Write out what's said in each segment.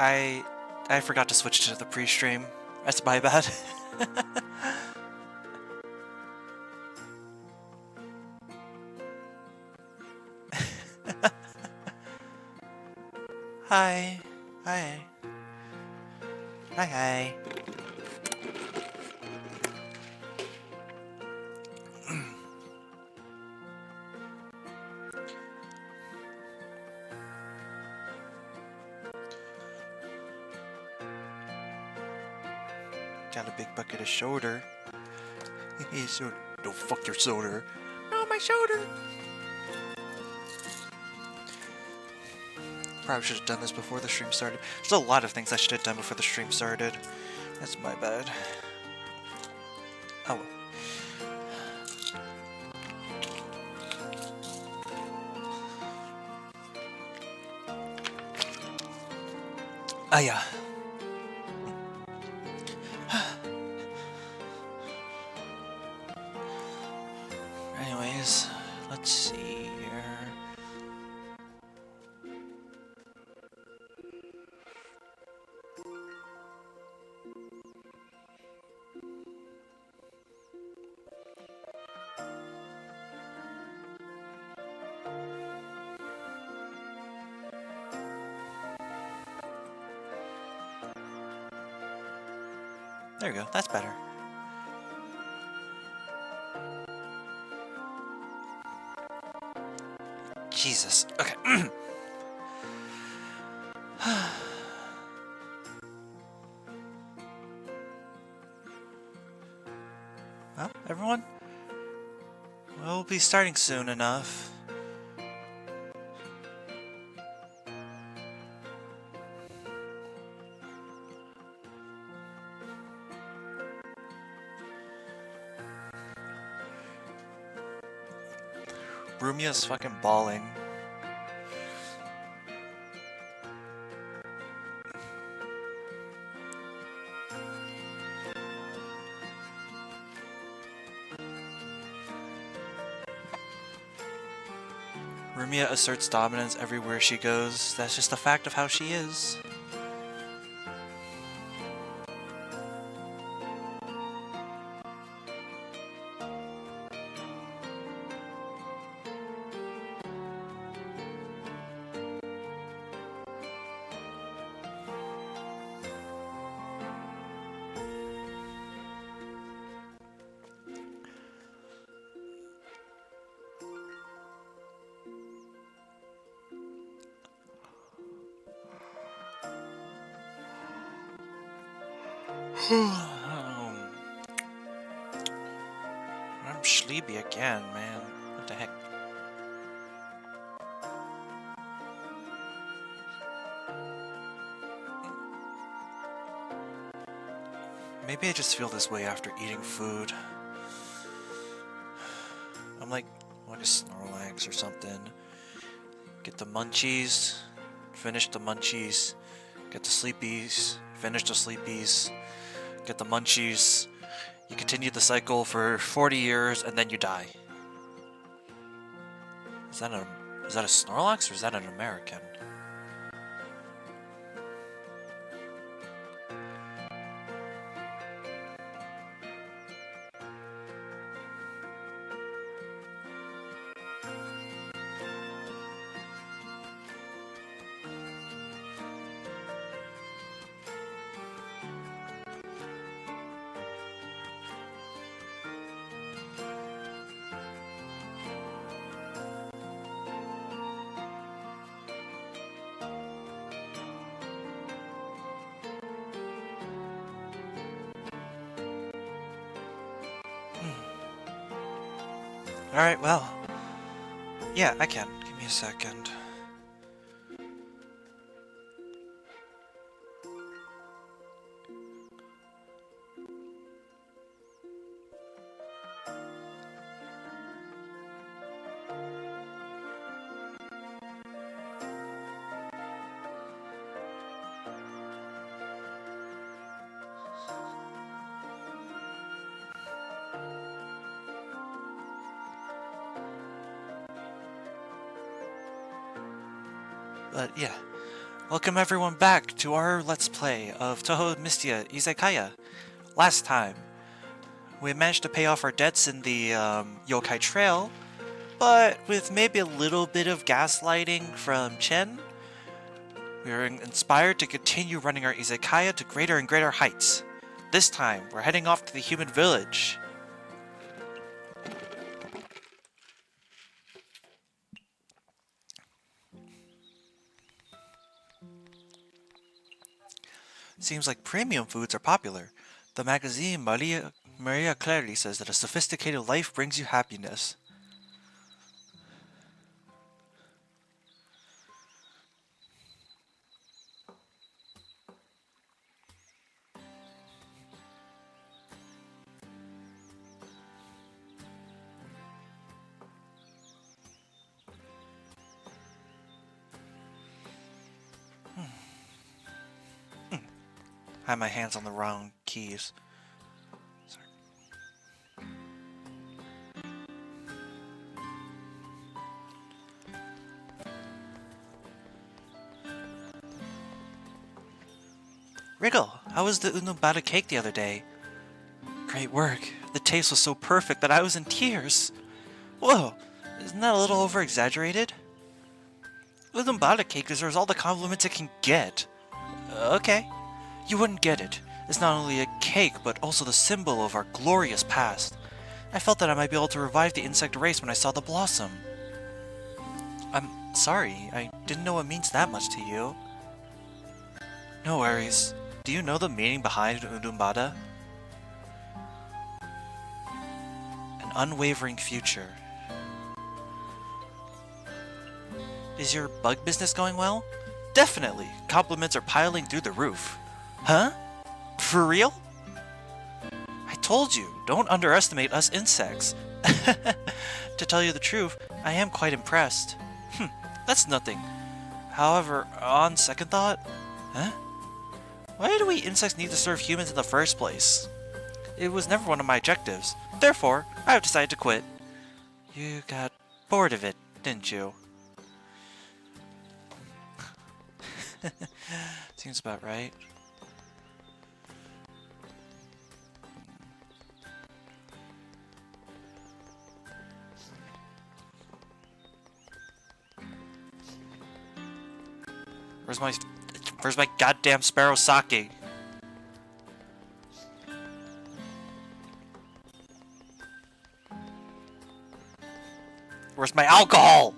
I forgot to switch to the pre-stream. That's my bad. Hi. Hi. Hi, hi. Got a big bucket of shoulder. Shoulder. Don't fuck your shoulder. No, my shoulder. Probably should have done this before the stream started. There's a lot of things I should have done before the stream started. That's my bad. Oh well. Ah, yeah. Anyways, let's see here. There we go, that's better. Jesus, okay. Well, everyone? We'll be starting soon enough. Rumia's fucking bawling. Rumia asserts dominance everywhere she goes. That's just a fact of how she is. I'm sleepy again, man. What the heck? Maybe I just feel this way after eating food. I'm like a Snorlax or something. Get the munchies, finish the munchies, get the sleepies, finish the sleepies, get the munchies. You continue the cycle for 40 years and then you die. Is that a Snorlax or is that an American? Alright, well. Yeah, I can. Give me a second. But yeah, Welcome everyone back to our Let's Play of Touhou Mystia Izakaya. Last time, we managed to pay off our debts in the Yokai Trail, but with maybe a little bit of gaslighting from Chen, we were inspired to continue running our Izakaya to greater and greater heights. This time, we're heading off to the human village. Seems like premium foods are popular. The magazine Maria clearly says that a sophisticated life brings you happiness. I had my hands on the wrong keys. Sorry. Wriggle, how was the unobata cake the other day? Great work. The taste was so perfect that I was in tears. Whoa, isn't that a little over-exaggerated? Unobata cake deserves all the compliments it can get. Okay. You wouldn't get it. It's not only a cake, but also the symbol of our glorious past. I felt that I might be able to revive the insect race when I saw the blossom. I'm sorry, I didn't know it means that much to you. No worries. Do you know the meaning behind Udumbada? An unwavering future. Is your bug business going well? Definitely! Compliments are piling through the roof. Huh? For real? I told you, don't underestimate us insects. To tell you the truth, I am quite impressed. That's nothing. However, on second thought... Huh? Why do we insects need to serve humans in the first place? It was never one of my objectives. Therefore, I have decided to quit. You got bored of it, didn't you? Seems about right. Where's my goddamn sparrow sake? Where's my alcohol?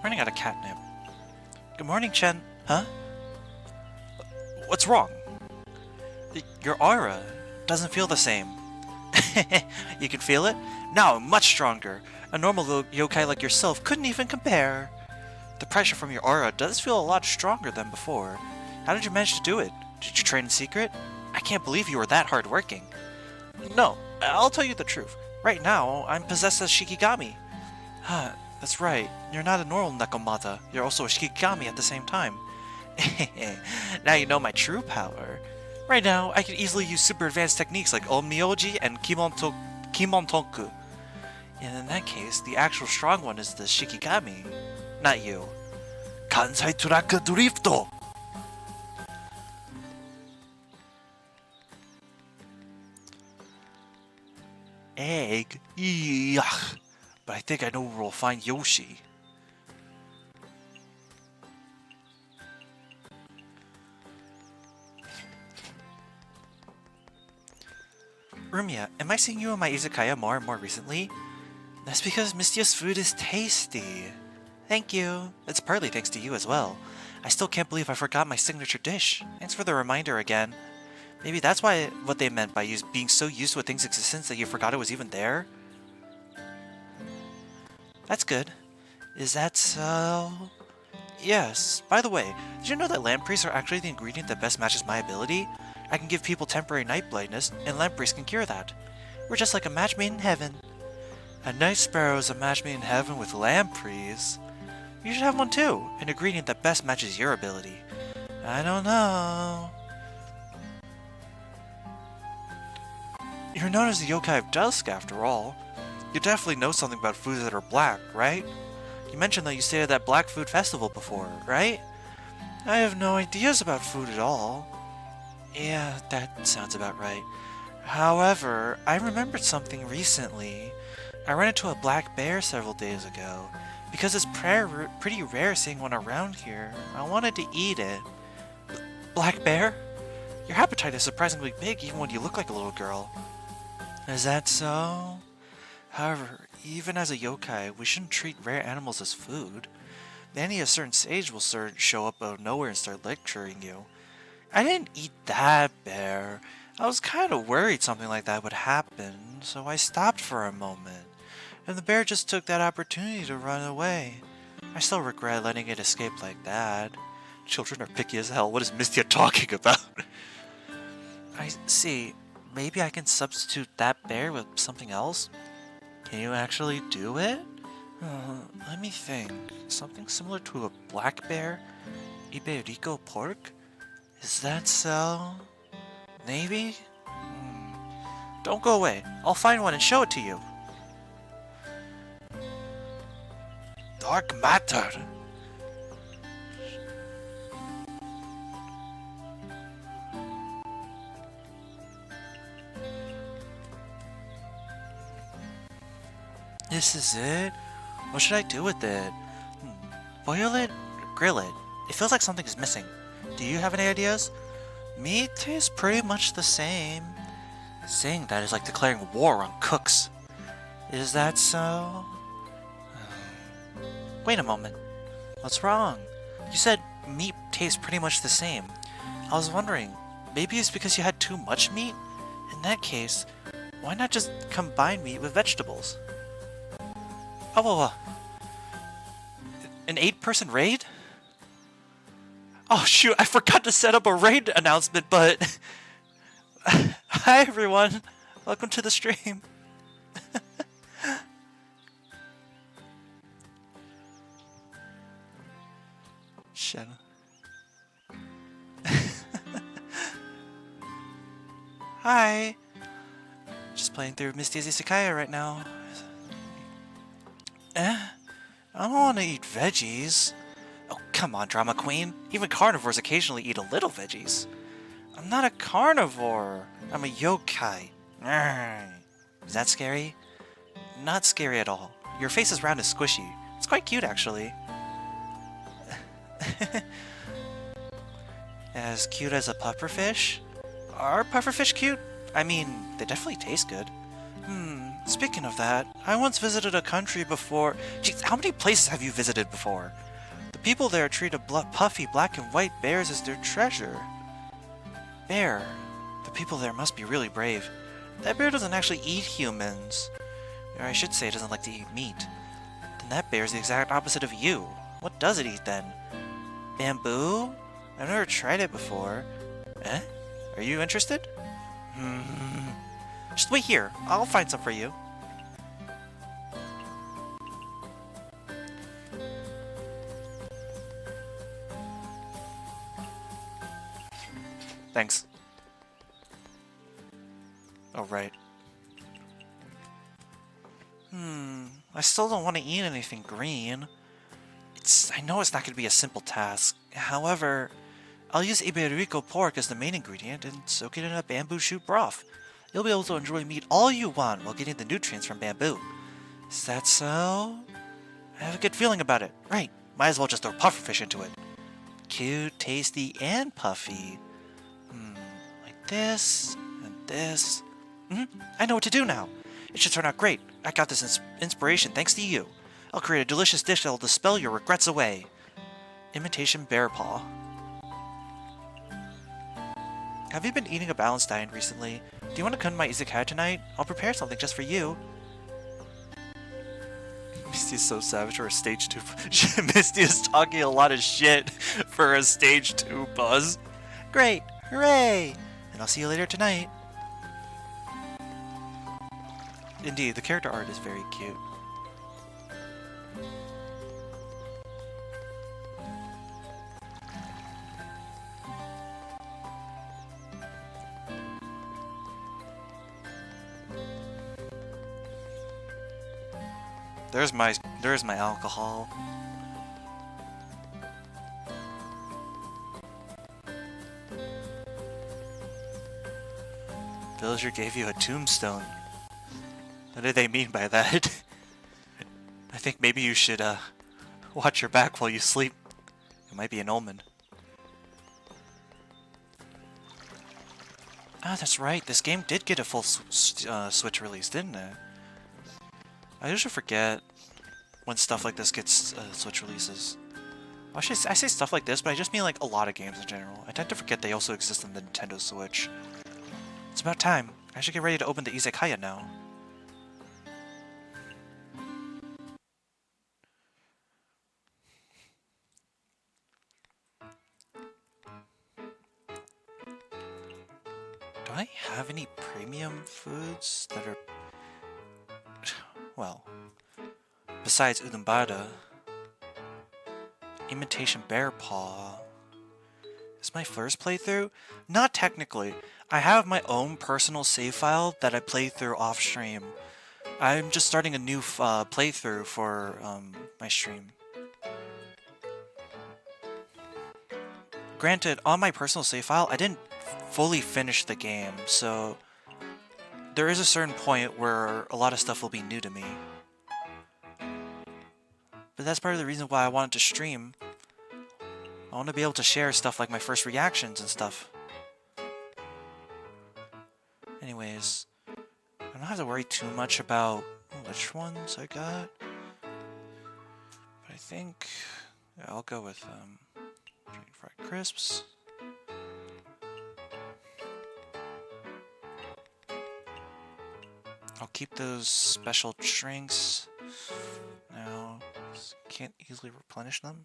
Running out of catnip. Good morning, Chen. Huh? What's wrong? Your aura doesn't feel the same. You can feel it? Now, much stronger. A normal yokai like yourself couldn't even compare. The pressure from your aura does feel a lot stronger than before. How did you manage to do it? Did you train in secret? I can't believe you were that hardworking. No, I'll tell you the truth. Right now, I'm possessed as Shikigami. That's right. You're not a normal Nekomata. You're also a Shikigami at the same time. Now you know my true power. Right now, I can easily use super advanced techniques like Onmyoji and Kimontoku. And in that case, the actual strong one is the Shikigami, not you. Kansai Track Drifto! Egg? Yuck! But I think I know where we'll find Yoshi. Rumia, am I seeing you in my izakaya more and more recently? That's because Mystia's food is tasty. Thank you. It's partly thanks to you as well. I still can't believe I forgot my signature dish. Thanks for the reminder again. Maybe that's what they meant by being so used to a thing's existence that you forgot it was even there? That's good. Is that so? Yes. By the way, did you know that lampreys are actually the ingredient that best matches my ability? I can give people temporary night blindness, and lampreys can cure that. We're just like a match made in heaven. A night sparrow is a match made in heaven with lampreys. You should have one too, an ingredient that best matches your ability. I don't know. You're known as the Yokai of Dusk, after all. You definitely know something about foods that are black, right? You mentioned that you stayed at that Black Food Festival before, right? I have no ideas about food at all. Yeah, that sounds about right. However, I remembered something recently. I ran into a black bear several days ago. Because it's pretty rare seeing one around here, I wanted to eat it. Black bear? Your appetite is surprisingly big even when you look like a little girl. Is that so? However, even as a yokai, we shouldn't treat rare animals as food. Any a certain sage will show up out of nowhere and start lecturing you. I didn't eat that bear. I was kind of worried something like that would happen, so I stopped for a moment. And the bear just took that opportunity to run away. I still regret letting it escape like that. Children are picky as hell. What is Mystia talking about? I see. Maybe I can substitute that bear with something else? Can you actually do it? Let me think. Something similar to a black bear? Iberico pork? Is that so? Maybe? Don't go away. I'll find one and show it to you. Dark matter. This is it? What should I do with it? Boil it or grill it? It feels like something is missing. Do you have any ideas? Meat tastes pretty much the same. Saying that is like declaring war on cooks. Is that so? Wait a moment. What's wrong? You said meat tastes pretty much the same. I was wondering, maybe it's because you had too much meat? In that case, why not just combine meat with vegetables? Oh, an 8-person raid? Oh shoot, I forgot to set up a raid announcement, but... Hi everyone, welcome to the stream. Shut up. Hi! Just playing through Mystia's Izakaya right now. I don't want to eat veggies. Oh, come on, drama queen. Even carnivores occasionally eat a little veggies. I'm not a carnivore. I'm a yokai. Is that scary? Not scary at all. Your face is round and squishy. It's quite cute, actually. As cute as a pufferfish? Are pufferfish cute? I mean, they definitely taste good. Speaking of that, I once visited a country before... Jeez, how many places have you visited before? The people there treat puffy black and white bears as their treasure. Bear. The people there must be really brave. That bear doesn't actually eat humans. Or I should say it doesn't like to eat meat. Then that bear is the exact opposite of you. What does it eat then? Bamboo? I've never tried it before. Eh? Are you interested? Just wait here. I'll find some for you. Thanks. Oh, right. I still don't want to eat anything green. I know it's not going to be a simple task. However, I'll use Iberico pork as the main ingredient and soak it in a bamboo shoot broth. You'll be able to enjoy meat all you want while getting the nutrients from bamboo. Is that so? I have a good feeling about it. Right, might as well just throw pufferfish into it. Cute, tasty, and puffy. Like this, and this. I know what to do now. It should turn out great. I got this inspiration thanks to you. I'll create a delicious dish that'll dispel your regrets away. Imitation bear paw. Have you been eating a balanced diet recently? Do you want to come to my izakaya tonight? I'll prepare something just for you. Misty is so savage for a stage 2. Misty is talking a lot of shit for a stage 2 buzz. Great! Hooray! And I'll see you later tonight. Indeed, the character art is very cute. There's my alcohol. Villager gave you a tombstone. What do they mean by that? I think maybe you should watch your back while you sleep. It might be an omen. Ah, that's right. This game did get a full Switch release, didn't it? I usually forget when stuff like this gets Switch releases. Well, I say stuff like this, but I just mean like a lot of games in general. I tend to forget they also exist on the Nintendo Switch. It's about time. I should get ready to open the Izakaya now. Do I have any premium foods that are... well... besides Udumbada? Imitation Bear Paw... Is my first playthrough? Not technically. I have my own personal save file that I play through off stream. I'm just starting a new playthrough for my stream. Granted, on my personal save file, I didn't fully finish the game, so there is a certain point where a lot of stuff will be new to me. But that's part of the reason why I wanted to stream. I want to be able to share stuff like my first reactions and stuff. Anyways, I don't have to worry too much about which ones I got. But I think yeah, I'll go with fried crisps. I'll keep those special drinks. Now, can't easily replenish them.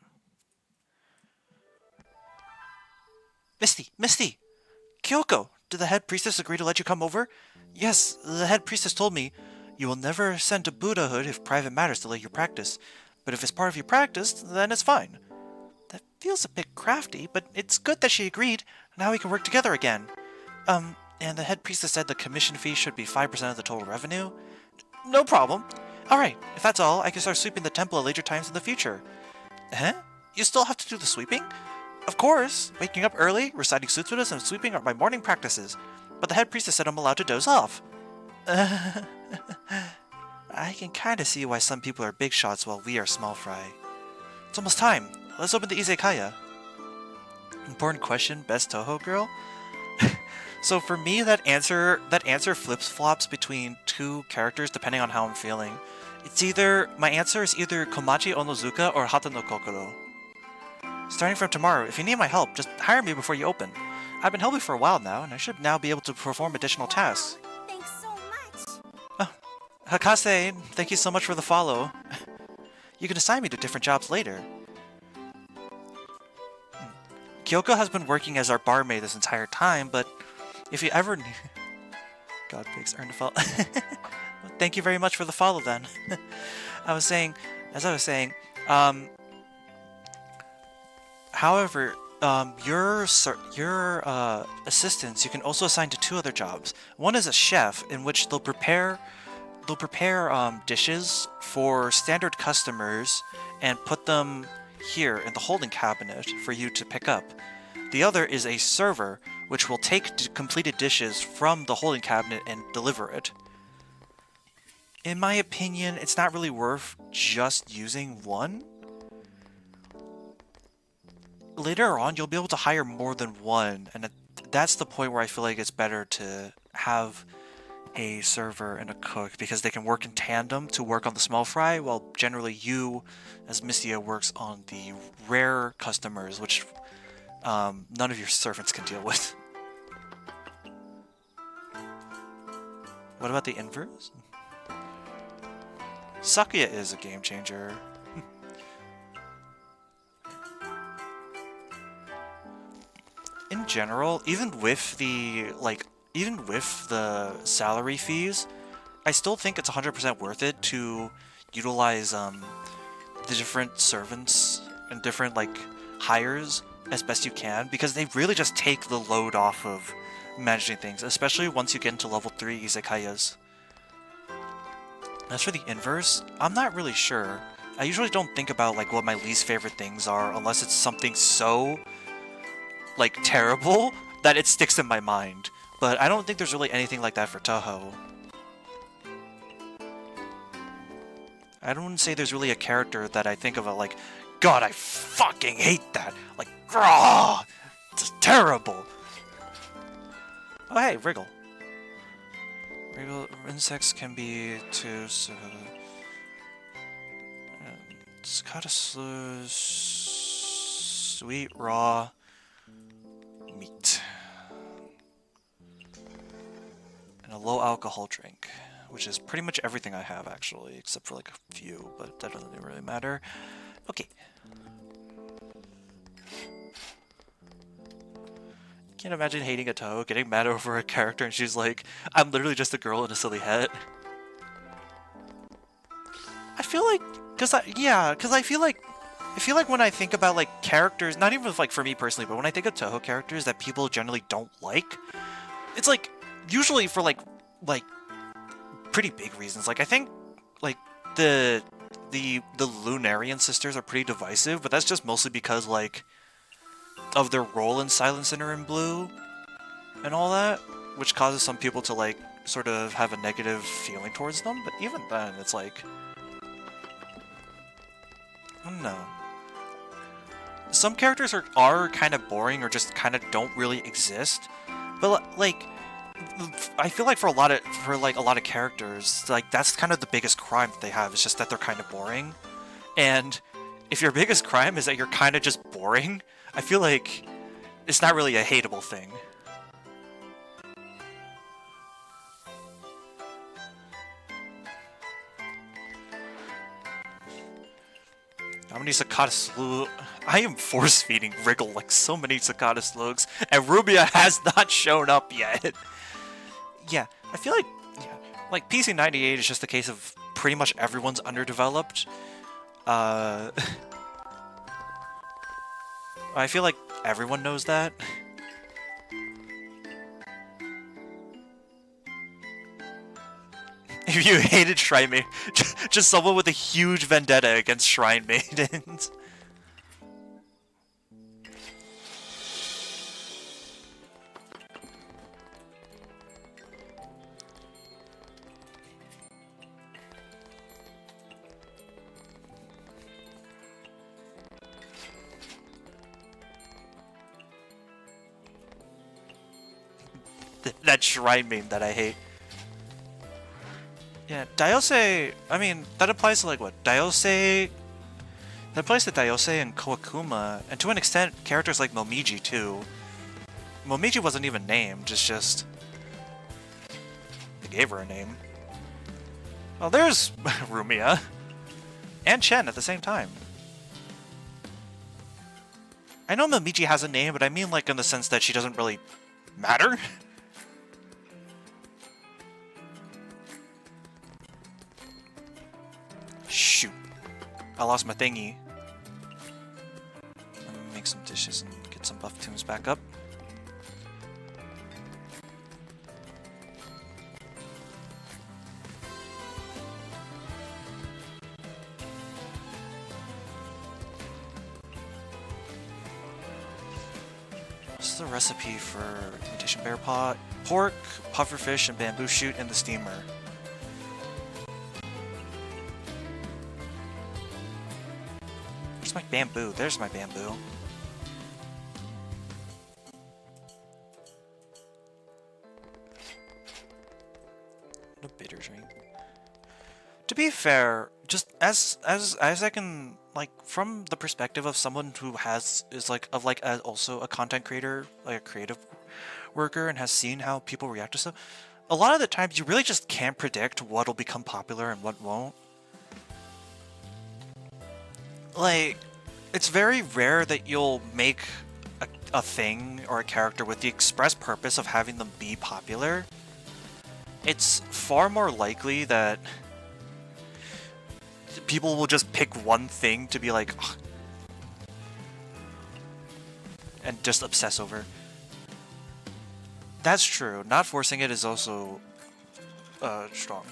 Misty! Kyoko! Did the head priestess agree to let you come over? Yes, the head priestess told me, you will never send to Buddhahood if private matters delay your practice. But if it's part of your practice, then it's fine. That feels a bit crafty, but it's good that she agreed. Now we can work together again. And the head priestess said the commission fee should be 5% of the total revenue? No problem. Alright, if that's all, I can start sweeping the temple at later times in the future. Huh? You still have to do the sweeping? Of course! Waking up early, reciting sutras, and sweeping are my morning practices. But the head priestess said I'm allowed to doze off. I can kinda see why some people are big shots while we are small fry. It's almost time. Let's open the Izakaya. Important question, best Touhou girl? So for me, that answer flips-flops between two characters depending on how I'm feeling. My answer is either Komachi Onozuka or Hata no Kokoro. Starting from tomorrow, if you need my help, just hire me before you open. I've been helping for a while now, and I should now be able to perform additional tasks. Thanks so much! Oh, Hakase, thank you so much for the follow. You can assign me to different jobs later. Kyoko has been working as our barmaid this entire time, but if you ever need... God, pigs earned a follow. Well, thank you very much for the follow then. As I was saying, however, your assistants you can also assign to two other jobs. One is a chef, in which they'll prepare dishes for standard customers and put them here in the holding cabinet for you to pick up. The other is a server, which will take completed dishes from the holding cabinet and deliver it. In my opinion, it's not really worth just using one. Later on, you'll be able to hire more than one, and that's the point where I feel like it's better to have a server and a cook, because they can work in tandem to work on the small fry, while generally you, as Mystia, works on the rare customers, which none of your servants can deal with. What about the inverse? Sakuya is a game changer. In general, even with the salary fees, I still think it's 100% worth it to utilize the different servants and different hires as best you can, because they really just take the load off of managing things, especially once you get into level 3 izakayas. As for the inverse, I'm not really sure. I usually don't think about like what my least favorite things are unless it's something so like terrible that it sticks in my mind. But I don't think there's really anything like that for Touhou. I don't say there's really a character that I think of like, God, I fucking hate that. Like, grah, it's terrible. Oh hey, Wriggle. Wriggle insects can be too. So, it's kind of sweet raw meat and a low alcohol drink, which is pretty much everything I have actually, except for like a few, but that doesn't really matter. Okay. Can't imagine hating a Touhou, getting mad over a character, and she's like, I'm literally just a girl in a silly hat. I feel like, cause I feel like when I think about like characters, not even like for me personally, but when I think of Touhou characters that people generally don't like, it's like usually for like pretty big reasons. Like I think like the Lunarian sisters are pretty divisive, but that's just mostly because like of their role in Silent Sinner and Blue and all that, which causes some people to like sort of have a negative feeling towards them. But even then, it's like, I don't know. Some characters are kind of boring or just kind of don't really exist. But like, I feel like for a lot of characters, like that's kind of the biggest crime that they have. Is just that they're kind of boring. And if your biggest crime is that you're kind of just boring, I feel like it's not really a hateable thing. How many Sakata Slug? I am force-feeding Wriggle like so many Sakata Slugs, and Rubia has not shown up yet. Yeah, I feel like, like PC98 is just a case of pretty much everyone's underdeveloped. I feel like everyone knows that. If you hated Shrine Maiden, just someone with a huge vendetta against Shrine Maidens. That Shrine Maiden that I hate. Yeah, Daiose, I mean, that applies to like what? Daiose... That applies to Daiose and Kawakuma, and to an extent, characters like Momiji too. Momiji wasn't even named, it's just... They gave her a name. Well, there's Rumia. And Chen at the same time. I know Momiji has a name, but I mean like in the sense that she doesn't really matter. Shoot. I lost my thingy. Let me make some dishes and get some buff tunes back up. What's the recipe for imitation bear pot? Pork, pufferfish, and bamboo shoot in the steamer. Where's my bamboo? There's my bamboo. No bitter drink. To be fair, just as I can, like, from the perspective of someone who also a content creator, like a creative worker, and has seen how people react to stuff, a lot of the times you really just can't predict what'll become popular and what won't. Like, it's very rare that you'll make a thing or a character with the express purpose of having them be popular. It's far more likely that people will just pick one thing to be like, ugh, and just obsess over. That's true. Not forcing it is also strong.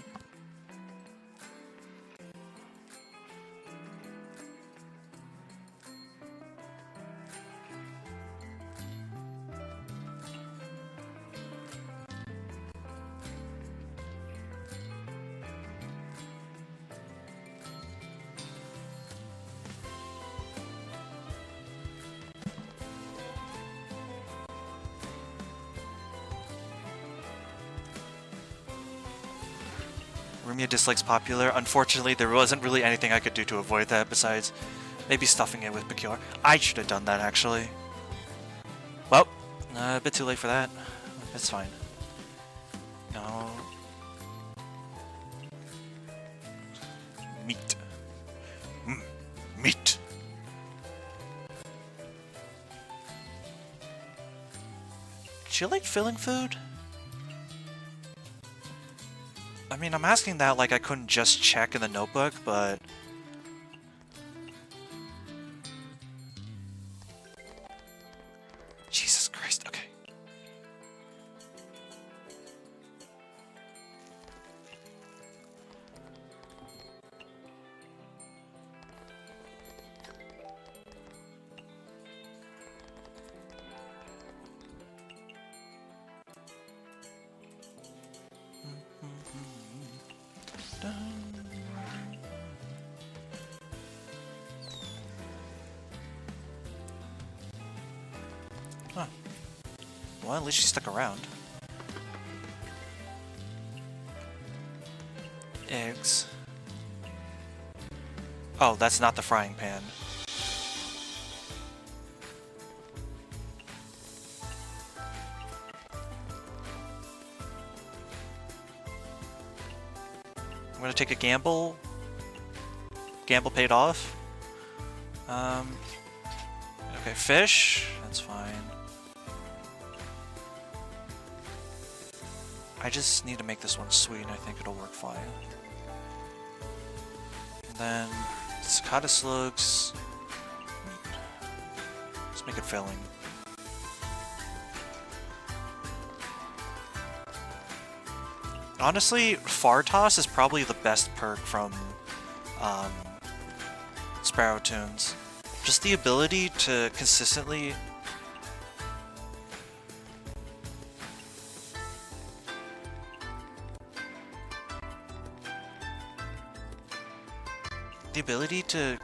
Rumia dislikes popular. Unfortunately, there wasn't really anything I could do to avoid that besides maybe stuffing it with Picure. I should have done that, actually. Well, a bit too late for that. It's fine. No. Meat. Meat. Do you like filling food? I mean, I'm asking that like I couldn't just check in the notebook, but... Jesus Christ, okay. Huh. Well, at least she stuck around. Eggs. Oh, that's not the frying pan. I'm gonna take a gamble. Gamble paid off. Okay, fish. That's fine. I just need to make this one sweet, and I think it'll work fine. And then cicada slugs. Let's make it filling. Honestly, Far Toss is probably the best perk from Sparrow Tunes. Just the ability to consistently... The ability to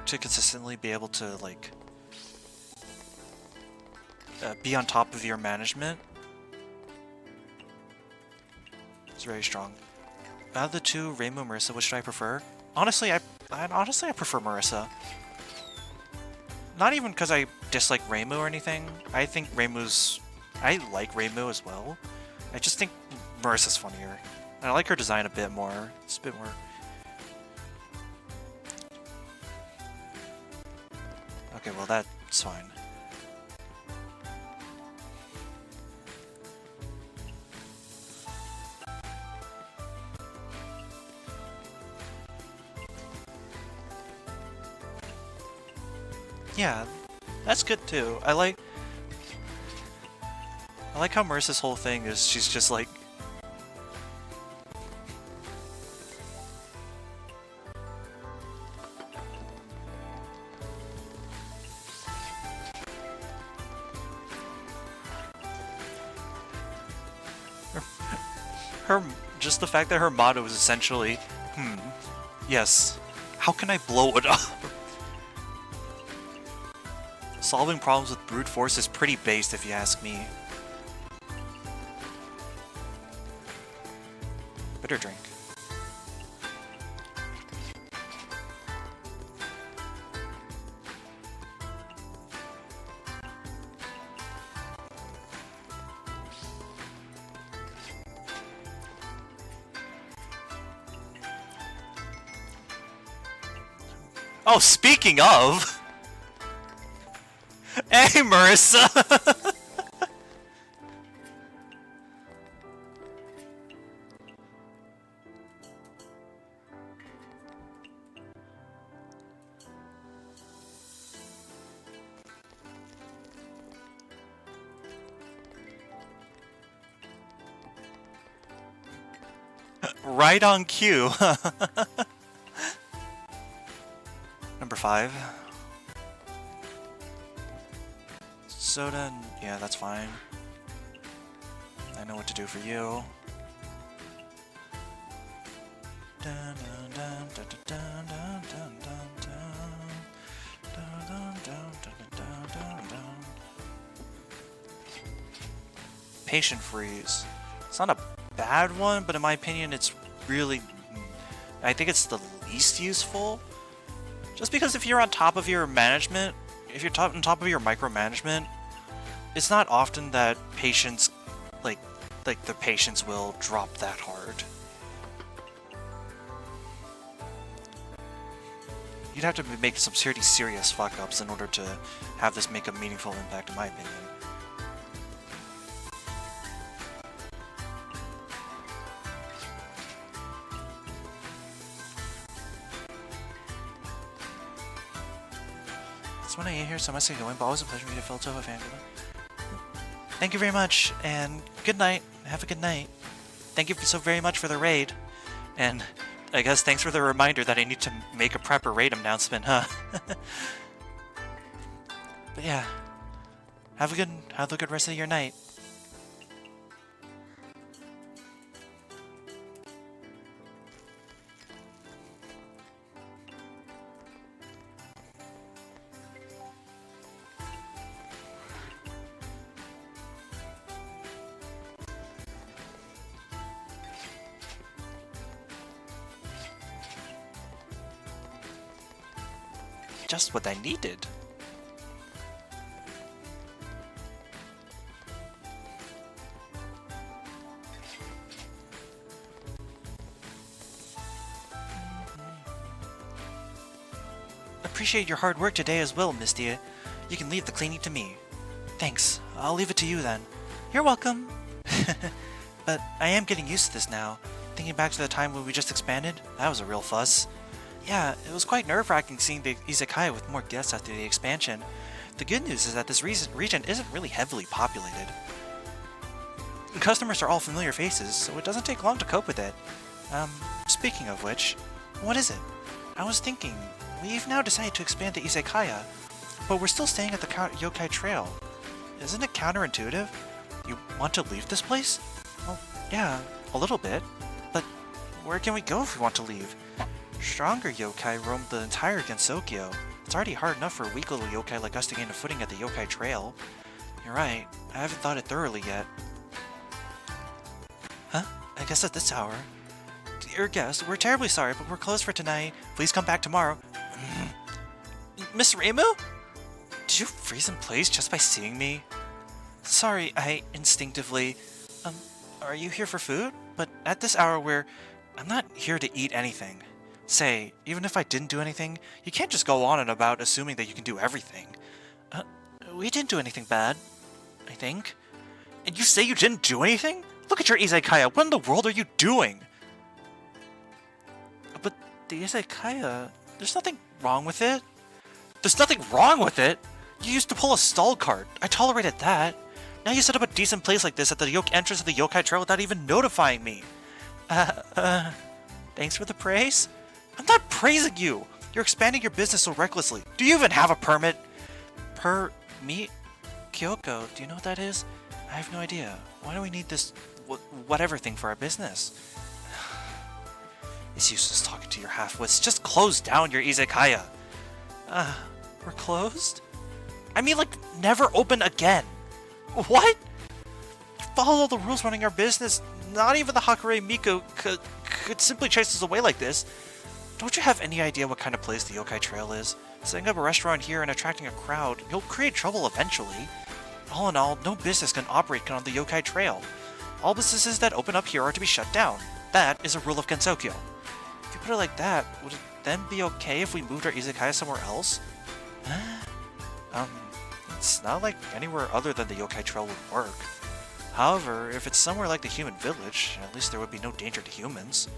consistently be able to, like, be on top of your management. It's very strong. Out of the two, Reimu, Marissa, which do I prefer? Honestly, I prefer Marissa. Not even because I dislike Reimu or anything. I think Reimu's... I like Reimu as well. I just think Marissa's funnier. I like her design a bit more. It's a bit more... Okay, well that's fine. Yeah, that's good too. I like how Marissa's whole thing is she's just like her just the fact that her motto is essentially, yes, how can I blow it up? Solving problems with brute force is pretty based, if you ask me. Bitter drink. Oh, speaking of... Hey, Marissa! Right on cue. Number 5. Soda, yeah, that's fine. I know what to do for you. Patient freeze. It's not a bad one, but in my opinion, it's really... I think it's the least useful. Just because if you're on top of your management, if you're on top of your micromanagement, it's not often that patients, like the patients will drop that hard. You'd have to be making some serious fuck-ups in order to have this make a meaningful impact, in my opinion. It's when I get here, so I must get going, but always a pleasure to meet a fellow Touhou fan. Thank you very much, and good night. Have a good night. Thank you so very much for the raid. And I guess thanks for the reminder that I need to make a prepper raid announcement, huh? But yeah, have a good rest of your night. Just what I needed. Appreciate your hard work today as well, Mystia. You can leave the cleaning to me. Thanks. I'll leave it to you then. You're welcome. But I am getting used to this now. Thinking back to the time when we just expanded, that was a real fuss. Yeah, it was quite nerve-wracking seeing the Izakaya with more guests after the expansion. The good news is that this region isn't really heavily populated. The customers are all familiar faces, so it doesn't take long to cope with it. Speaking of which, what is it? I was thinking, we've now decided to expand the Izakaya, but we're still staying at the Yokai Trail. Isn't it counterintuitive? You want to leave this place? Well, yeah, a little bit. But where can we go if we want to leave? Stronger yokai roam the entire Gensokyo. It's already hard enough for a weak little yokai like us to gain a footing at the Yokai Trail. You're right, I haven't thought it thoroughly yet. Huh? I guess at this hour. Dear guest, we're terribly sorry, but we're closed for tonight. Please come back tomorrow. Miss Reimu? Did you freeze in place just by seeing me? Sorry, I instinctively... are you here for food? But at this hour I'm not here to eat anything. Say, even if I didn't do anything, you can't just go on and about assuming that you can do everything. We didn't do anything bad, I think. And you say you didn't do anything? Look at your Izakaya, what in the world are you doing? But the Izakaya, there's nothing wrong with it. There's nothing wrong with it? You used to pull a stall cart. I tolerated that. Now you set up a decent place like this at the entrance of the Yokai Trail without even notifying me. Thanks for the praise? I'm not praising you! You're expanding your business so recklessly. Do you even have a permit? Me? Kyoko, do you know what that is? I have no idea. Why do we need this whatever thing for our business? It's useless talking to your half-wits. Just close down your Izakaya. We're closed? I mean, like, never open again. What? Follow all the rules running our business. Not even the Hakure Miko could simply chase us away like this. Don't you have any idea what kind of place the Yokai Trail is? Setting up a restaurant here and attracting a crowd, you'll create trouble eventually. All in all, no business can operate on the Yokai Trail. All businesses that open up here are to be shut down. That is a rule of Gensokyo. If you put it like that, would it then be okay if we moved our Izakaya somewhere else? It's not like anywhere other than the Yokai Trail would work. However, if it's somewhere like the human village, at least there would be no danger to humans.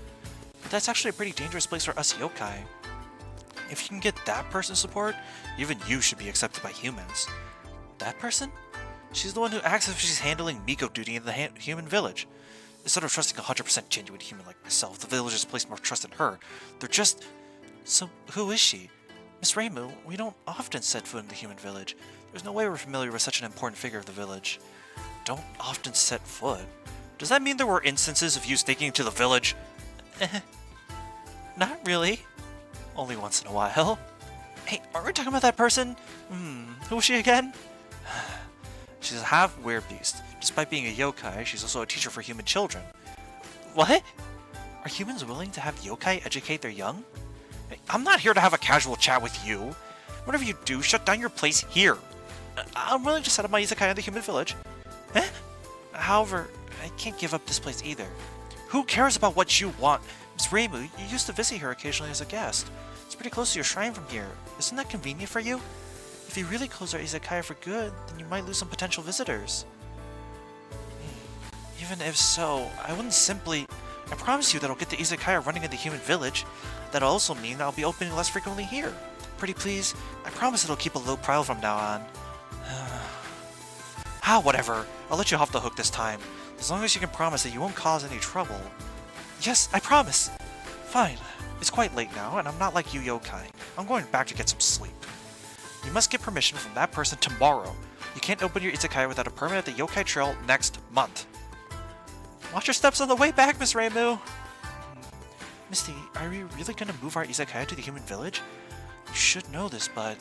But that's actually a pretty dangerous place for us yokai. If you can get that person's support, even you should be accepted by humans. That person? She's the one who acts as if she's handling Miko duty in the human village. Instead of trusting a 100% genuine human like myself, the villagers place more trust in her. They're just... So, who is she? Miss Reimu, we don't often set foot in the human village. There's no way we're familiar with such an important figure of the village. Don't often set foot? Does that mean there were instances of you sneaking into the village? Not really. Only once in a while. Hey, are we talking about that person? Who was she again? She's a half-werebeast. Despite being a yokai, she's also a teacher for human children. What? Are humans willing to have yokai educate their young? I'm not here to have a casual chat with you. Whatever you do, shut down your place here. I'm willing to set up my izakaya in the human village. Eh? However, I can't give up this place either. Who cares about what you want? Miss Reimu, you used to visit here occasionally as a guest. It's pretty close to your shrine from here. Isn't that convenient for you? If you really close our izakaya for good, then you might lose some potential visitors. Even if so, I wouldn't simply... I promise you that I'll get the izakaya running in the human village. That'll also mean that I'll be opening less frequently here. Pretty please, I promise it'll keep a low profile from now on. Whatever. I'll let you off the hook this time. As long as you can promise that you won't cause any trouble. Yes, I promise! Fine. It's quite late now, and I'm not like you yokai. I'm going back to get some sleep. You must get permission from that person tomorrow. You can't open your izakaya without a permit at the yokai trail next month. Watch your steps on the way back, Miss Reimu! Misty, are we really gonna move our izakaya to the human village? You should know this, but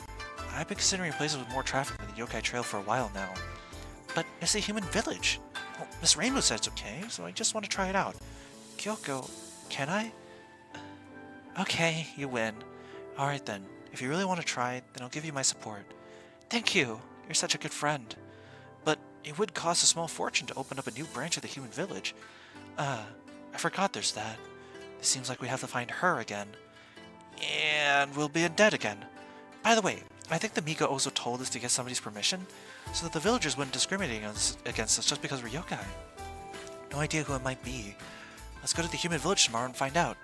I've been considering places with more traffic than the yokai trail for a while now. But it's a human village. Well, Miss Reimu said it's okay, so I just want to try it out. Kyoko, can I? Okay, you win. Alright then, if you really want to try it, then I'll give you my support. Thank you, you're such a good friend. But it would cost a small fortune to open up a new branch of the human village. I forgot there's that. It seems like we have to find her again. And we'll be in debt again. By the way, I think the Mika also told us to get somebody's permission, so that the villagers wouldn't discriminate against us just because we're yokai. No idea who it might be. Let's go to the human village tomorrow and find out.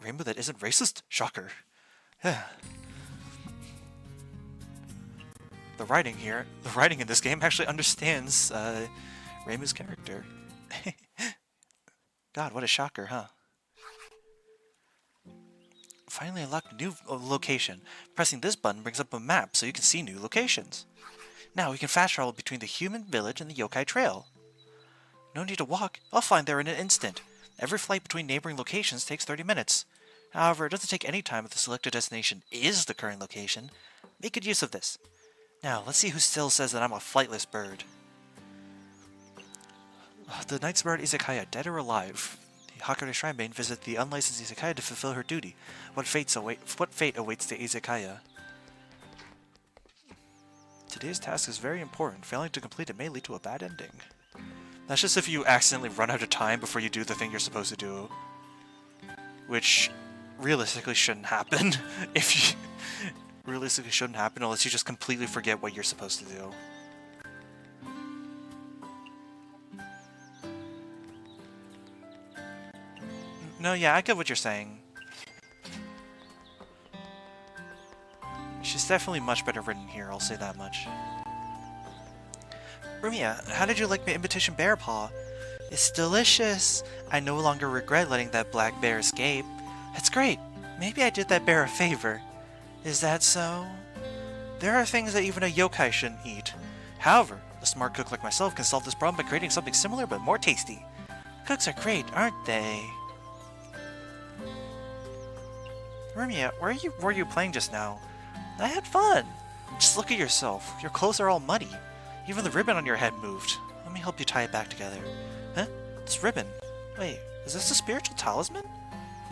Rainbow that isn't racist? Shocker. The writing in this game actually understands Reimu's character. God, what a shocker, huh? Finally unlocked a new location. Pressing this button brings up a map so you can see new locations. Now we can fast travel between the human village and the yokai trail. No need to walk, I'll find there in an instant. Every flight between neighboring locations takes 30 minutes. However, it doesn't take any time if the selected destination is the current location. Make good use of this. Now, let's see who still says that I'm a flightless bird. The Knight's Bird Izakaya, dead or alive. The Hakone Shrine Maiden visit the unlicensed Izakaya to fulfill her duty. What fate awaits the Izakaya? Today's task is very important. Failing to complete it may lead to a bad ending. That's just if you accidentally run out of time before you do the thing you're supposed to do. Which realistically shouldn't happen. Realistically shouldn't happen unless you just completely forget what you're supposed to do. No, yeah, I get what you're saying. She's definitely much better written here, I'll say that much. Rumia, how did you like my imitation bear paw? It's delicious. I no longer regret letting that black bear escape. That's great. Maybe I did that bear a favor. Is that so? There are things that even a yokai shouldn't eat. However, a smart cook like myself can solve this problem by creating something similar but more tasty. Cooks are great, aren't they? Rumia, where were you playing just now? I had fun. Just look at yourself. Your clothes are all muddy. Even the ribbon on your head moved. Let me help you tie it back together. Huh? This ribbon. Wait, is this a spiritual talisman?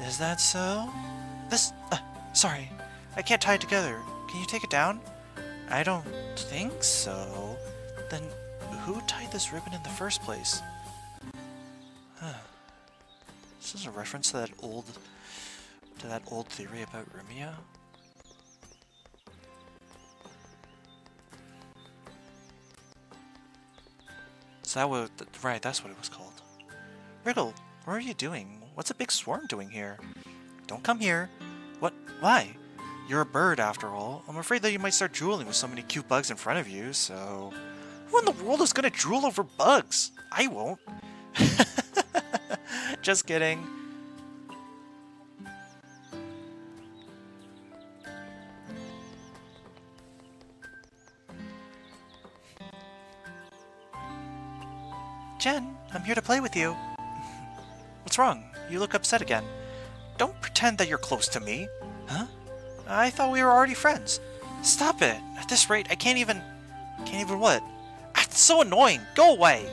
Is that so? Sorry. I can't tie it together. Can you take it down? I don't think so. Then, who tied this ribbon in the first place? Huh. This is a reference to that old theory about Rumia? So that was... right, that's what it was called. Riddle, what are you doing? What's a big swarm doing here? Don't come here. What? Why? You're a bird, after all. I'm afraid that you might start drooling with so many cute bugs in front of you, so... Who in the world is gonna drool over bugs? I won't. Just kidding. Jen, I'm here to play with you. What's wrong? You look upset again. Don't pretend that you're close to me. Huh? I thought we were already friends. Stop it. At this rate, I can't even what? It's so annoying. Go away.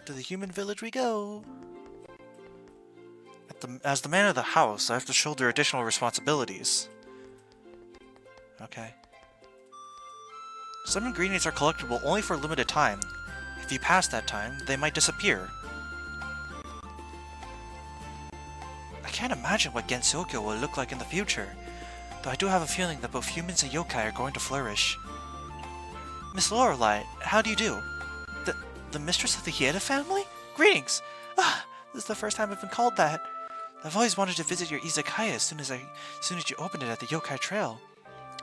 to the human village we go. As the man of the house, I have to shoulder additional responsibilities. Okay. Some ingredients are collectible only for a limited time. If you pass that time, they might disappear. I can't imagine what Gensokyo will look like in the future, though I do have a feeling that both humans and yokai are going to flourish. Miss Lorelei, how do you do? The mistress of the Hieda family? Greetings! This is the first time I've been called that. I've always wanted to visit your Izakaya as soon as you opened it at the Yokai Trail.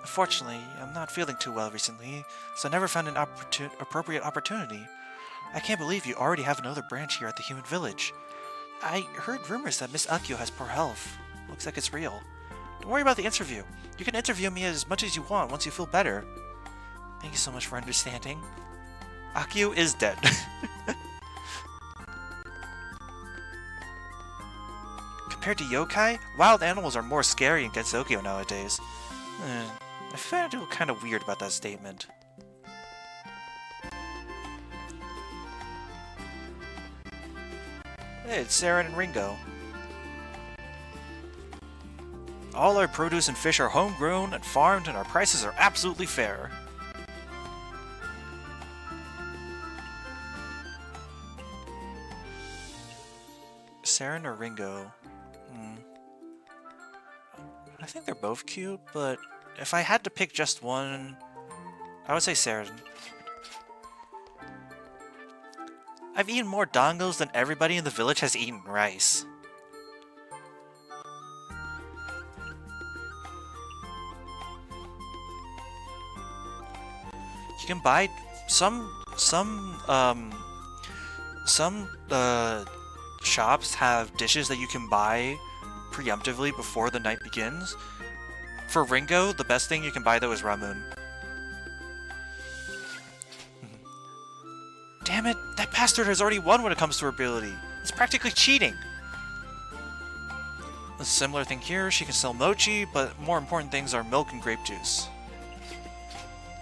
Unfortunately, I'm not feeling too well recently, so I never found an appropriate opportunity. I can't believe you already have another branch here at the Human Village. I heard rumors that Miss Akio has poor health. Looks like it's real. Don't worry about the interview. You can interview me as much as you want once you feel better. Thank you so much for understanding. Akio is dead. Compared to yokai, wild animals are more scary in Gensokyo nowadays. I feel kind of weird about that statement. Hey, it's Saren and Ringo. All our produce and fish are homegrown and farmed, and our prices are absolutely fair. Saren or Ringo? I think they're both cute, but if I had to pick just one, I would say Saren. I've eaten more dongos than everybody in the village has eaten rice. You can buy some shops have dishes that you can buy preemptively before the night begins. For Ringo, the best thing you can buy though is ramen. Damn it, that bastard has already won when it comes to her ability. It's practically cheating. A similar thing here, she can sell mochi, but more important things are milk and grape juice.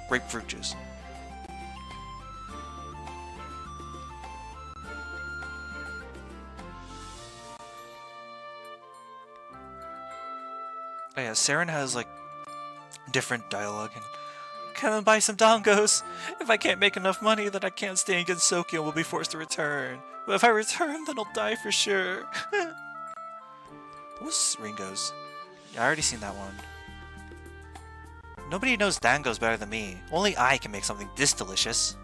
Grapefruit juice. Oh yeah, Saren has like different dialogue and come and buy some dongos. If I can't make enough money, then I can't stay in Gensokyo and will be forced to return. But if I return, then I'll die for sure. What's Ringo's? Yeah, I already seen that one. Nobody knows dongos better than me. Only I can make something this delicious.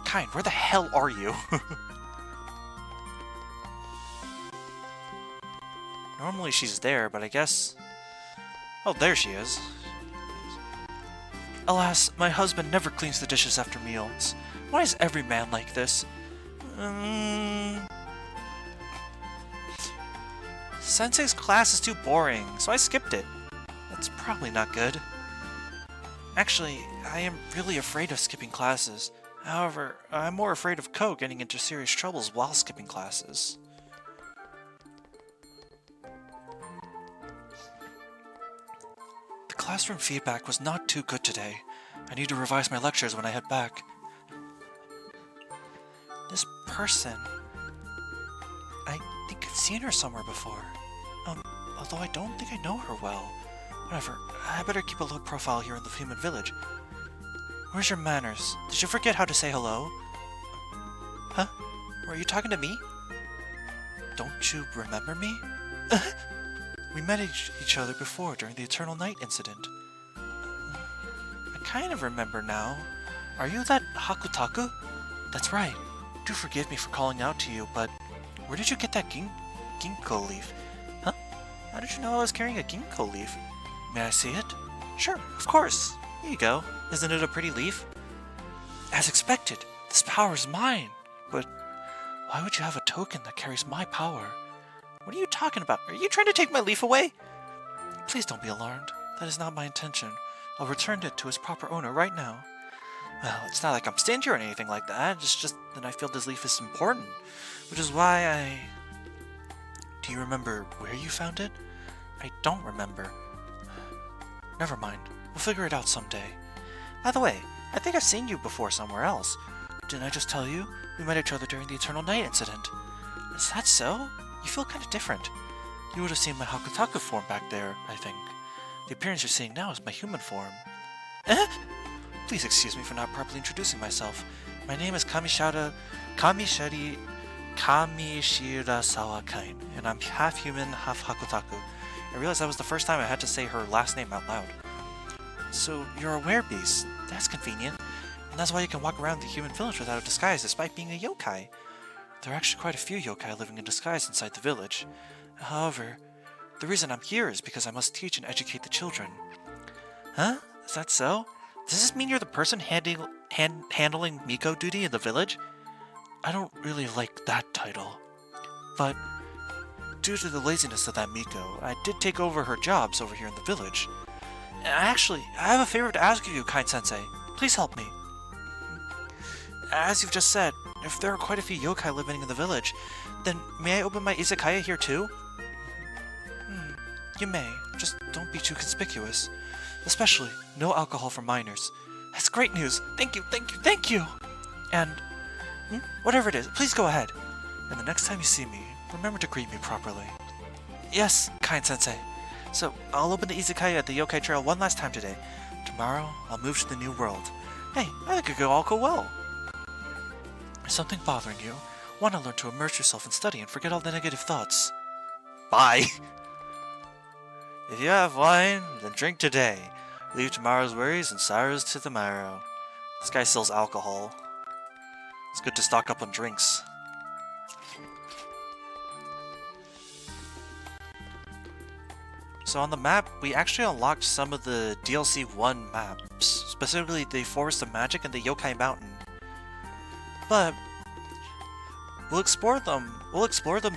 Kind, where the hell are you? Normally she's there, but I guess... Oh, there she is. Alas, my husband never cleans the dishes after meals. Why is every man like this? Sensei's class is too boring, so I skipped it. That's probably not good. Actually, I am really afraid of skipping classes. However, I'm more afraid of Ko getting into serious troubles while skipping classes. The classroom feedback was not too good today. I need to revise my lectures when I head back. This person... I think I've seen her somewhere before. Although I don't think I know her well. Whatever, I better keep a low profile here in the human village. Where's your manners? Did you forget how to say hello? Huh? Were you talking to me? Don't you remember me? We met each other before during the Eternal Night incident. I kind of remember now. Are you that Hakutaku? That's right. Do forgive me for calling out to you, but where did you get that ginkgo leaf? Huh? How did you know I was carrying a ginkgo leaf? May I see it? Sure, of course. Here you go. Isn't it a pretty leaf? As expected, this power is mine. But why would you have a token that carries my power? What are you talking about? Are you trying to take my leaf away? Please don't be alarmed. That is not my intention. I'll return it to its proper owner right now. Well, it's not like I'm stingy or anything like that. It's just that I feel this leaf is important. Which is why I... Do you remember where you found it? I don't remember. Never mind. We'll figure it out someday. By the way, I think I've seen you before somewhere else. Didn't I just tell you? We met each other during the Eternal Night incident. Is that so? You feel kind of different. You would have seen my Hakutaku form back there, I think. The appearance you're seeing now is my human form. Eh? Please excuse me for not properly introducing myself. My name is Kamishira Sawakain, and I'm half human, half Hakutaku. I realized that was the first time I had to say her last name out loud. So, you're a werebeast. That's convenient. And that's why you can walk around the human village without a disguise despite being a yokai. There are actually quite a few yokai living in disguise inside the village. However, the reason I'm here is because I must teach and educate the children. Huh? Is that so? Does this mean you're the person handling Miko duty in the village? I don't really like that title. But, due to the laziness of that Miko, I did take over her jobs over here in the village. Actually, I have a favor to ask of you, Kind-sensei. Please help me. As you've just said, if there are quite a few yokai living in the village, then may I open my Izakaya here too? You may, just don't be too conspicuous. Especially, no alcohol for minors. That's great news! Thank you, thank you, thank you! And, whatever it is, please go ahead. And the next time you see me, remember to greet me properly. Yes, Kind-sensei. So, I'll open the Izakaya at the Yokai Trail one last time today. Tomorrow, I'll move to the new world. Hey, I think it could all go well. Is something bothering you? Want to learn to immerse yourself in study and forget all the negative thoughts? Bye! If you have wine, then drink today. Leave tomorrow's worries and sorrows to tomorrow. This guy sells alcohol. It's good to stock up on drinks. So on the map, we actually unlocked some of the DLC 1 maps, specifically the Forest of Magic and the Yokai Mountain. But we'll explore them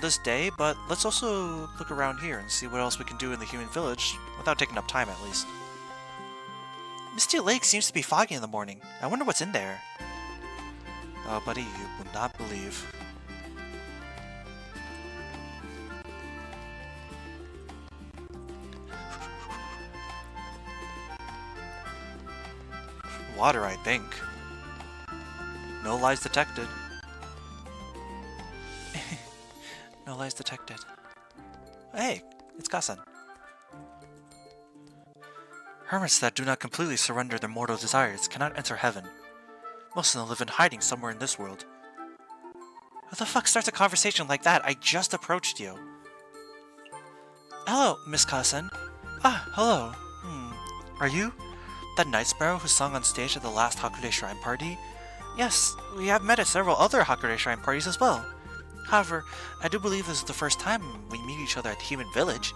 this day, but let's also look around here and see what else we can do in the human village, without taking up time at least. Mystia Lake seems to be foggy in the morning. I wonder what's in there. Oh buddy, you will not believe. Water, I think. No lies detected. No lies detected. Hey, it's Kasan. Hermits that do not completely surrender their mortal desires cannot enter heaven. Most of them live in hiding somewhere in this world. Who the fuck starts a conversation like that? I just approached you. Hello, Miss Kasan. Ah, hello. Are you that Night Sparrow who sung on stage at the last Hakude Shrine party? Yes, we have met at several other Hakude Shrine parties as well. However, I do believe this is the first time we meet each other at the human village.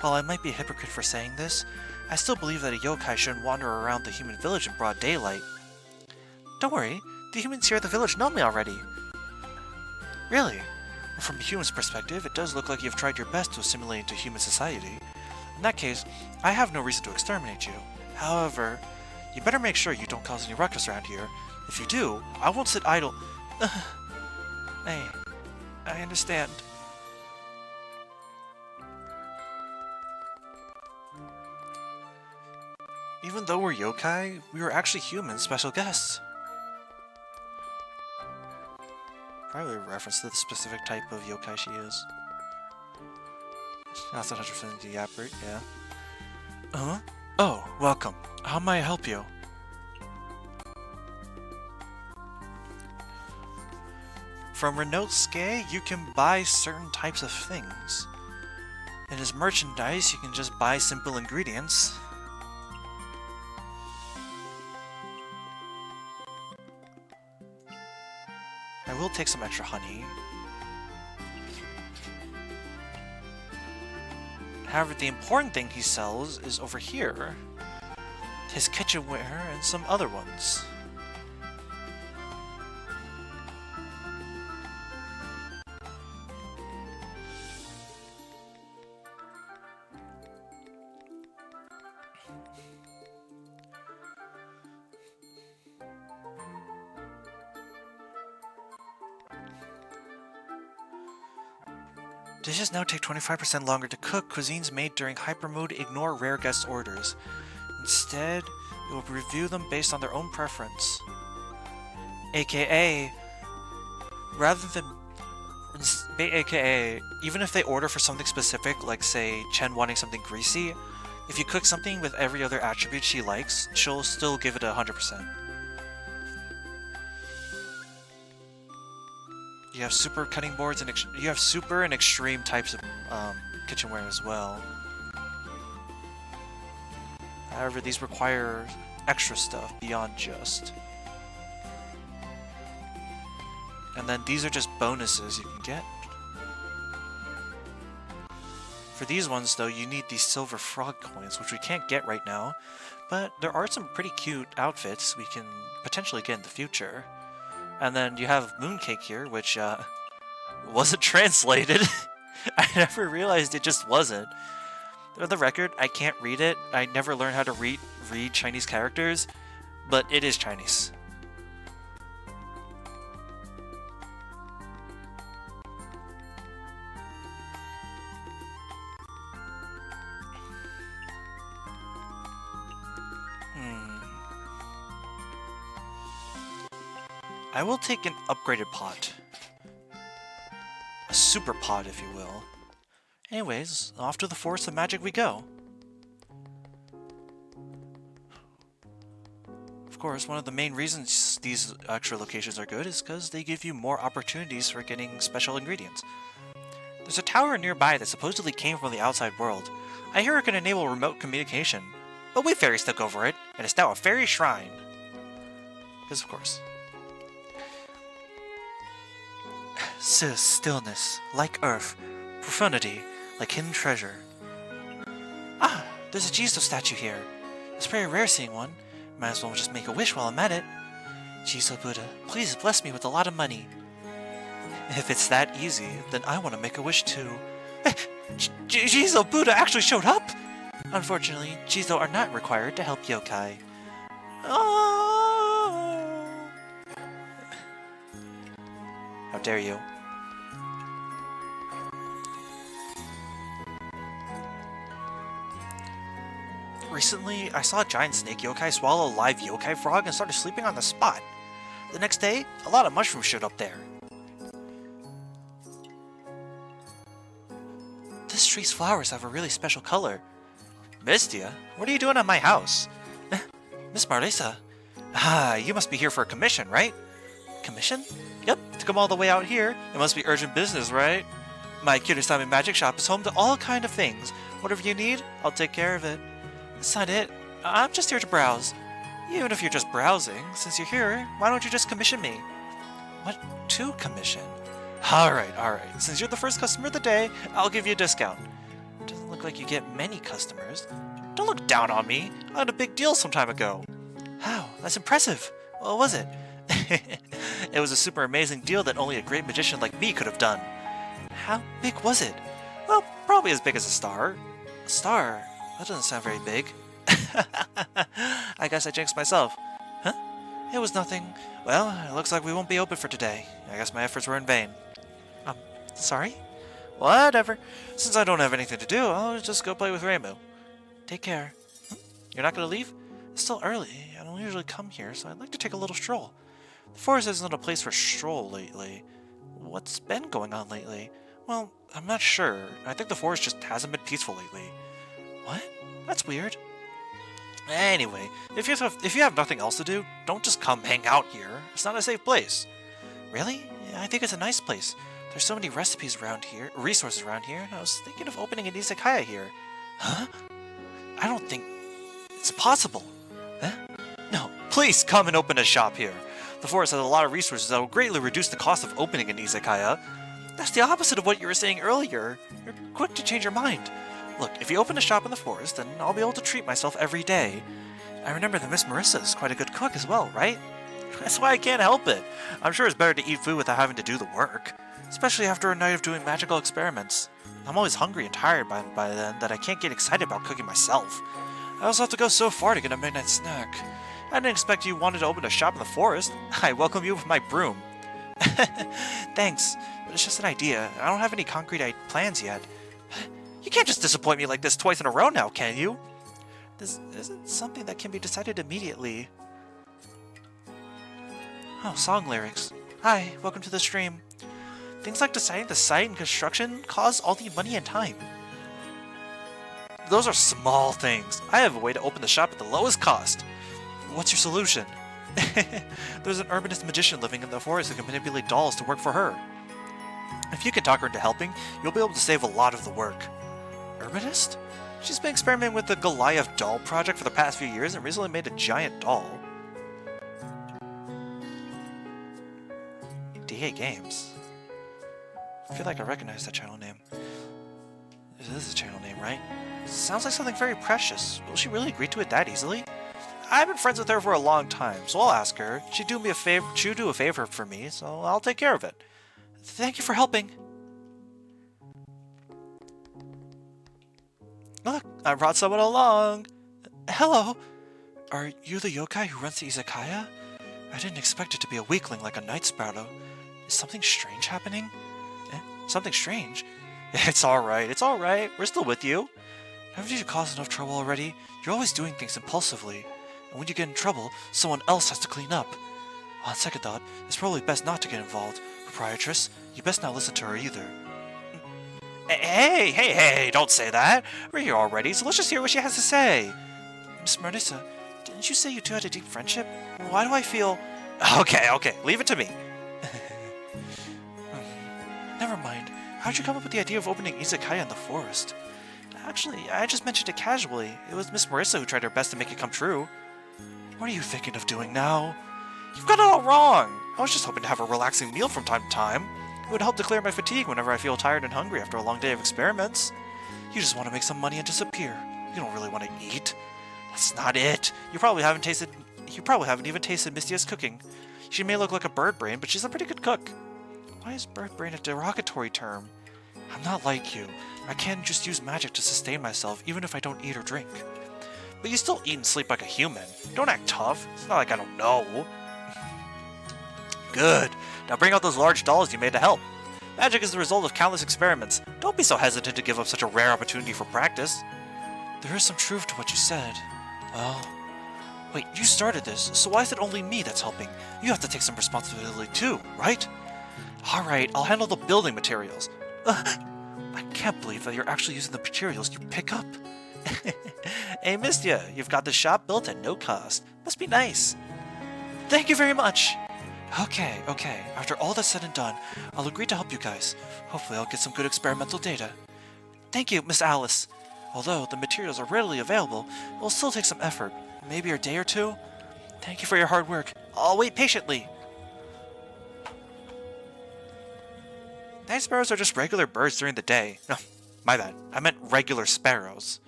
While I might be a hypocrite for saying this, I still believe that a yokai shouldn't wander around the human village in broad daylight. Don't worry, the humans here at the village know me already. Really? Well, from a human's perspective, it does look like you've tried your best to assimilate into human society. In that case, I have no reason to exterminate you. However, you better make sure you don't cause any ruckus around here. If you do, I won't sit idle. Hey, I understand. Even though we're yokai, we were actually human special guests. Probably a reference to the specific type of yokai she is. That's 100% the Yapper, yeah. Huh? Oh, welcome. How may I help you? From Renosuke, you can buy certain types of things. In his merchandise, you can just buy simple ingredients. I will take some extra honey. However, the important thing he sells is over here. His kitchenware and some other ones. Dishes now take 25% longer to cook. Cuisines made during hyper mode ignore rare guest orders. Instead, it will review them based on their own preference. AKA, even if they order for something specific, like say Chen wanting something greasy, if you cook something with every other attribute she likes, she'll still give it 100%. You have super cutting boards and you have super and extreme types of kitchenware as well. However, these require extra stuff beyond just. And then these are just bonuses you can get. For these ones though, you need these silver frog coins, which we can't get right now, but there are some pretty cute outfits we can potentially get in the future. And then you have Mooncake here, which wasn't translated. I never realized it just wasn't. For the record, I can't read it. I never learned how to read Chinese characters, but it is Chinese. I will take an upgraded pot. A super pot, if you will. Anyways, off to the Forest of Magic we go. Of course, one of the main reasons these extra locations are good is because they give you more opportunities for getting special ingredients. There's a tower nearby that supposedly came from the outside world. I hear it can enable remote communication, but we fairies took over it, and it's now a fairy shrine. Because of course. Stillness, like earth. Profundity, like hidden treasure. Ah, there's a Jizo statue here. It's pretty rare seeing one. Might as well just make a wish while I'm at it. Jizo Buddha, please bless me with a lot of money. If it's that easy, then I want to make a wish too. Jizo Buddha actually showed up? Unfortunately, Jizo are not required to help yokai. Oh. How dare you? Recently, I saw a giant snake yokai swallow a live yokai frog and started sleeping on the spot. The next day, a lot of mushrooms showed up there. This tree's flowers have a really special color. Mystia, what are you doing at my house? Miss Marlisa. Ah, you must be here for a commission, right? Commission? Yep, to come all the way out here. It must be urgent business, right? My Kirasami magic shop is home to all kind of things. Whatever you need, I'll take care of it. That's not it. I'm just here to browse. Even if you're just browsing, since you're here, why don't you just commission me? What to commission? Alright. Since you're the first customer of the day, I'll give you a discount. Doesn't look like you get many customers. Don't look down on me. I had a big deal some time ago. Wow, that's impressive. What was it? It was a super amazing deal that only a great magician like me could have done. How big was it? Well, probably as big as a star. A star? That doesn't sound very big. I guess I jinxed myself. Huh? It was nothing. Well, it looks like we won't be open for today. I guess my efforts were in vain. Sorry? Whatever. Since I don't have anything to do, I'll just go play with Reimu. Take care. You're not going to leave? It's still early. I don't usually come here, so I'd like to take a little stroll. The forest isn't a place for stroll lately. What's been going on lately? Well, I'm not sure. I think the forest just hasn't been peaceful lately. What? That's weird. Anyway, if you have nothing else to do, don't just come hang out here. It's not a safe place. Really? I think it's a nice place. There's so many resources around here, and I was thinking of opening an Izakaya here. Huh? I don't think it's possible. Huh? No, please come and open a shop here. The forest has a lot of resources that will greatly reduce the cost of opening an Izakaya. That's the opposite of what you were saying earlier. You're quick to change your mind. Look, if you open a shop in the forest, then I'll be able to treat myself every day. I remember that Miss Marissa is quite a good cook as well, right? That's why I can't help it. I'm sure it's better to eat food without having to do the work. Especially after a night of doing magical experiments. I'm always hungry and tired by then that I can't get excited about cooking myself. I also have to go so far to get a midnight snack. I didn't expect you wanted to open a shop in the forest. I welcome you with my broom. Thanks, but it's just an idea. I don't have any concrete plans yet. You can't just disappoint me like this twice in a row now, can you? This isn't something that can be decided immediately. Oh, song lyrics. Hi, welcome to the stream. Things like deciding the site and construction cost all the money and time. Those are small things. I have a way to open the shop at the lowest cost. What's your solution? There's an urbanist magician living in the forest who can manipulate dolls to work for her. If you can talk her into helping, you'll be able to save a lot of the work. Urbanist? She's been experimenting with the Goliath doll project for the past few years and recently made a giant doll. DA Games. I feel like I recognize that channel name. This is a channel name, right? Sounds like something very precious. Will she really agree to it that easily? I've been friends with her for a long time, so I'll ask her. She'd do a favor for me, so I'll take care of it. Thank you for helping. Look, I brought someone along. Hello. Are you the yokai who runs the Izakaya? I didn't expect it to be a weakling like a night sprouto. Is something strange happening? Something strange? It's alright, we're still with you. Haven't you caused enough trouble already? You're always doing things impulsively. And when you get in trouble, someone else has to clean up. On second thought, it's probably best not to get involved. Proprietress, you best not listen to her either. Hey, don't say that. We're here already, so let's just hear what she has to say. Miss Marissa, didn't you say you two had a deep friendship? Why do I feel... Okay, leave it to me. Never mind. How'd you come up with the idea of opening Izakaya in the forest? Actually, I just mentioned it casually. It was Miss Marissa who tried her best to make it come true. What are you thinking of doing now? You've got it all wrong! I was just hoping to have a relaxing meal from time to time. It would help to clear my fatigue whenever I feel tired and hungry after a long day of experiments. You just want to make some money and disappear. You don't really want to eat. That's not it. You probably haven't even tasted Mystia's cooking. She may look like a bird brain, but she's a pretty good cook. Why is bird brain a derogatory term? I'm not like you. I can't just use magic to sustain myself, even if I don't eat or drink. But you still eat and sleep like a human. Don't act tough. It's not like I don't know. Good. Now bring out those large dolls you made to help. Magic is the result of countless experiments. Don't be so hesitant to give up such a rare opportunity for practice. There is some truth to what you said. Well... Wait, you started this, so why is it only me that's helping? You have to take some responsibility too, right? Alright, I'll handle the building materials. I can't believe that you're actually using the materials you pick up. Hey Mystia, you've got the shop built at no cost. Must be nice. Thank you very much. Okay. After all that's said and done, I'll agree to help you guys. Hopefully I'll get some good experimental data. Thank you, Miss Alice. Although the materials are readily available, it will still take some effort. Maybe a day or two? Thank you for your hard work. I'll wait patiently. Night sparrows are just regular birds during the day. No, my bad. I meant regular sparrows.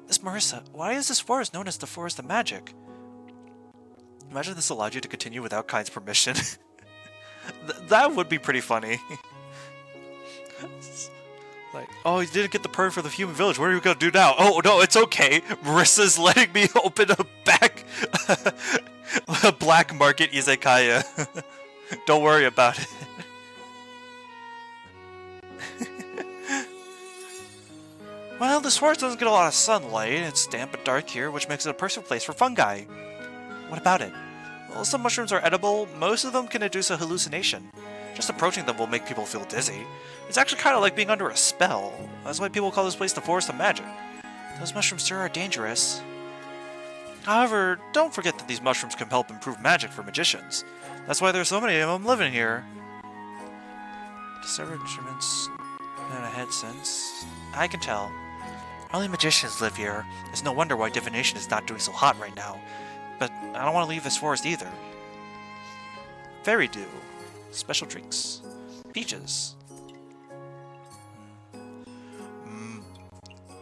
Miss Marissa, why is this forest known as the Forest of Magic? Imagine this allowed you to continue without Kai's permission. That would be pretty funny. Like, oh, you didn't get the permit for the human village. What are we gonna do now? Oh, no, it's okay. Marissa's letting me open a black market izakaya. Don't worry about it. Well, this forest doesn't get a lot of sunlight. It's damp and dark here, which makes it a perfect place for fungi. What about it? Well, some mushrooms are edible. Most of them can induce a hallucination. Just approaching them will make people feel dizzy. It's actually kind of like being under a spell. That's why people call this place the Forest of Magic. Those mushrooms sure are dangerous. However, don't forget that these mushrooms can help improve magic for magicians. That's why there's so many of them living here. Discovered instruments and a head sense. I can tell. Only magicians live here. It's no wonder why divination is not doing so hot right now. But I don't want to leave this forest either. Fairy dew. Special drinks. Peaches.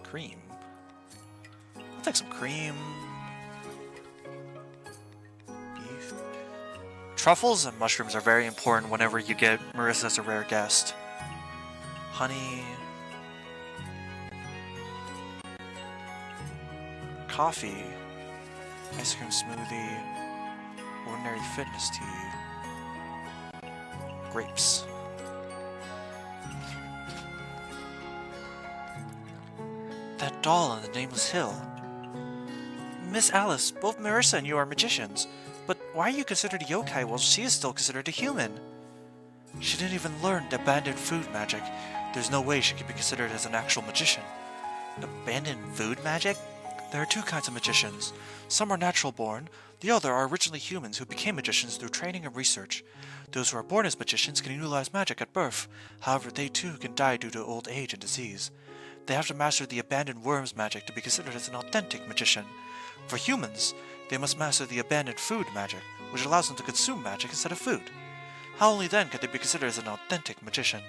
Cream. I'll take some cream. Beef. Truffles and mushrooms are very important whenever you get Marissa as a rare guest. Honey. Coffee. Ice cream smoothie. Ordinary fitness tea. grapes. That doll on the nameless hill. Miss Alice, both Marissa and you are magicians, but why are you considered a yokai while she is still considered a human? She didn't even learn abandoned food magic. There's no way she could be considered as an actual magician. Abandoned food magic? There are two kinds of magicians. Some are natural born, the other are originally humans who became magicians through training and research. Those who are born as magicians can utilize magic at birth, however they too can die due to old age and disease. They have to master the abandoned worms magic to be considered as an authentic magician. For humans, they must master the abandoned food magic, which allows them to consume magic instead of food. How only then could they be considered as an authentic magician?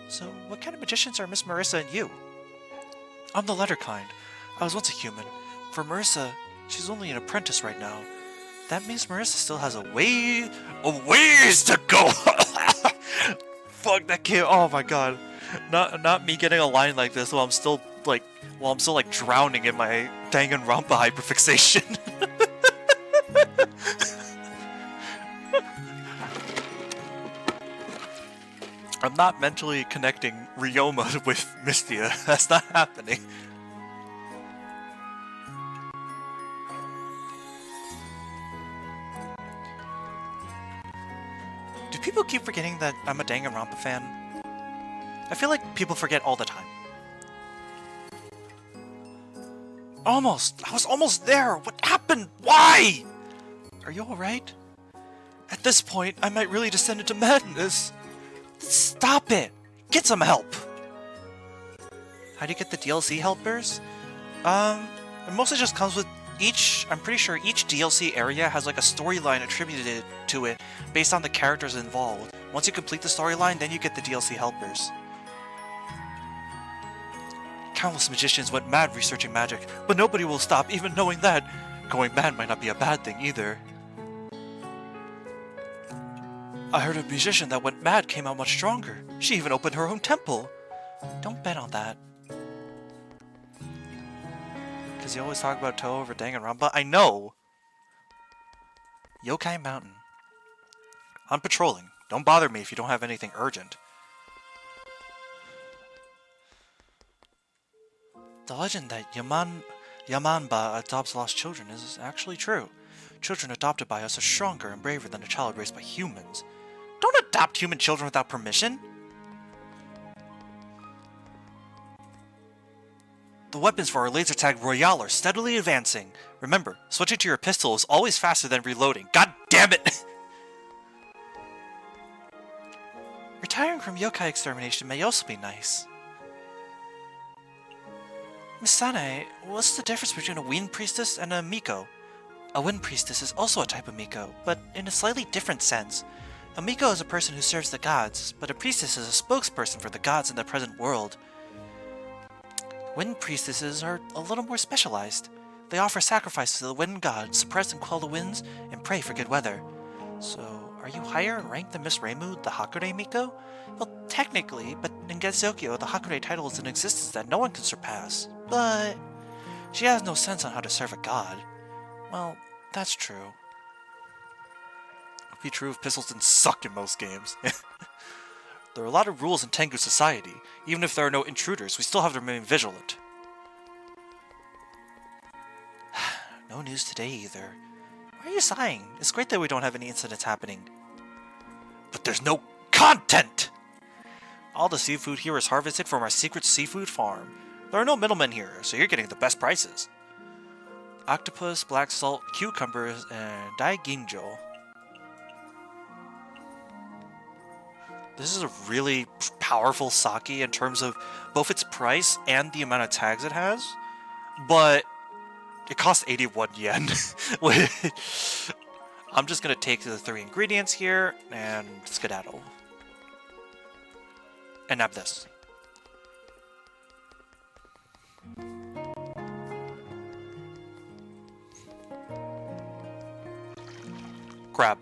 So, what kind of magicians are Miss Marissa and you? I'm the latter kind. I was once a human. For Marissa, she's only an apprentice right now. That means Marissa still has a ways to go! Fuck, that kid, oh my god. Not me getting a line like this while I'm still drowning in my Danganronpa hyperfixation. I'm not mentally connecting Ryoma with Mystia. That's not happening. Do people keep forgetting that I'm a Danganronpa fan? I feel like people forget all the time. Almost! I was almost there! What happened? Why? Are you alright? At this point, I might really descend into madness. Stop it! Get some help! How do you get the DLC helpers? It mostly just comes with I'm pretty sure each DLC area has like a storyline attributed to it based on the characters involved. Once you complete the storyline, then you get the DLC helpers. Countless magicians went mad researching magic, but nobody will stop even knowing that. Going mad might not be a bad thing either. I heard a musician that went mad came out much stronger. She even opened her own temple. Don't bet on that. Because you always talk about Touhou over Danganronpa. I know! Yokai Mountain. I'm patrolling. Don't bother me if you don't have anything urgent. The legend that Yamanba adopts lost children is actually true. Children adopted by us are stronger and braver than a child raised by humans. Don't adopt human children without permission! The weapons for our laser tag Royale are steadily advancing. Remember, switching to your pistol is always faster than reloading. God damn it! Retiring from yokai extermination may also be nice. Miss Sanae, what's the difference between a wind priestess and a Miko? A wind priestess is also a type of Miko, but in a slightly different sense. A Miko is a person who serves the gods, but a priestess is a spokesperson for the gods in the present world. Wind priestesses are a little more specialized. They offer sacrifices to the wind god, suppress and quell the winds, and pray for good weather. So, are you higher in rank than Miss Reimu, the Hakure Miko? Well, technically, but in Gensokyo, the Hakure title is in existence that no one can surpass. But she has no sense on how to serve a god. Well, that's true. It would be true if pistols didn't suck in most games. There are a lot of rules in Tengu society. Even if there are no intruders, we still have to remain vigilant. No news today either. Why are you sighing? It's great that we don't have any incidents happening. But there's no content! All the seafood here is harvested from our secret seafood farm. There are no middlemen here, so you're getting the best prices. Octopus, black salt, cucumbers, and daiginjo. This is a really powerful sake in terms of both its price and the amount of tags it has, but it costs 81 yen. I'm just going to take the 3 ingredients here and skedaddle. And nab this. Grab.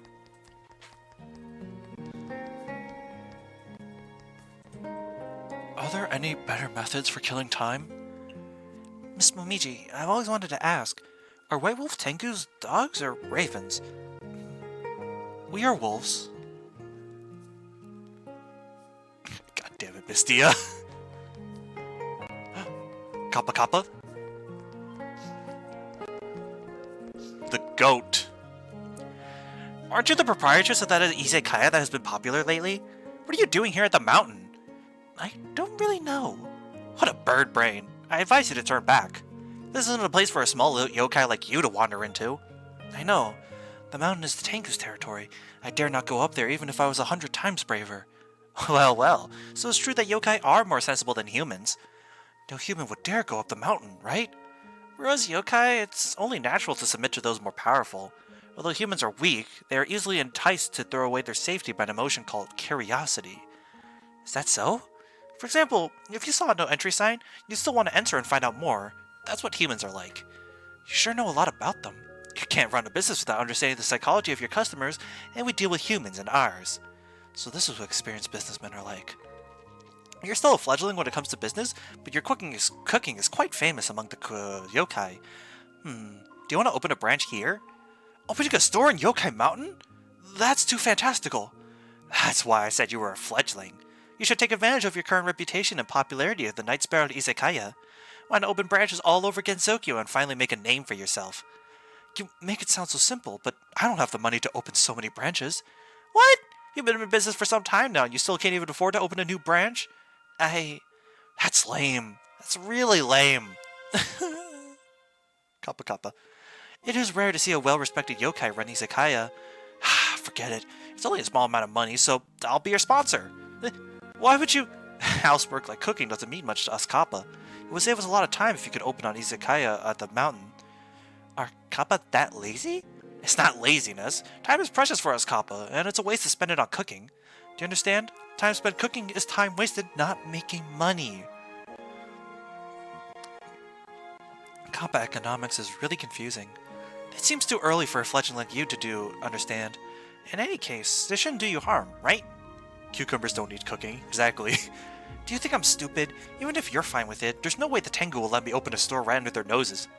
Are there any better methods for killing time? Miss Momiji, I've always wanted to ask, are White Wolf Tengu's dogs or ravens? We are wolves. damn it, Mystia. Kappa Kappa? The goat. Aren't you the proprietress of that Izakaya that has been popular lately? What are you doing here at the mountain? I don't really know. What a bird brain. I advise you to turn back. This isn't a place for a small yokai like you to wander into. I know. The mountain is the Tengu's territory. I dare not go up there even if I was 100 times braver. Well, well. So it's true that yokai are more sensible than humans. No human would dare go up the mountain, right? Whereas yokai, it's only natural to submit to those more powerful. Although humans are weak, they are easily enticed to throw away their safety by an emotion called curiosity. Is that so? For example, if you saw a no entry sign, you'd still want to enter and find out more. That's what humans are like. You sure know a lot about them. You can't run a business without understanding the psychology of your customers, and we deal with humans and ours. So this is what experienced businessmen are like. You're still a fledgling when it comes to business, but your cooking is quite famous among the yokai. Do you want to open a branch here? Opening a store in Yokai Mountain? That's too fantastical. That's why I said you were a fledgling. You should take advantage of your current reputation and popularity of the Night Sparrow Izakaya. Why not open branches all over Gensokyo and finally make a name for yourself? You make it sound so simple, but I don't have the money to open so many branches. What? You've been in business for some time now and you still can't even afford to open a new branch? That's lame. That's really lame. Kappa Kappa. It is rare to see a well-respected yokai run Izakaya. Forget it. It's only a small amount of money, so I'll be your sponsor. Why would you... Housework like cooking doesn't mean much to us Kappa. It would save us a lot of time if you could open on Izakaya at the mountain. Are Kappa that lazy? It's not laziness. Time is precious for us Kappa, and it's a waste to spend it on cooking. Do you understand? Time spent cooking is time wasted not making money. Kappa economics is really confusing. It seems too early for a fledgling like you to understand. In any case, this shouldn't do you harm, right? Cucumbers don't need cooking. Exactly. Do you think I'm stupid? Even if you're fine with it, there's no way the Tengu will let me open a store right under their noses.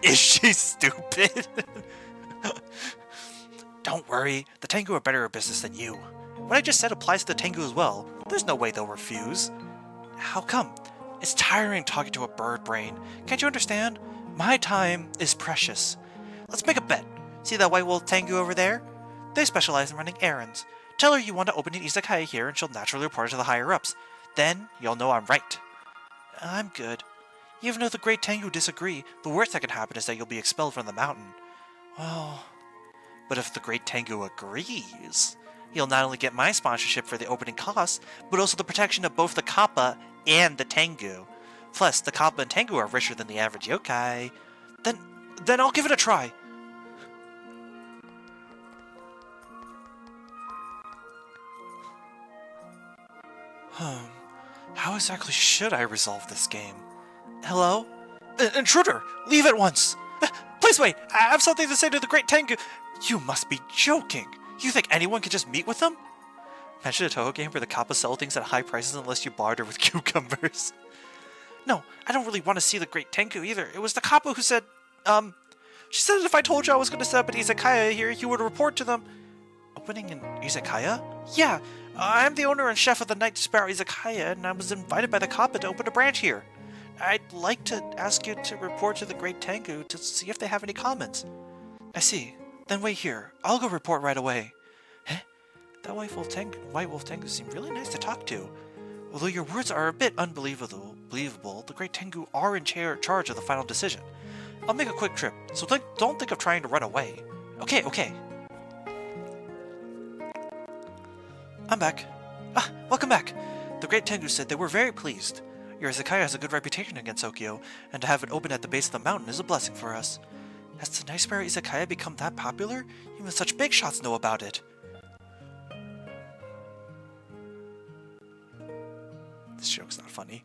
Is she stupid? Don't worry, the Tengu are better at business than you. What I just said applies to the Tengu as well. There's no way they'll refuse. How come? It's tiring talking to a bird brain. Can't you understand? My time is precious. Let's make a bet. See that white wolf Tengu over there? They specialize in running errands. Tell her you want to open an izakaya here and she'll naturally report it to the higher-ups. Then, you'll know I'm right. I'm good. Even though the great Tengu disagree, the worst that can happen is that you'll be expelled from the mountain. Well... But if the great Tengu agrees, he'll not only get my sponsorship for the opening costs, but also the protection of both the Kappa and the Tengu. Plus, the Kappa and Tengu are richer than the average yokai. Then I'll give it a try. How exactly should I resolve this game? Hello? Intruder! Leave at once! Please wait! I have something to say to the great Tengu! You must be joking! You think anyone can just meet with them? Imagine a Touhou game where the Kappa sell things at high prices unless you barter with cucumbers. No, I don't really want to see the great Tengu either. It was the Kappa who said, she said that if I told you I was going to set up an izakaya here, you would report to them. Opening an izakaya? Yeah, I'm the owner and chef of the Night Sparrow Izakaya, and I was invited by the Kappa to open a branch here. I'd like to ask you to report to the great Tengu to see if they have any comments. I see. Then wait here. I'll go report right away. Huh? That white wolf Tengu seemed really nice to talk to. Although your words are a bit unbelievable, the great Tengu are in charge of the final decision. I'll make a quick trip, so don't think of trying to run away. Okay. I'm back. Welcome back. The great Tengu said they were very pleased. Your izakaya has a good reputation in Gensokyo, and to have it open at the base of the mountain is a blessing for us. Has the Night Sparrow Izakaya become that popular? Even such big shots know about it. This joke's not funny.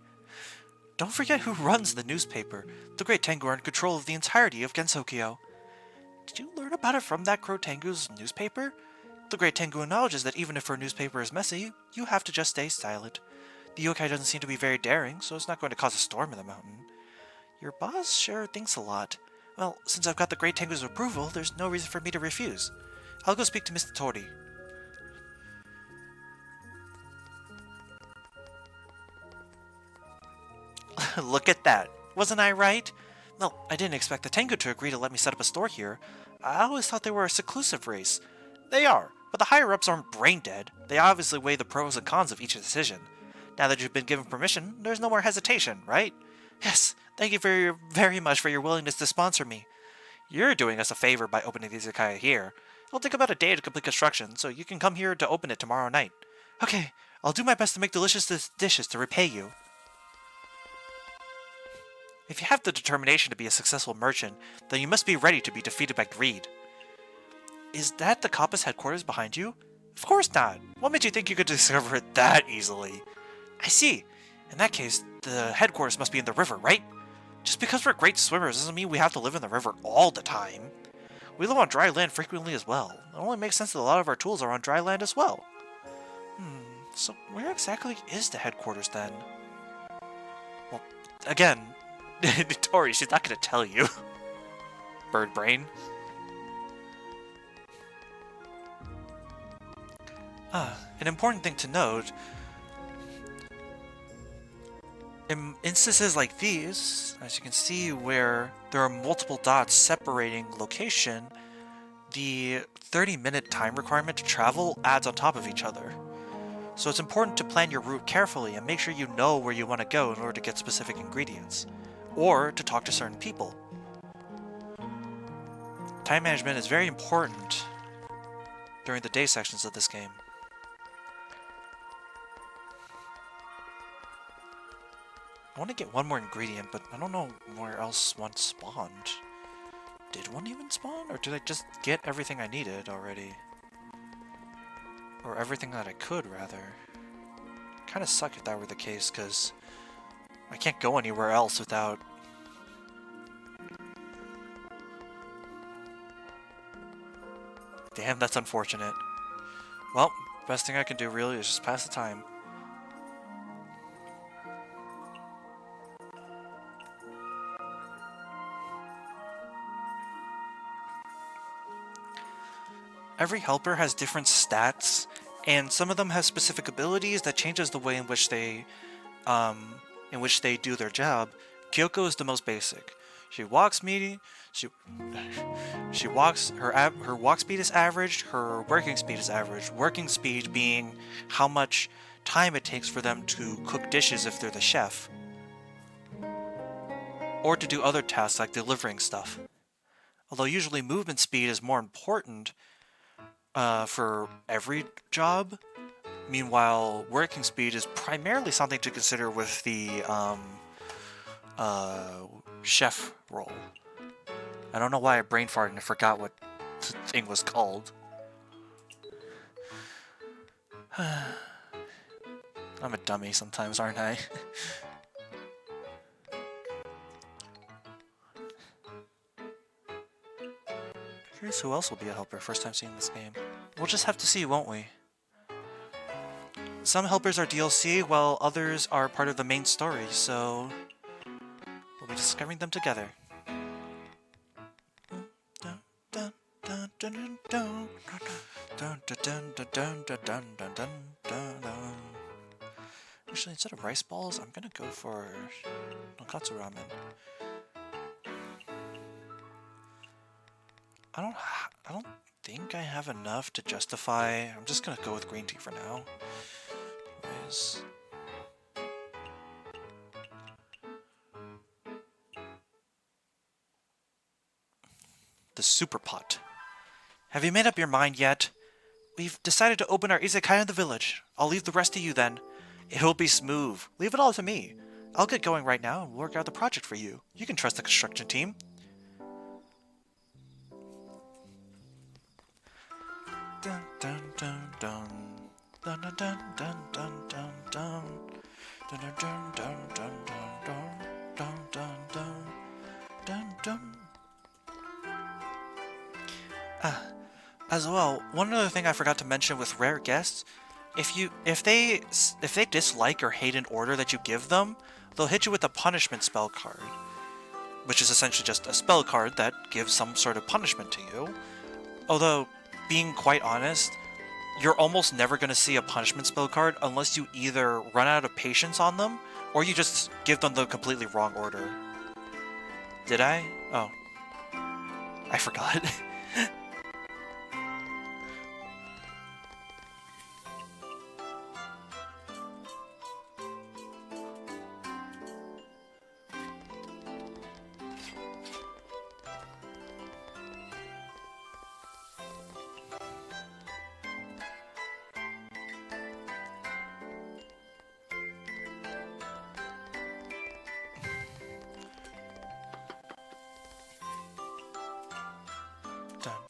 Don't forget who runs the newspaper. The great Tengu are in control of the entirety of Gensokyo. Did you learn about it from that Crow Tengu's newspaper? The great Tengu acknowledges that even if her newspaper is messy, you have to just stay silent. The yokai doesn't seem to be very daring, so it's not going to cause a storm in the mountain. Your boss sure thinks a lot. Well, since I've got the great Tengu's approval, there's no reason for me to refuse. I'll go speak to Mr. Tori. Look at that. Wasn't I right? Well, I didn't expect the Tengu to agree to let me set up a store here. I always thought they were a seclusive race. They are, but the higher-ups aren't brain-dead. They obviously weigh the pros and cons of each decision. Now that you've been given permission, there's no more hesitation, right? Yes, thank you very much for your willingness to sponsor me. You're doing us a favor by opening the Izakaya here. It'll take about a day to complete construction, so you can come here to open it tomorrow night. Okay, I'll do my best to make delicious dishes to repay you. If you have the determination to be a successful merchant, then you must be ready to be defeated by greed. Is that the Kappa's headquarters behind you? Of course not. What made you think you could discover it that easily? I see. In that case, the headquarters must be in the river, right? Just because we're great swimmers doesn't mean we have to live in the river all the time. We live on dry land frequently as well. It only makes sense that a lot of our tools are on dry land as well. So where exactly is the headquarters then? Well, again, Tori, she's not going to tell you. Bird brain. An important thing to note, in instances like these, as you can see where there are multiple dots separating location, the 30-minute time requirement to travel adds on top of each other. So it's important to plan your route carefully and make sure you know where you want to go in order to get specific ingredients, or to talk to certain people. Time management is very important during the day sections of this game. I want to get one more ingredient, but I don't know where else one spawned. Did one even spawn? Or did I just get everything I needed already? Or everything that I could, rather. Kinda suck if that were the case, because I can't go anywhere else without... Damn, that's unfortunate. Well, best thing I can do really is just pass the time. Every helper has different stats, and some of them have specific abilities that changes the way in which they do their job. Kyoko is the most basic. She walks medium. She walks. Her walk speed is average. Her working speed is average. Working speed being how much time it takes for them to cook dishes if they're the chef, or to do other tasks like delivering stuff. Although usually movement speed is more important for every job. Meanwhile, working speed is primarily something to consider with the chef role. I don't know why I brain farted and I forgot what the thing was called. I'm a dummy sometimes, aren't I? Curious who else will be a helper first time seeing this game. We'll just have to see, won't we? Some helpers are DLC, while others are part of the main story, so we'll be discovering them together. Actually, instead of rice balls, I'm gonna go for tonkatsu ramen. I don't think I have enough to justify. I'm just gonna go with green tea for now. Anyways. The super pot. Have you made up your mind yet? We've decided to open our izakaya in the village. I'll leave the rest to you then. It'll be smooth. Leave it all to me. I'll get going right now and work out the project for you. You can trust the construction team. Dun dun dun dun dun dun dun dun dun dun dun dun dun dun dun dun dun dun dun dun. As well, one other thing I forgot to mention with rare guests, if they dislike or hate an order that you give them, they'll hit you with a punishment spell card, which is essentially just a spell card that gives some sort of punishment to you. Although, being quite honest, you're almost never going to see a punishment spell card unless you either run out of patience on them, Or you just give them the completely wrong order. Did I? Oh. I forgot.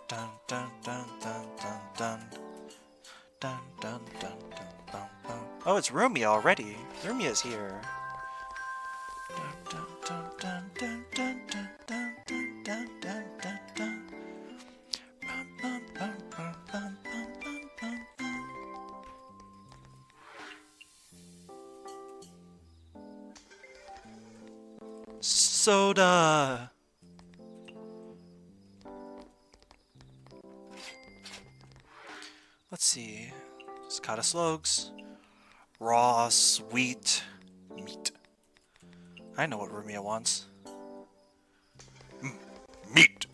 Dun dun dun dun dun dun dun dun dun dun dun dun. Oh, it's Rumia already. Rumia's here. Dun dun dun dun dun dun dun dun dun dun dun dun. Bum, bum, bum, bum, bum, bum, bum, bum. Soda. Let's see. Cicada slugs. Raw, sweet meat. I know what Rumia wants. Meat!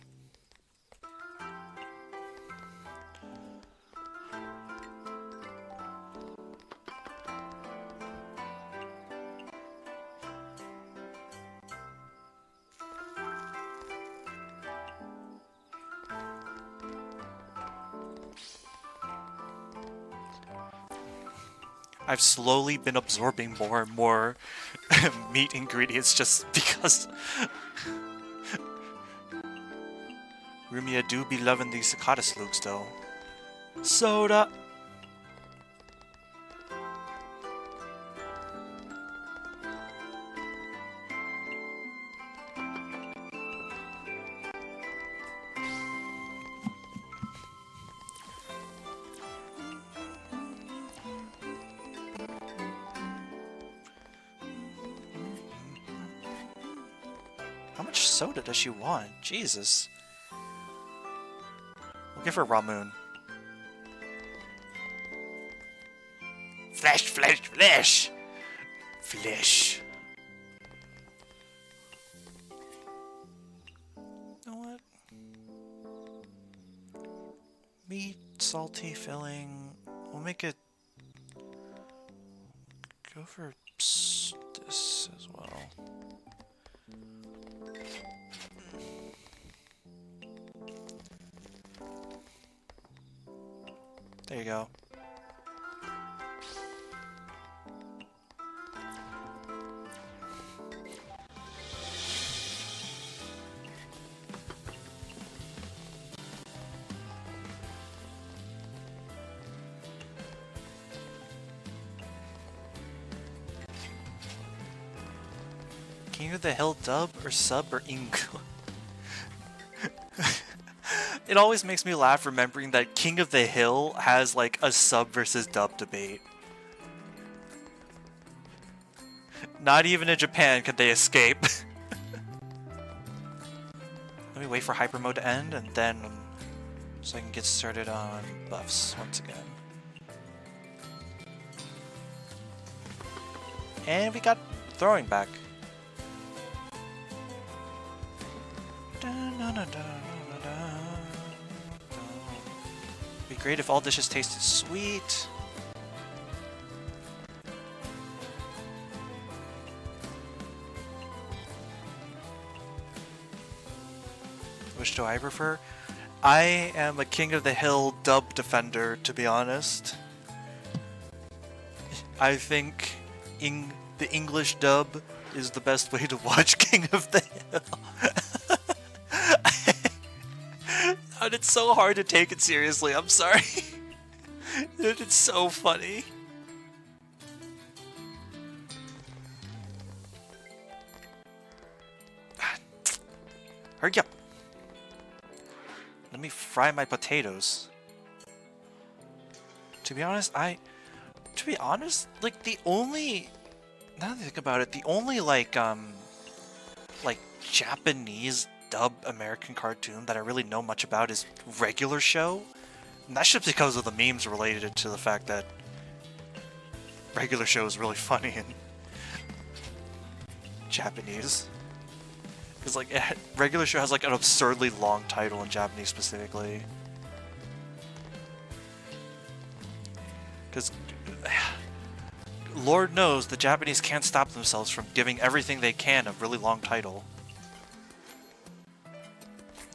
I've slowly been absorbing more and more meat ingredients just because Rumia do be loving these cicada slugs though. Soda! How much soda does she want? Jesus. We'll give her Ramoon. Flesh, flesh, flesh! Flesh. You know what? Meat, salty filling. We'll make it... Go for this as well. There you go. King of the Hill dub or sub or Ingo? It always makes me laugh remembering that King of the Hill has like a sub versus dub debate. Not even in Japan can they escape. Let me wait for hyper mode to end and then so I can get started on buffs once again. And we got throwing back. Be great if all dishes tasted sweet. Which do I prefer? I am a King of the Hill dub defender, to be honest. I think the English dub is the best way to watch King of the Hill. And it's so hard to take it seriously, I'm sorry. It's so funny. Hurry up. Let me fry my potatoes. To be honest, like the only, now that I think about it, the only like Japanese dub American cartoon that I really know much about is Regular Show. And that's just because of the memes related to the fact that Regular Show is really funny and Japanese. Because like regular show has like an absurdly long title in Japanese specifically. Because Lord knows the Japanese can't stop themselves from giving everything they can a really long title.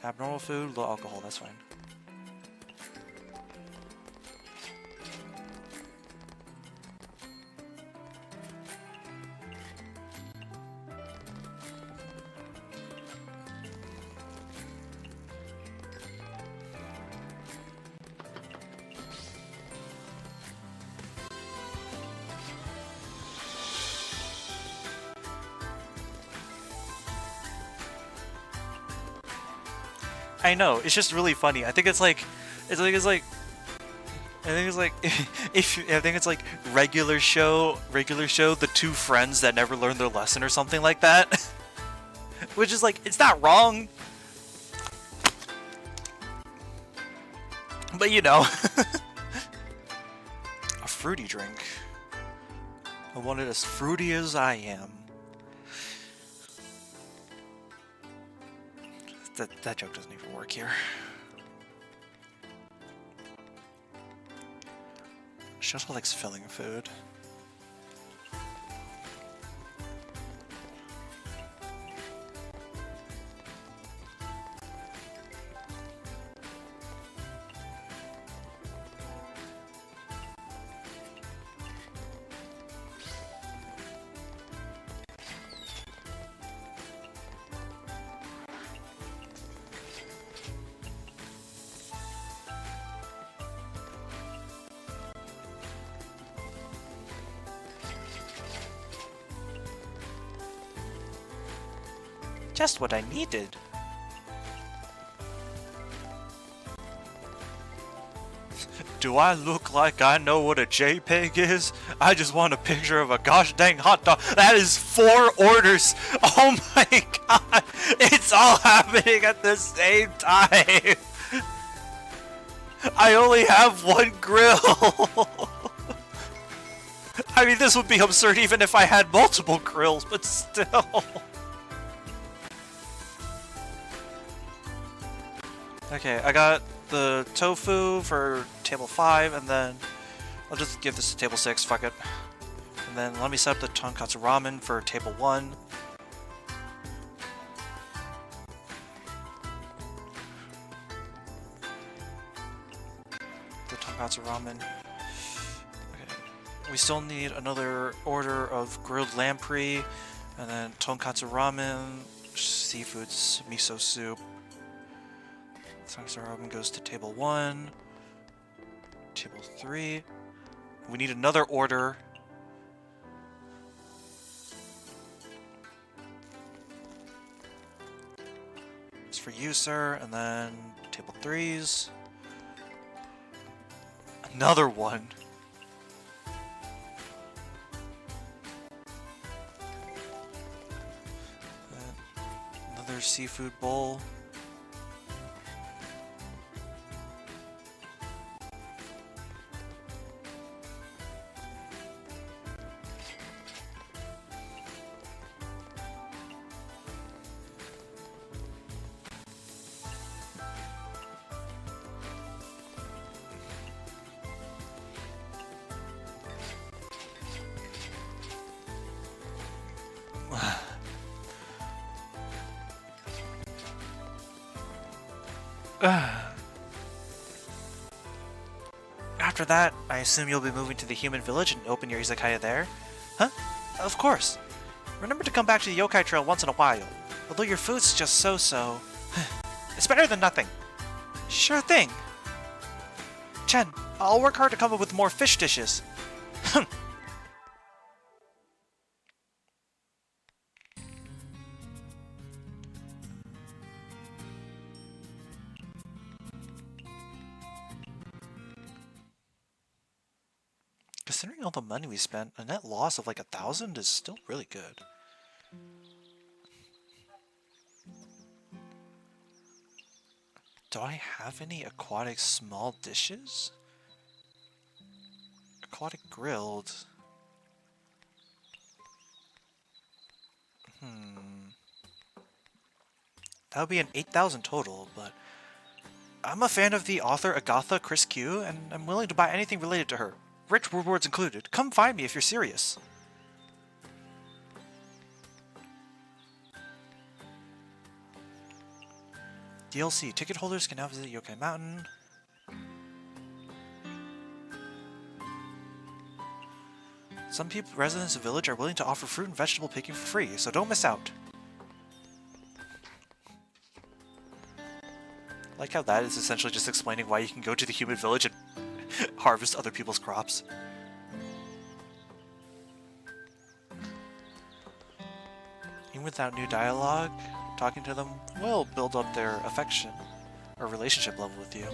Abnormal food, low alcohol, that's fine. I know, it's just really funny. I think it's like I think it's like I think it's like regular show, the two friends that never learned their lesson or something like that. Which is like, it's not wrong. But you know. A fruity drink. I want it as fruity as I am. That joke doesn't even work here. She also likes filling food. Just what I needed. Do I look like I know what a JPEG is? I just want a picture of a gosh dang hot dog. That is 4 orders. Oh my god. It's all happening at the same time. I only have 1 grill. I mean, this would be absurd even if I had multiple grills, but still. Okay, I got the tofu for table 5, and then I'll just give this to table 6, fuck it. And then let me set up the tonkatsu ramen for table 1. The tonkatsu ramen. Okay. We still need another order of grilled lamprey, and then tonkatsu ramen, seafoods, miso soup. Tonkatsu ramen goes to table 1, table 3. We need another order. It's for you, sir, and then table 3's. Another one. Another seafood bowl. After that, I assume you'll be moving to the human village and open your izakaya there? Huh? Of course. Remember to come back to the yokai trail once in a while. Although your food's just so-so. It's better than nothing. Sure thing. Chen, I'll work hard to come up with more fish dishes. Considering all the money we spent, a net loss of like 1,000 is still really good. Do I have any aquatic small dishes? Aquatic grilled. That would be an 8,000 total, but I'm a fan of the author Agatha Chris Q, and I'm willing to buy anything related to her. Rich rewards included. Come find me if you're serious. DLC. Ticket holders can now visit Yokai Mountain. Some people, residents of the village, are willing to offer fruit and vegetable picking for free, so don't miss out. Like how that is essentially just explaining why you can go to the human village and harvest other people's crops. Even without new dialogue, talking to them will build up their affection or relationship level with you.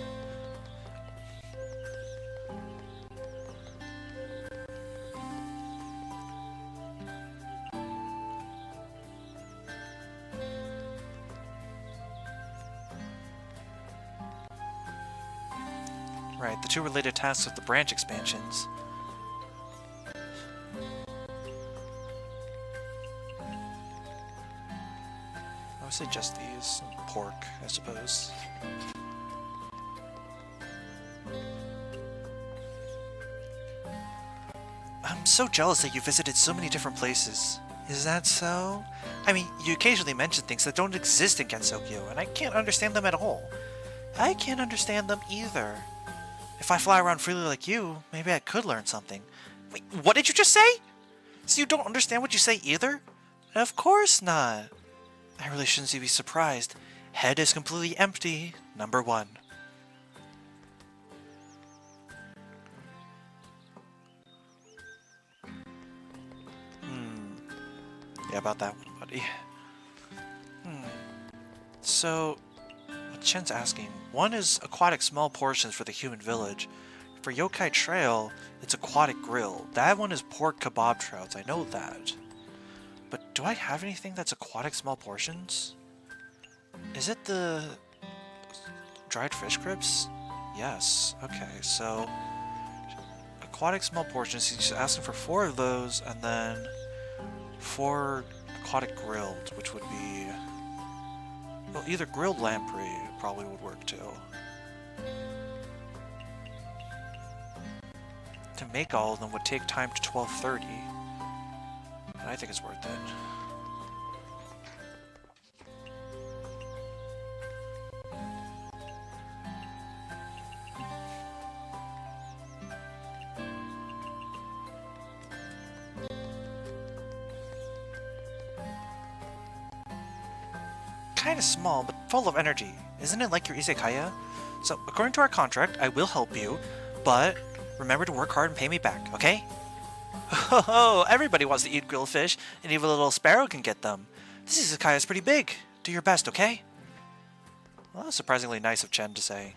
Right, the two related tasks with the branch expansions. I would say just these. Pork, I suppose. I'm so jealous that you visited so many different places. Is that so? I mean, you occasionally mention things that don't exist in Gensokyo, and I can't understand them at all. I can't understand them either. If I fly around freely like you, maybe I could learn something. Wait, what did you just say? So you don't understand what you say either? Of course not. I really shouldn't be surprised. Head is completely empty. Number 1. Yeah, about that one, buddy. So, what Chen's asking, one is aquatic small portions for the human village. For Yokai Trail, it's aquatic grill. That one is pork kebab trouts, I know that. But do I have anything that's aquatic small portions? Is it the dried fish crisps? Yes. Okay, so aquatic small portions, he's asking for 4 of those, and then 4 aquatic grilled, which would be, well, either grilled lamprey probably would work too. To make all of them would take time to 12:30, and I think it's worth it. Kinda small, but full of energy. Isn't it like your Izakaya? So, according to our contract, I will help you, but remember to work hard and pay me back, okay? Oh, everybody wants to eat grilled fish, and even a little sparrow can get them. This Izakaya is pretty big. Do your best, okay? Well, that's surprisingly nice of Chen to say.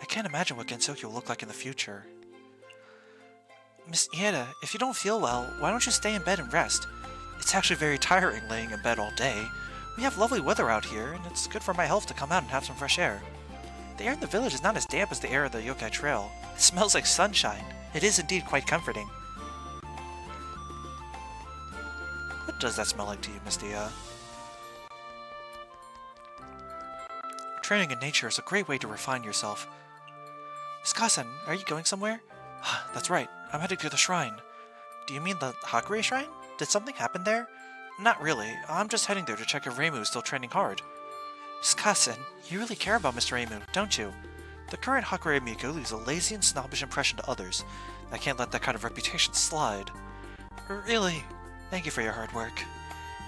I can't imagine what Gensokyo will look like in the future. Miss Ieda, if you don't feel well, why don't you stay in bed and rest? It's actually very tiring laying in bed all day. We have lovely weather out here, and it's good for my health to come out and have some fresh air. The air in the village is not as damp as the air of the Yokai Trail. It smells like sunshine. It is indeed quite comforting. What does that smell like to you, Mystia? Training in nature is a great way to refine yourself. Miss Kasen, are you going somewhere? That's right, I'm headed to the shrine. Do you mean the Hakure shrine? Did something happen there? Not really, I'm just heading there to check if Reimu is still training hard. Miss Kasen, you really care about Mr. Reimu, don't you? The current Hakure Miko leaves a lazy and snobbish impression to others. I can't let that kind of reputation slide. Really? Thank you for your hard work.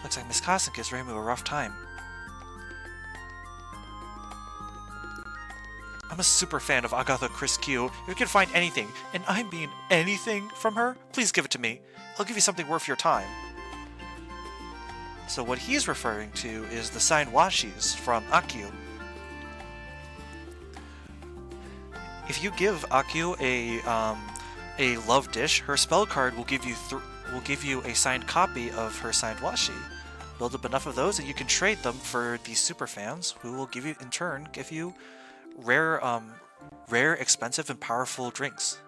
Looks like Miss Kasen gives Reimu a rough time. I'm a super fan of Agatha Chris Q. If you can find anything, and I mean anything, from her, please give it to me. I'll give you something worth your time. So what he's referring to is the signed washis from Akio. If you give Akio a love dish, her spell card will give you a signed copy of her signed washi. Build up enough of those and you can trade them for these super fans, who will give you in turn give you rare, expensive, and powerful drinks.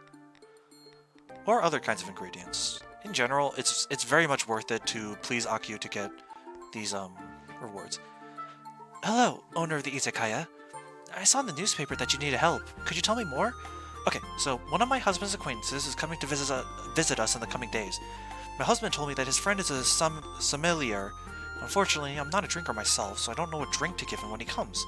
Or other kinds of ingredients. In general, it's very much worth it to please Akio to get these, rewards. Hello, owner of the Izakaya. I saw in the newspaper that you needed help. Could you tell me more? Okay, so one of my husband's acquaintances is coming to visit us in the coming days. My husband told me that his friend is a sommelier. Unfortunately, I'm not a drinker myself, so I don't know what drink to give him when he comes.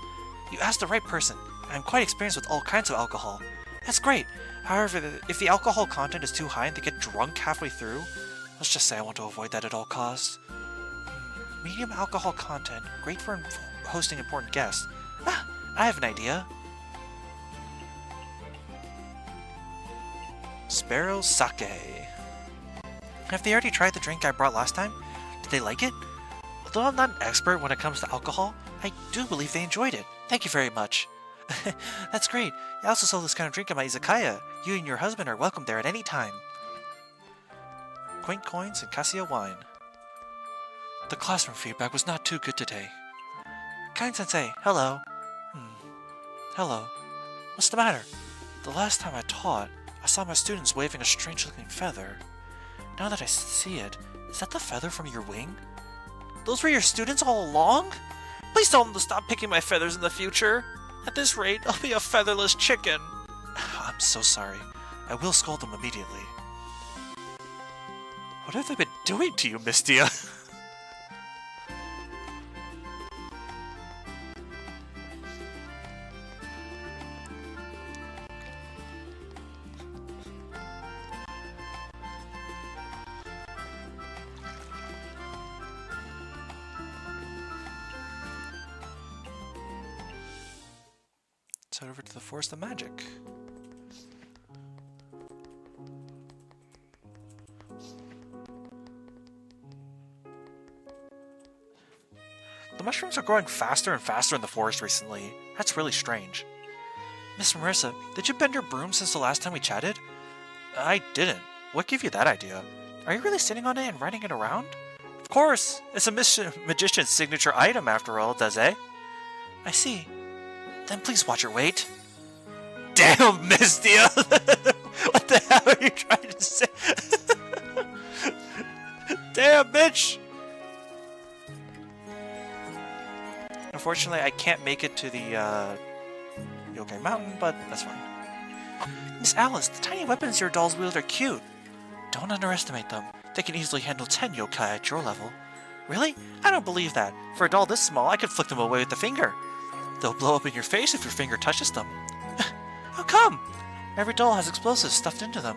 You asked the right person. I'm quite experienced with all kinds of alcohol. That's great. However, if the alcohol content is too high and they get drunk halfway through, let's just say I want to avoid that at all costs. Medium alcohol content, great for hosting important guests. Ah, I have an idea. Sparrow Sake. Have they already tried the drink I brought last time? Did they like it? Although I'm not an expert when it comes to alcohol, I do believe they enjoyed it. Thank you very much. That's great. I also sell this kind of drink at my Izakaya. You and your husband are welcome there at any time. Quaint coins and cassia wine. The classroom feedback was not too good today. Kind-sensei, hello. Hello. What's the matter? The last time I taught, I saw my students waving a strange-looking feather. Now that I see it, is that the feather from your wing? Those were your students all along? Please tell them to stop picking my feathers in the future. At this rate, I'll be a featherless chicken. I'm so sorry. I will scold them immediately. What have they been doing to you, Mystia? Let's head over to the Forest of Magic. The mushrooms are growing faster and faster in the forest recently. That's really strange. Miss Marissa, did you bend your broom since the last time we chatted? I didn't. What gave you that idea? Are you really sitting on it and riding it around? Of course! It's a magician's signature item after all, does eh? I see. Then please watch your weight. Damn, Mystia! What the hell are you trying to say? Damn, bitch! Unfortunately, I can't make it to the, Yokai Mountain, but that's fine. Miss Alice, the tiny weapons your dolls wield are cute. Don't underestimate them. They can easily handle 10 yokai at your level. Really? I don't believe that. For a doll this small, I could flick them away with a finger. They'll blow up in your face if your finger touches them. How come? Every doll has explosives stuffed into them.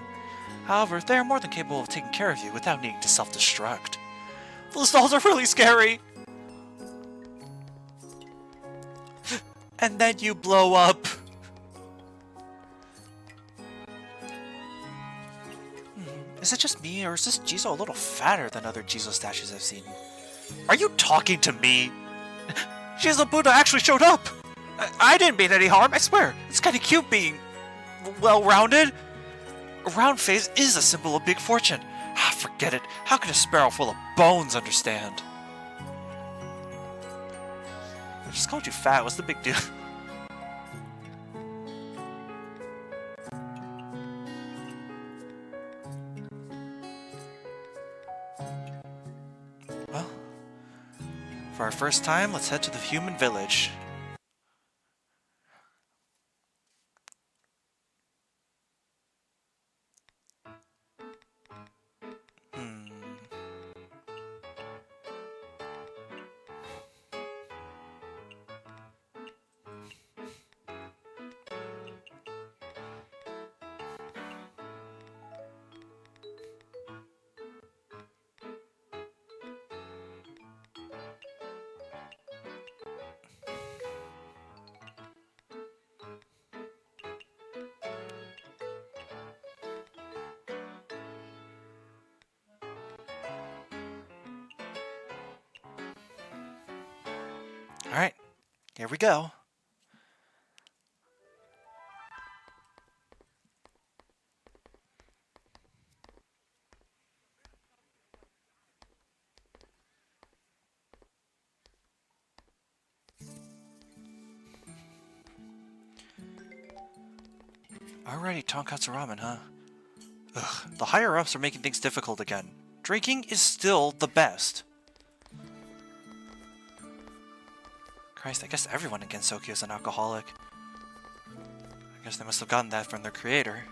However, they are more than capable of taking care of you without needing to self-destruct. Those dolls are really scary! And then you blow up! Is it just me, or is this Jizo a little fatter than other Jizo statues I've seen? Are you talking to me? Jizo Buddha actually showed up! I didn't mean any harm, I swear. It's kinda cute being well-rounded. A round face is a symbol of big fortune. Ah, forget it. How can a sparrow full of bones understand? I just called you fat. What's the big deal? Well, for our first time, let's head to the human village. Alright, here we go. Alrighty, tonkatsu ramen, huh? Ugh, the higher-ups are making things difficult again. Drinking is still the best. Christ, I guess everyone in Gensokyo is an alcoholic. I guess they must have gotten that from their creator.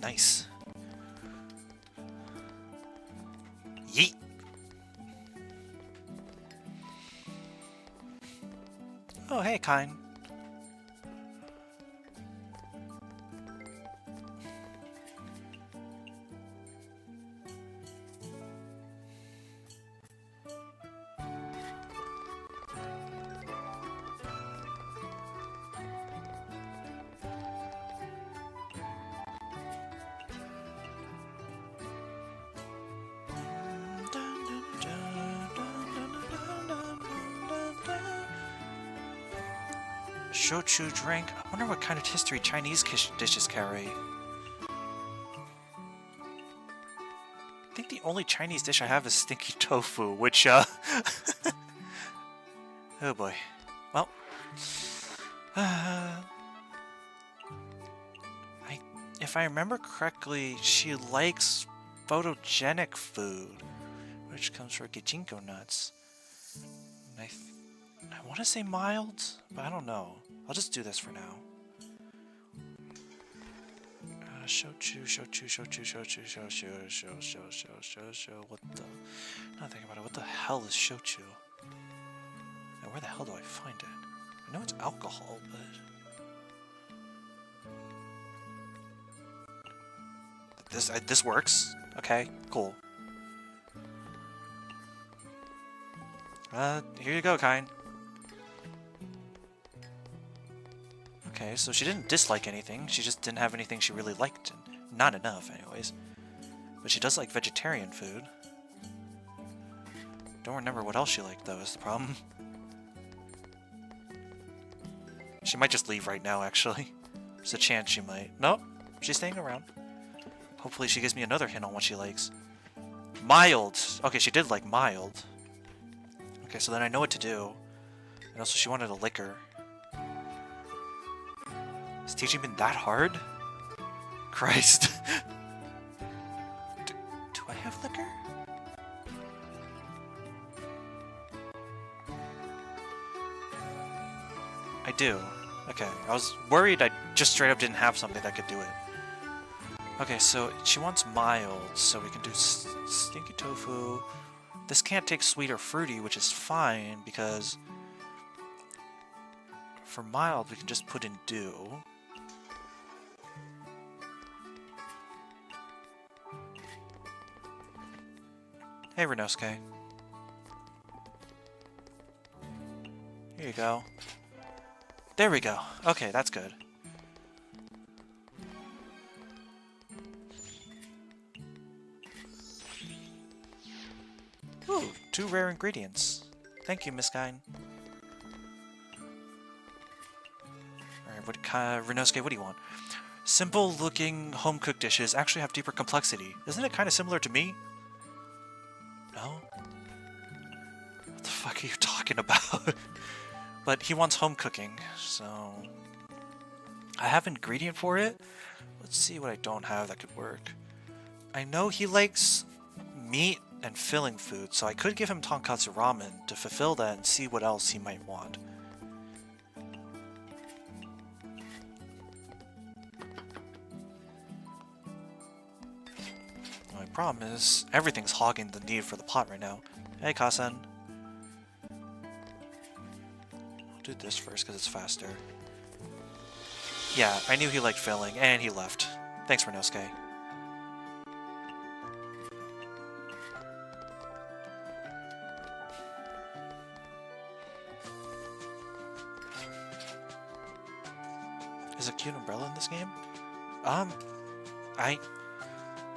Nice. Yeet. Oh, hey, Kine. Shochu drink. I wonder what kind of history Chinese dishes carry. I think the only Chinese dish I have is stinky tofu, which, oh boy. Well. If I remember correctly, she likes photogenic food, which comes from gijinko nuts. And I want to say mild, but I don't know. I'll just do this for now. Shochu. What the? Not thinking about it. What the hell is shochu? And where the hell do I find it? I know it's alcohol, but this works. Okay, cool. Here you go, Kine. Okay, so she didn't dislike anything, she just didn't have anything she really liked, and not enough, anyways. But she does like vegetarian food. Don't remember what else she liked, though, is the problem. She might just leave right now, actually. There's a chance she might. Nope, she's staying around. Hopefully she gives me another hint on what she likes. Mild! Okay, she did like mild. Okay, so then I know what to do. And also she wanted a liquor. Is teaching been that hard? Christ. do I have liquor? I do. Okay, I was worried I just straight up didn't have something that could do it. Okay, so she wants mild, so we can do stinky tofu. This can't take sweet or fruity, which is fine, because for mild, we can just put in dew. Hey, Renosuke. Here you go. There we go. Okay, that's good. Ooh, 2 rare ingredients. Thank you, Miss Kine. Alright, Renosuke, what do you want? Simple-looking home-cooked dishes actually have deeper complexity. Isn't it kind of similar to me? No? What the fuck are you talking about? But he wants home cooking, so I have an ingredient for it. Let's see what I don't have that could work. I know he likes meat and filling food, so I could give him tonkatsu ramen to fulfill that and see what else he might want. The only problem is everything's hogging the need for the pot right now. Hey, Kasen. I'll do this first because it's faster. Yeah, I knew he liked filling, and he left. Thanks, Renosuke. Is a cute umbrella in this game?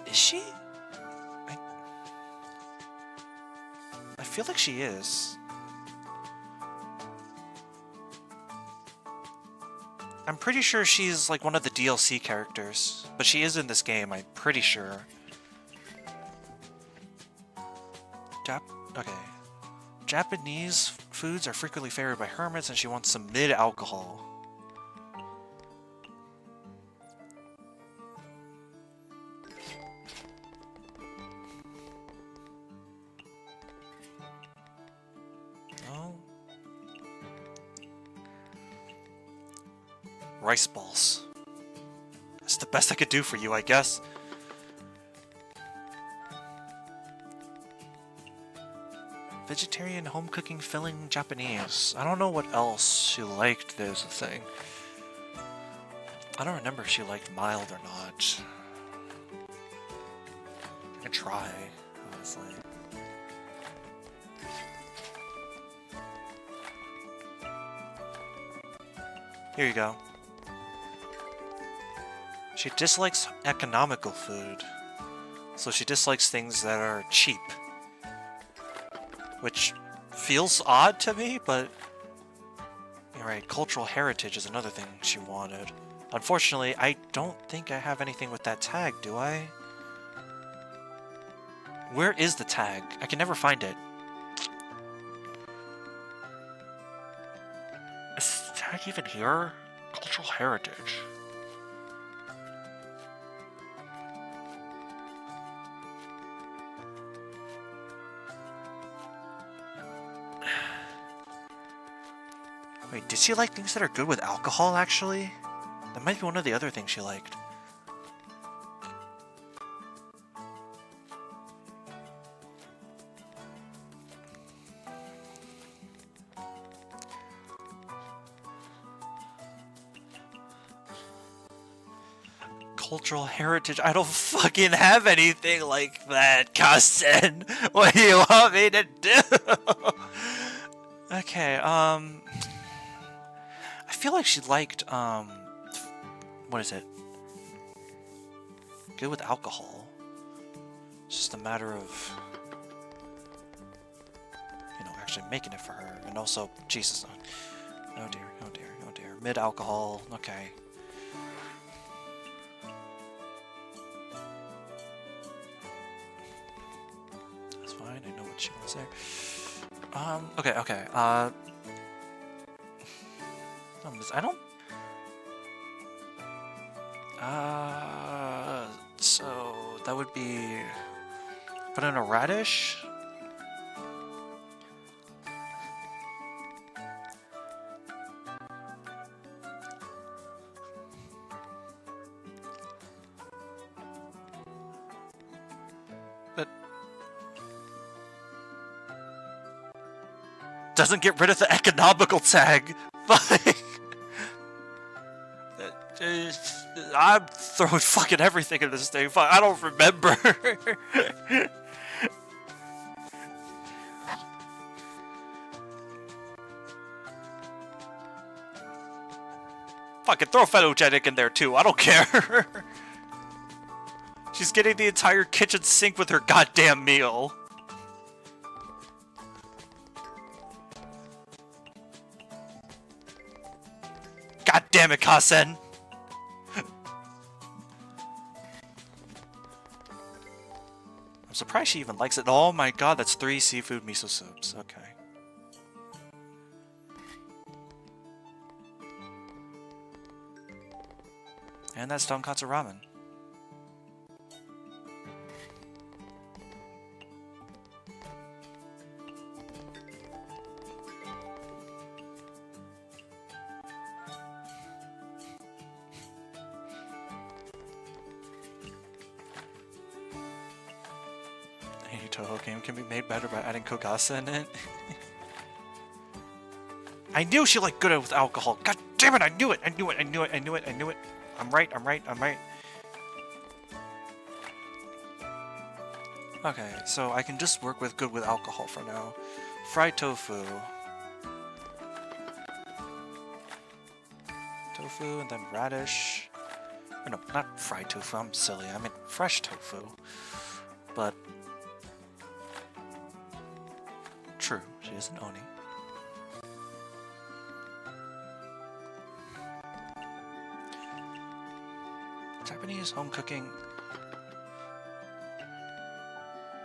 Is she? I feel like she is. I'm pretty sure she's like one of the DLC characters, but she is in this game, I'm pretty sure. Okay. Japanese foods are frequently favored by hermits, and she wants some mid-alcohol. Oh. Rice balls. That's the best I could do for you, I guess. Vegetarian home cooking filling Japanese. I don't know what else she liked, there's a thing. I don't remember if she liked mild or not. I can try, honestly. Here you go. She dislikes economical food. So she dislikes things that are cheap. Which feels odd to me, but... You're right, cultural heritage is another thing she wanted. Unfortunately, I don't think I have anything with that tag, do I? Where is the tag? I can never find it. Is the tag even here? Cultural heritage. Wait, did she like things that are good with alcohol, actually? That might be one of the other things she liked. Cultural heritage. I don't fucking have anything like that, Kasten. What do you want me to do? Okay, I feel like she liked, what is it? Good with alcohol. It's just a matter of, you know, actually making it for her. And also, Jesus, oh dear, oh dear, oh dear. Mid-alcohol, okay. That's fine, I know what she wants there. Okay. I don't... So that would be... Put in a radish? That... doesn't get rid of the economical tag, but... I'm throwing fucking everything in this thing. I don't remember. Fucking throw photogenic in there too. I don't care. She's getting the entire kitchen sink with her goddamn meal. God damn it, Kasen. I'm surprised she even likes it. Oh my god, that's 3 seafood miso soups. Okay. And that's tonkatsu ramen. Any Touhou game can be made better by adding Kogasa in it. I knew she liked good with alcohol. God damn it, I knew it! I knew it! I'm right. Okay, so I can just work with good with alcohol for now. Fried tofu. Tofu and then radish. Or no, not fried tofu, I'm silly. I meant fresh tofu. But... true, she is an oni. Japanese home cooking.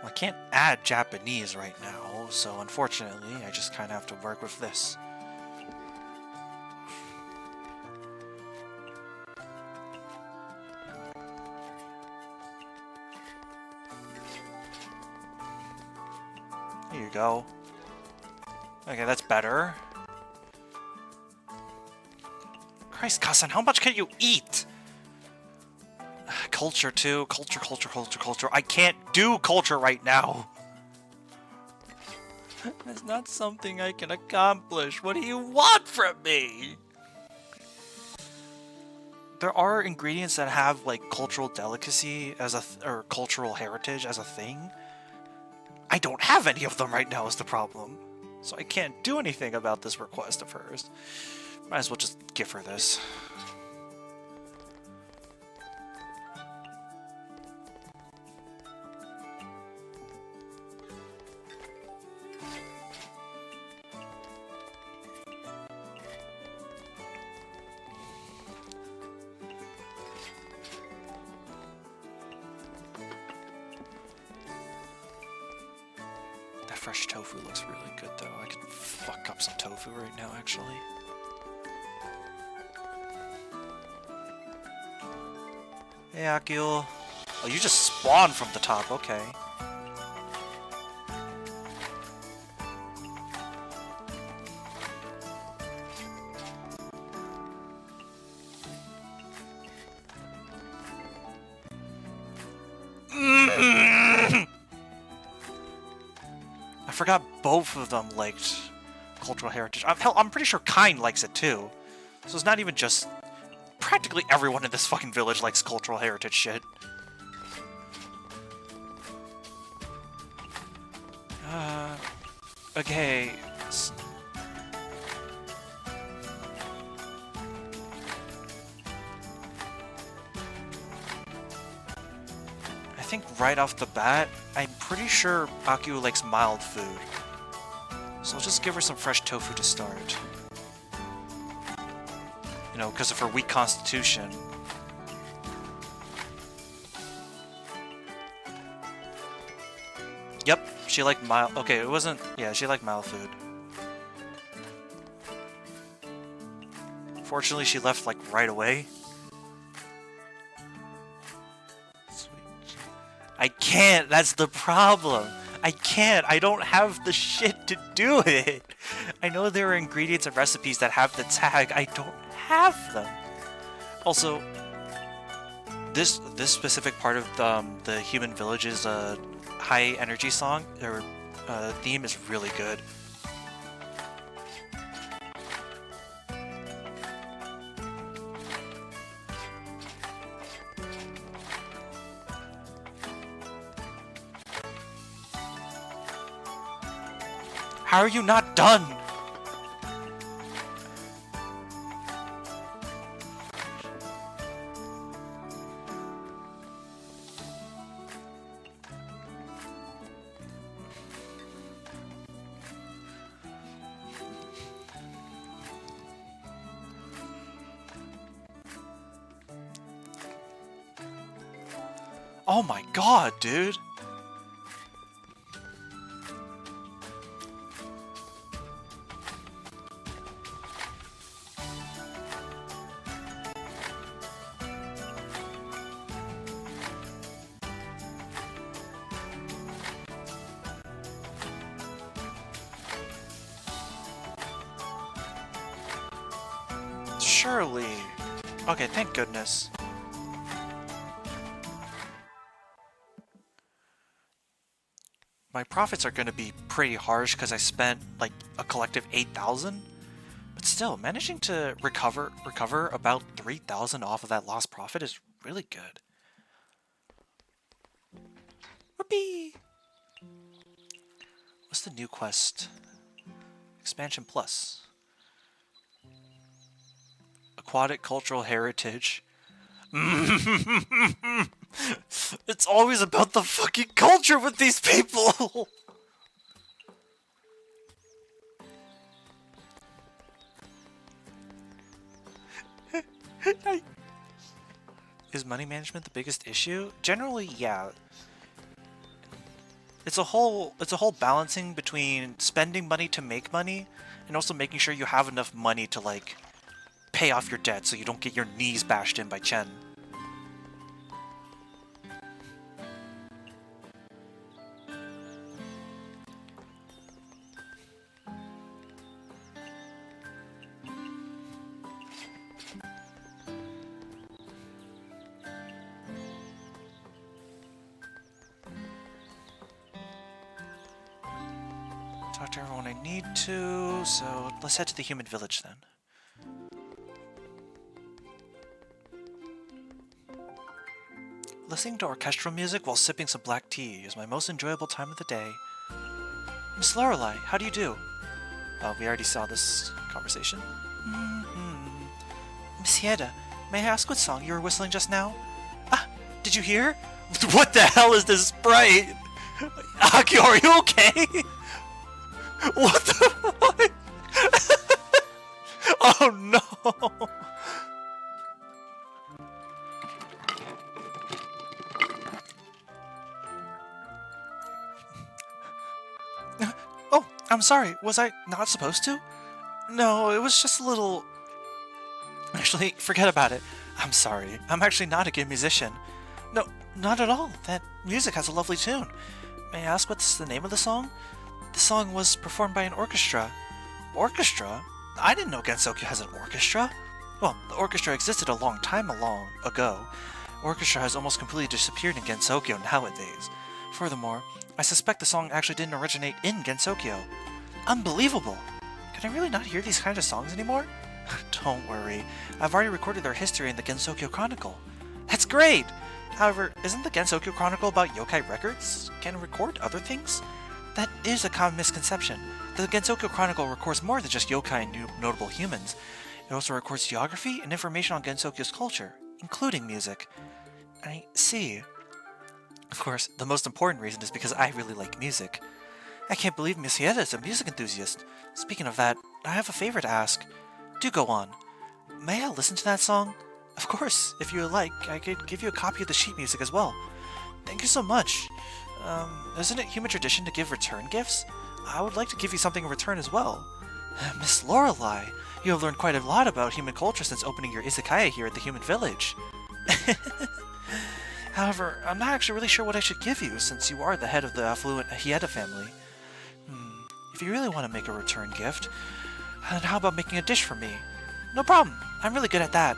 Well, I can't add Japanese right now, so unfortunately, I just kind of have to work with this. Here you go. Okay, that's better. Christ, Kasan, how much can you eat? Culture too. Culture. I can't do culture right now. That's not something I can accomplish. What do you want from me? There are ingredients that have like cultural delicacy as or cultural heritage as a thing. I don't have any of them right now is the problem. So I can't do anything about this request of hers. Might as well just give her this. Fresh tofu looks really good though. I could fuck up some tofu right now actually. Hey Akio. Oh, you just spawned from the top, okay. I forgot both of them liked cultural heritage. Hell, I'm pretty sure Kind likes it too. So it's not even just... Practically everyone in this fucking village likes cultural heritage shit. Okay. I think right off the bat, I'm pretty sure Akio likes mild food. So I'll just give her some fresh tofu to start. You know, because of her weak constitution. Yep, she liked mild... Okay, it wasn't... Yeah, she liked mild food. Fortunately, she left, like, right away. Sweet. I can't! That's the problem! I can't! I don't have the shit to do it! I know there are ingredients and recipes that have the tag. I don't have them! Also, this specific part of the Human Village's high energy song, or theme is really good. How are you not done? Oh my god, dude! Surely. Okay, thank goodness. My profits are going to be pretty harsh because I spent like a collective 8,000, but still managing to recover about 3,000 off of that lost profit is really good. Whoopee! What's the new quest? Expansion Plus. Aquatic cultural heritage. It's always about the fucking culture with these people! Is money management the biggest issue? Generally, yeah. It's a whole balancing between spending money to make money and also making sure you have enough money to like pay off your debt so you don't get your knees bashed in by Chen. Talk to everyone I need to, so let's head to the human village then. Listening to orchestral music while sipping some black tea is my most enjoyable time of the day. Miss Lorelei, how do you do? Oh, we already saw this conversation. Miss Hieda, may I ask what song you were whistling just now? Ah, did you hear? What the hell is this sprite? Aki, are you okay? What the fuck? Oh no! Oh, I'm sorry. Was I not supposed to? No, it was just a little... Actually, forget about it. I'm sorry. I'm actually not a good musician. No, not at all. That music has a lovely tune. May I ask what's the name of the song? The song was performed by an orchestra. Orchestra? I didn't know Gensokyo has an orchestra. Well, the orchestra existed a long time ago. Orchestra has almost completely disappeared in Gensokyo nowadays. Furthermore, I suspect the song actually didn't originate in Gensokyo. Unbelievable! Can I really not hear these kinds of songs anymore? Don't worry, I've already recorded their history in the Gensokyo Chronicle. That's great! However, isn't the Gensokyo Chronicle about yokai records? Can it record other things? That is a common misconception. The Gensokyo Chronicle records more than just yokai and notable humans. It also records geography and information on Gensokyo's culture, including music. I see. Of course, the most important reason is because I really like music. I can't believe Miss Hieda is a music enthusiast. Speaking of that, I have a favor to ask. Do go on. May I listen to that song? Of course, if you would like, I could give you a copy of the sheet music as well. Thank you so much. Isn't it human tradition to give return gifts? I would like to give you something in return as well. Miss Lorelei, you have learned quite a lot about human culture since opening your izakaya here at the human village. However, I'm not actually really sure what I should give you, since you are the head of the affluent Hieda family. If you really want to make a return gift, then how about making a dish for me? No problem, I'm really good at that.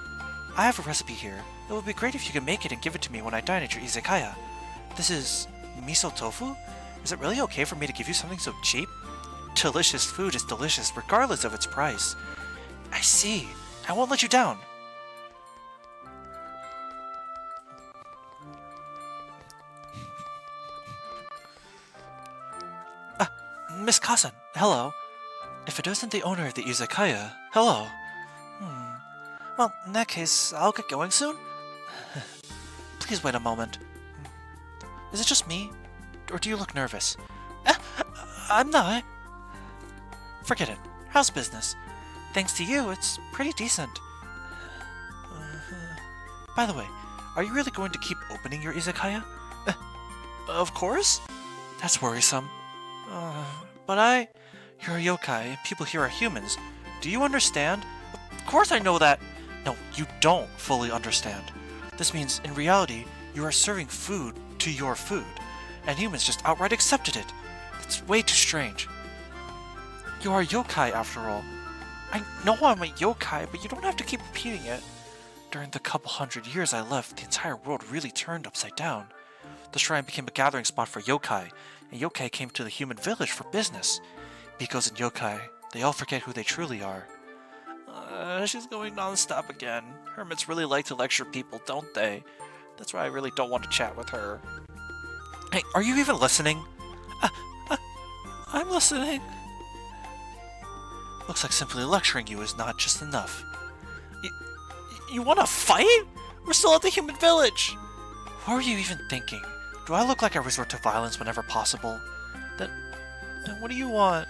I have a recipe here. It would be great if you could make it and give it to me when I dine at your izakaya. This is miso tofu? Is it really okay for me to give you something so cheap? Delicious food is delicious regardless of its price. I see. I won't let you down. Miss Kasan, hello. If it isn't the owner of the izakaya, hello. Well, in that case, I'll get going soon. Please wait a moment. Is it just me? Or do you look nervous? I'm not. Forget it. How's business? Thanks to you, it's pretty decent. By the way, are you really going to keep opening your izakaya? Of course? That's worrisome. But you're a yokai, and people here are humans. Do you understand? Of course I know that! No, you don't fully understand. This means, in reality, you are serving food to your food, and humans just outright accepted it. It's way too strange. You are a yokai, after all. I know I'm a yokai, but you don't have to keep repeating it. During the couple hundred years I left, the entire world really turned upside down. The shrine became a gathering spot for yokai, and yokai came to the human village for business. Because in yokai, they all forget who they truly are. She's going non-stop again. Hermits really like to lecture people, don't they? That's why I really don't want to chat with her. Hey, are you even listening? I'm listening. Looks like simply lecturing you is not just enough. You want to fight? We're still at the human village! What were you even thinking? Do I look like I resort to violence whenever possible? Then what do you want?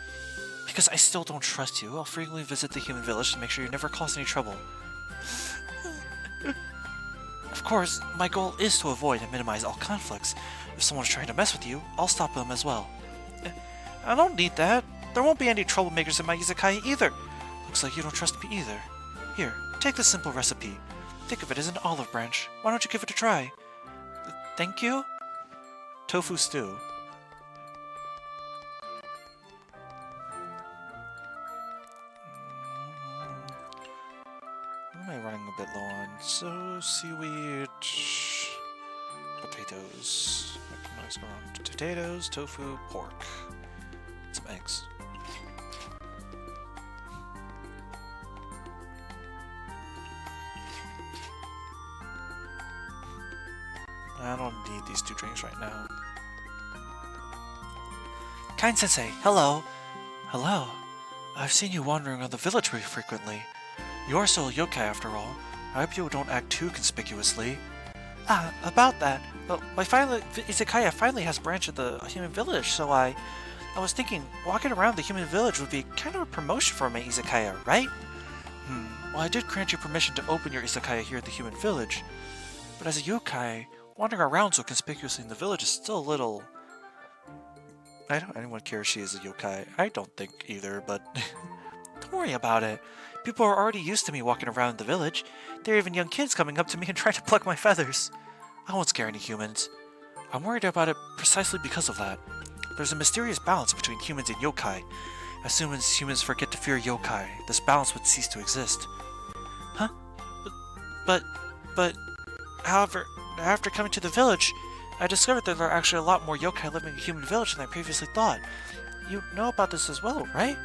Because I still don't trust you, I'll frequently visit the human village to make sure you never cause any trouble. Of course, my goal is to avoid and minimize all conflicts. If someone's trying to mess with you, I'll stop them as well. I don't need that. There won't be any troublemakers in my Izakaya either. Looks like you don't trust me either. Here, take this simple recipe. Think of it as an olive branch. Why don't you give it a try? Thank you? Tofu stew. What am I running a bit low on? So, seaweed, potatoes. Recognize around potatoes, tofu, pork. Some eggs. I don't need these two drinks right now. Kind Sensei, hello. Hello. I've seen you wandering around the village very frequently. You are still a yokai after all. I hope you don't act too conspicuously. Ah, about that. Well, Izakaya finally has branched at the human village, so I was thinking walking around the human village would be kind of a promotion for my Izakaya, right? Well, I did grant you permission to open your Izakaya here at the human village, but as a yokai, wandering around so conspicuously in the village is still a little... I don't anyone care if she is a yokai. I don't think either, but don't worry about it. People are already used to me walking around the village. There are even young kids coming up to me and trying to pluck my feathers. I won't scare any humans. I'm worried about it precisely because of that. There's a mysterious balance between humans and yokai. As soon as humans forget to fear yokai, this balance would cease to exist. Huh? But, however, after coming to the village, I discovered that there are actually a lot more yokai living in a human village than I previously thought. You know about this as well, right?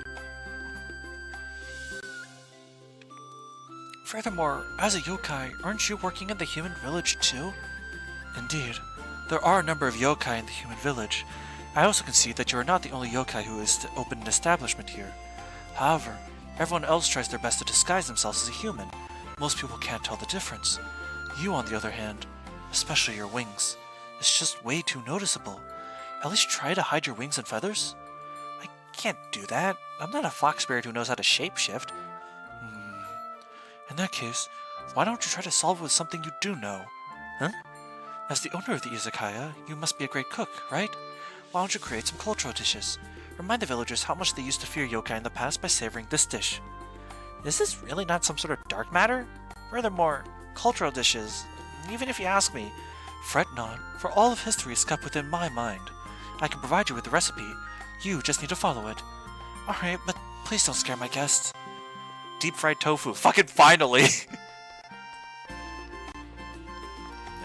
Furthermore, as a yokai, aren't you working in the human village too? Indeed. There are a number of yokai in the human village. I also can see that you are not the only yokai who has opened an establishment here. However, everyone else tries their best to disguise themselves as a human. Most people can't tell the difference. You, on the other hand, especially your wings, it's just way too noticeable. At least try to hide your wings and feathers? I can't do that. I'm not a fox spirit who knows how to shapeshift. In that case, why don't you try to solve it with something you do know? Huh? As the owner of the Izakaya, you must be a great cook, right? Why don't you create some cultural dishes? Remind the villagers how much they used to fear yokai in the past by savoring this dish. Is this really not some sort of dark matter? Furthermore, cultural dishes, even if you ask me, fret not, for all of history is kept within my mind. I can provide you with the recipe. You just need to follow it. Alright, but please don't scare my guests. Deep fried tofu. Fucking finally!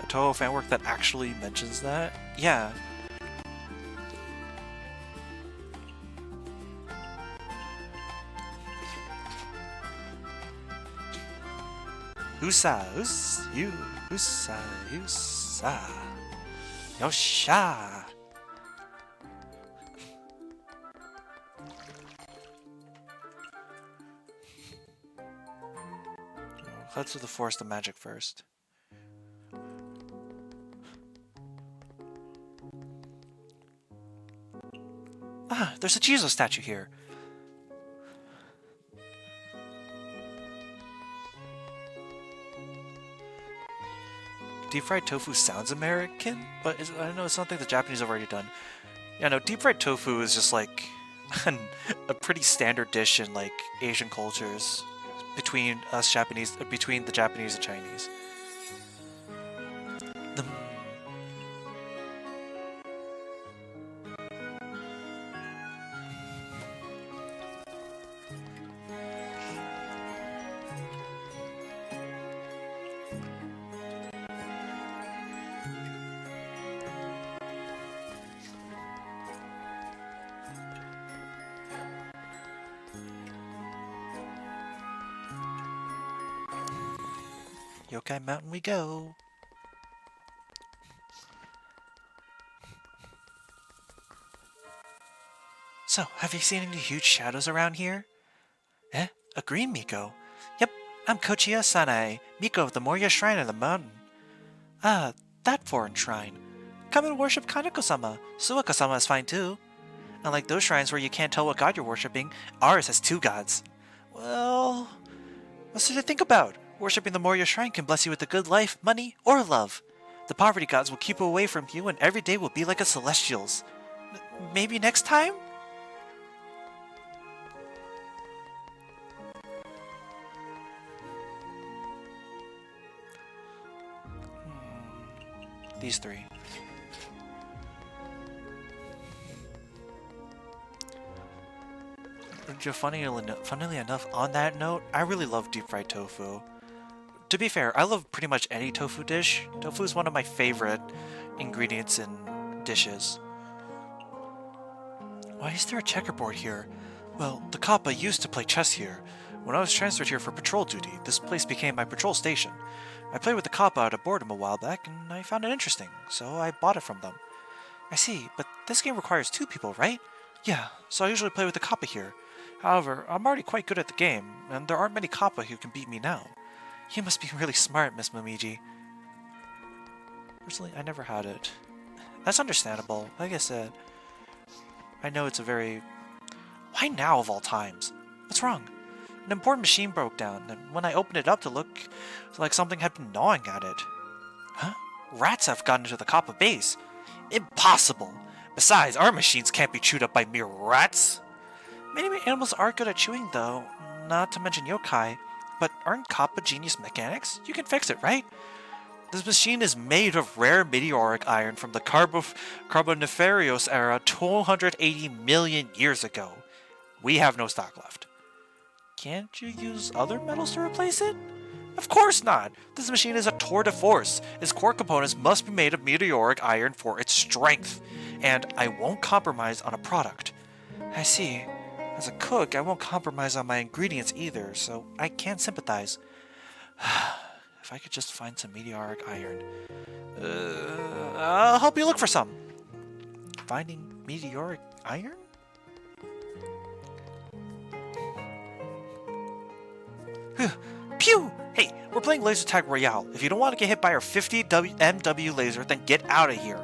Touhou fan work that actually mentions that? Yeah. Usa, usa. Yosha! Let's do the Forest of Magic first. Ah, there's a Jizo statue here. Deep fried tofu sounds American, but I know it's something the Japanese have already done. Yeah, no, deep fried tofu is just like a pretty standard dish in like Asian cultures between us Japanese, between the Japanese and Chinese. Yokai Mountain we go. So, have you seen any huge shadows around here? Eh? A green Miko? Yep, I'm Kochiya Sanae, Miko of the Moriya Shrine of the Mountain. Ah, that foreign shrine. Come and worship Kaneko-sama. Suwaka-sama is fine too. Unlike those shrines where you can't tell what god you're worshipping, ours has two gods. Well, what's there to think about? Worshipping the Moria Shrine can bless you with a good life, money, or love. The poverty gods will keep away from you and every day will be like a celestial's. Maybe next time? These three. Funnily enough, on that note, I really love deep fried tofu. To be fair, I love pretty much any tofu dish. Tofu is one of my favorite ingredients in dishes. Why is there a checkerboard here? Well, the Kappa used to play chess here. When I was transferred here for patrol duty, this place became my patrol station. I played with the Kappa out of boredom a while back, and I found it interesting, so I bought it from them. I see, but this game requires 2 people, right? Yeah, so I usually play with the Kappa here. However, I'm already quite good at the game, and there aren't many Kappa who can beat me now. You must be really smart, Miss Momiji. Personally, I never had it. That's understandable. Like I said, I know it's a very... Why now of all times? What's wrong? An important machine broke down, and when I opened it up to look, it's like something had been gnawing at it. Huh? Rats have gotten into the Kappa base. Impossible! Besides, our machines can't be chewed up by mere rats. Many animals are good at chewing, though, not to mention yokai. But aren't Kappa genius mechanics? You can fix it, right? This machine is made of rare meteoric iron from the Carboniferous era 280 million years ago. We have no stock left. Can't you use other metals to replace it? Of course not! This machine is a tour de force. Its core components must be made of meteoric iron for its strength. And I won't compromise on a product. I see. As a cook, I won't compromise on my ingredients either, so I can sympathize. If I could just find some meteoric iron. I'll help you look for some. Finding meteoric iron? Pew! Hey, we're playing Laser Tag Royale. If you don't want to get hit by our 50 MW laser, then get out of here.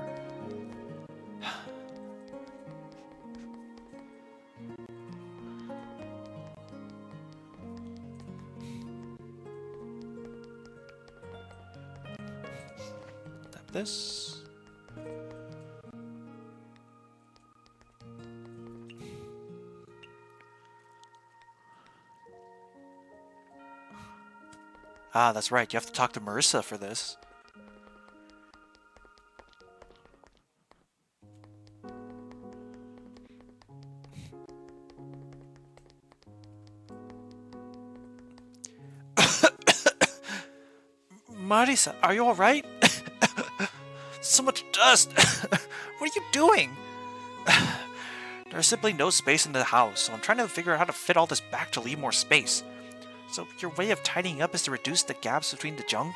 This. Ah, that's right. You have to talk to Marissa for this. Marissa, are you alright? So much dust! What are you doing? There's simply no space in the house, so I'm trying to figure out how to fit all this back to leave more space. So your way of tidying up is to reduce the gaps between the junk,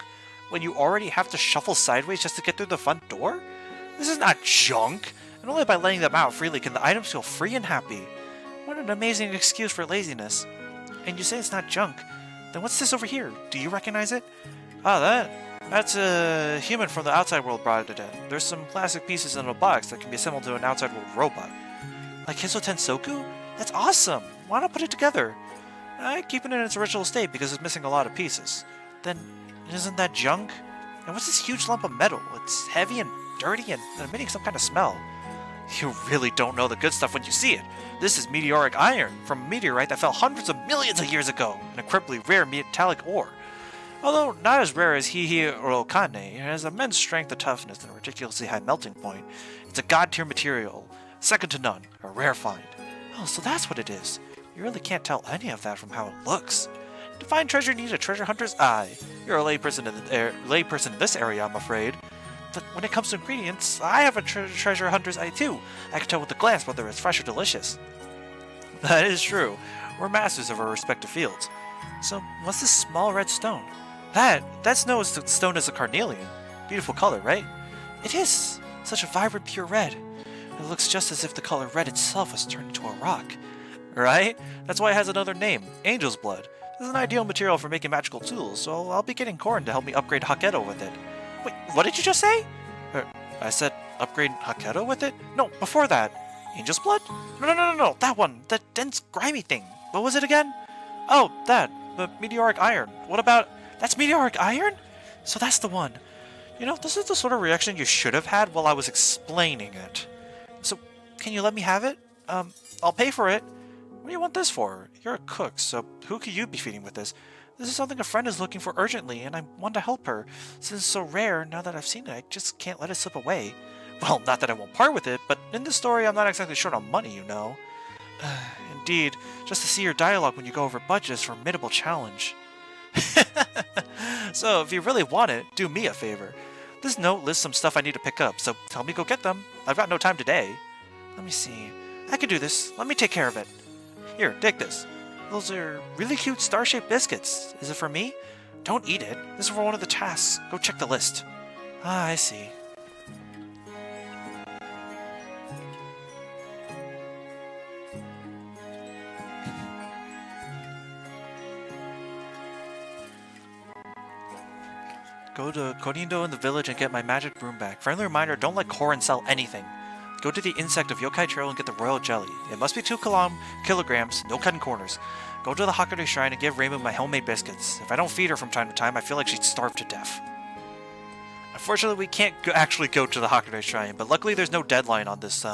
when you already have to shuffle sideways just to get through the front door? This is not junk, and only by letting them out freely can the items feel free and happy. What an amazing excuse for laziness. And you say it's not junk, then what's this over here? Do you recognize it? Ah, that's a human from the outside world brought it in. There's some plastic pieces in a box that can be assembled to an outside world robot. Like Hiso Tensoku? That's awesome! Why not put it together? I keep it in its original state because it's missing a lot of pieces. Then, isn't that junk? And what's this huge lump of metal? It's heavy and dirty and emitting some kind of smell. You really don't know the good stuff when you see it. This is meteoric iron, from a meteorite that fell hundreds of millions of years ago, an incredibly rare metallic ore. Although not as rare as Hihi or Okane, it has immense strength and toughness and a ridiculously high melting point. It's a god-tier material, second to none, a rare find. Oh, so that's what it is. You really can't tell any of that from how it looks. To find treasure, you need a treasure hunter's eye. You're a layperson in this area, I'm afraid. But when it comes to ingredients, I have a treasure hunter's eye too. I can tell with a glance whether it's fresh or delicious. That is true. We're masters of our respective fields. So, what's this small red stone? That stone is a carnelian. Beautiful color, right? It is! Such a vibrant, pure red. It looks just as if the color red itself was turned into a rock. Right? That's why it has another name, Angel's Blood. This is an ideal material for making magical tools, so I'll be getting Korn to help me upgrade Haketo with it. Wait, what did you just say? I said upgrade Haketo with it? No, before that. Angel's Blood? No, that one. That dense, grimy thing. What was it again? Oh, that. The meteoric iron. What about... That's meteoric iron? So that's the one. You know, this is the sort of reaction you should have had while I was explaining it. So, can you let me have it? I'll pay for it. What do you want this for? You're a cook, so who could you be feeding with this? This is something a friend is looking for urgently, and I want to help her. Since it's so rare, now that I've seen it, I just can't let it slip away. Well, not that I won't part with it, but in this story, I'm not exactly short on money, you know. Indeed, just to see your dialogue when you go over budget is a formidable challenge. So, if you really want it, do me a favor. This note lists some stuff I need to pick up, so tell me go get them. I've got no time today. Let me see. I can do this. Let me take care of it. Here, take this. Those are really cute star-shaped biscuits. Is it for me? Don't eat it. This is for one of the tasks. Go check the list. Ah, I see. Go to Korindo in the village and get my magic broom back. Friendly reminder, don't let Korin sell anything. Go to the insect of Yokai Trail and get the royal jelly. It must be 2 kilograms, no cutting corners. Go to the Hakure Shrine and give Reimu my homemade biscuits. If I don't feed her from time to time, I feel like she'd starve to death. Unfortunately, we can't actually go to the Hakure Shrine, but luckily there's no deadline on this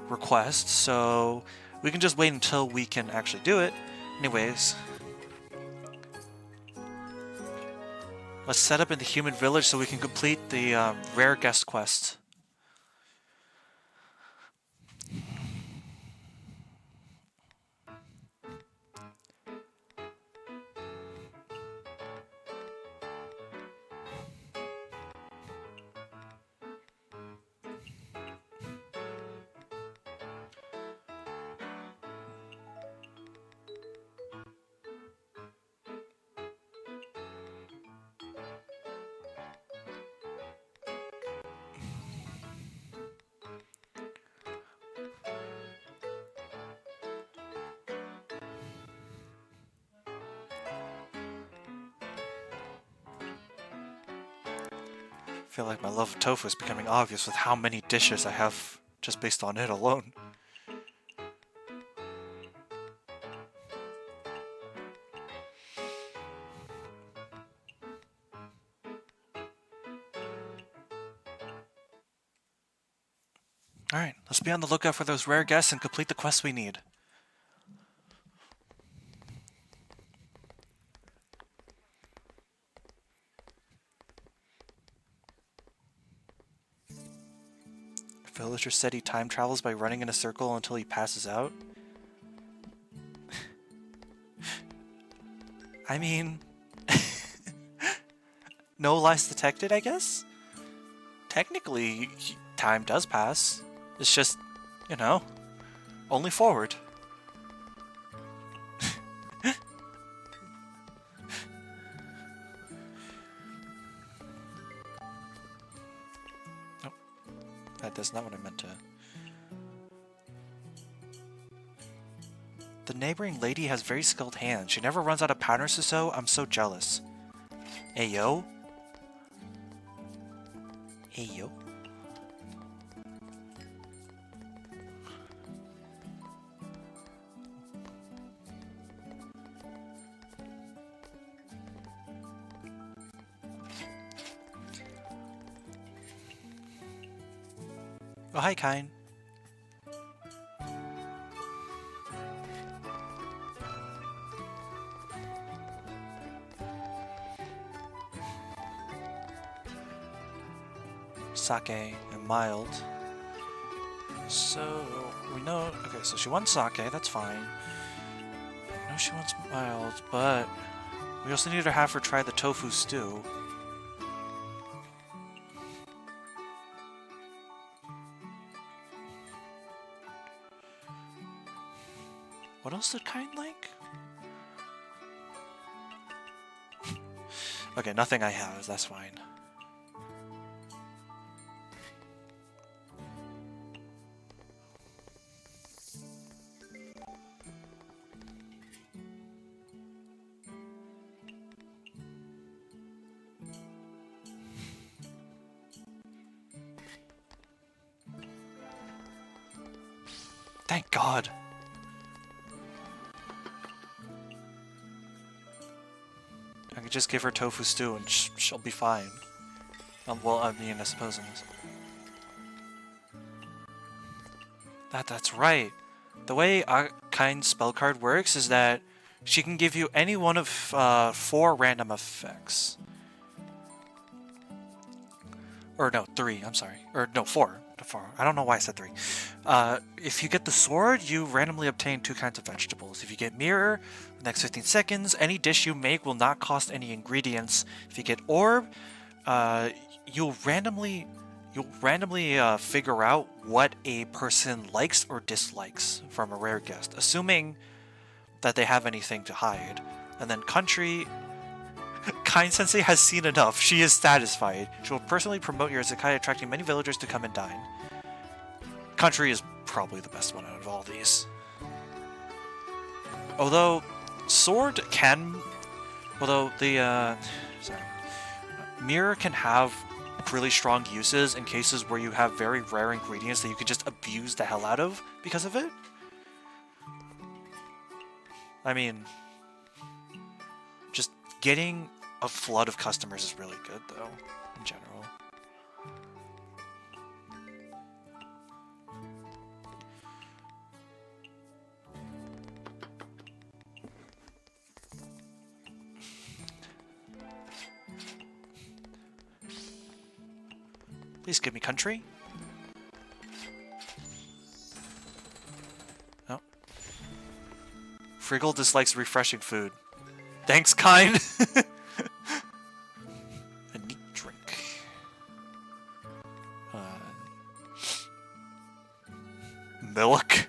request, so we can just wait until we can actually do it. Anyways, let's set up in the human village so we can complete the rare guest quest. I feel like my love of tofu is becoming obvious with how many dishes I have just based on it alone. Alright, let's be on the lookout for those rare guests and complete the quests we need. The villager said he time travels by running in a circle until he passes out. I mean... no lies detected, I guess? Technically, time does pass. It's just, you know, only forward. Oh, that's not what I meant to. The neighboring lady has very skilled hands. She never runs out of patterns to sew. I'm so jealous. Ayo. Ayo. Oh, hi, Kine. Sake and mild. So, we know... Okay, so she wants sake, that's fine. I know she wants mild, but... we also need to have her try the tofu stew. What else did Kine like? Okay, nothing I have, that's fine. Thank God. I could just give her tofu stew and she'll be fine. Well, I mean, I suppose. That's right. The way Kind's spell card works is that she can give you any one of 4 random effects. Or no, 3, I'm sorry. Or no, 4. 4. I don't know why I said 3. If you get the sword, you randomly obtain 2 kinds of vegetables. If you get mirror, the next 15 seconds, any dish you make will not cost any ingredients. If you get orb, you'll randomly figure out what a person likes or dislikes from a rare guest, assuming that they have anything to hide. And then country, Kind Sensei has seen enough. She is satisfied. She will personally promote your Izakaya, attracting many villagers to come and dine. Country is probably the best one out of all these. Although sword can, mirror can have really strong uses in cases where you have very rare ingredients that you can just abuse the hell out of because of it. I mean, just getting a flood of customers is really good, though, in general. Please give me country. Oh. Friggle dislikes refreshing food. Thanks, Kind. A neat drink. Milk.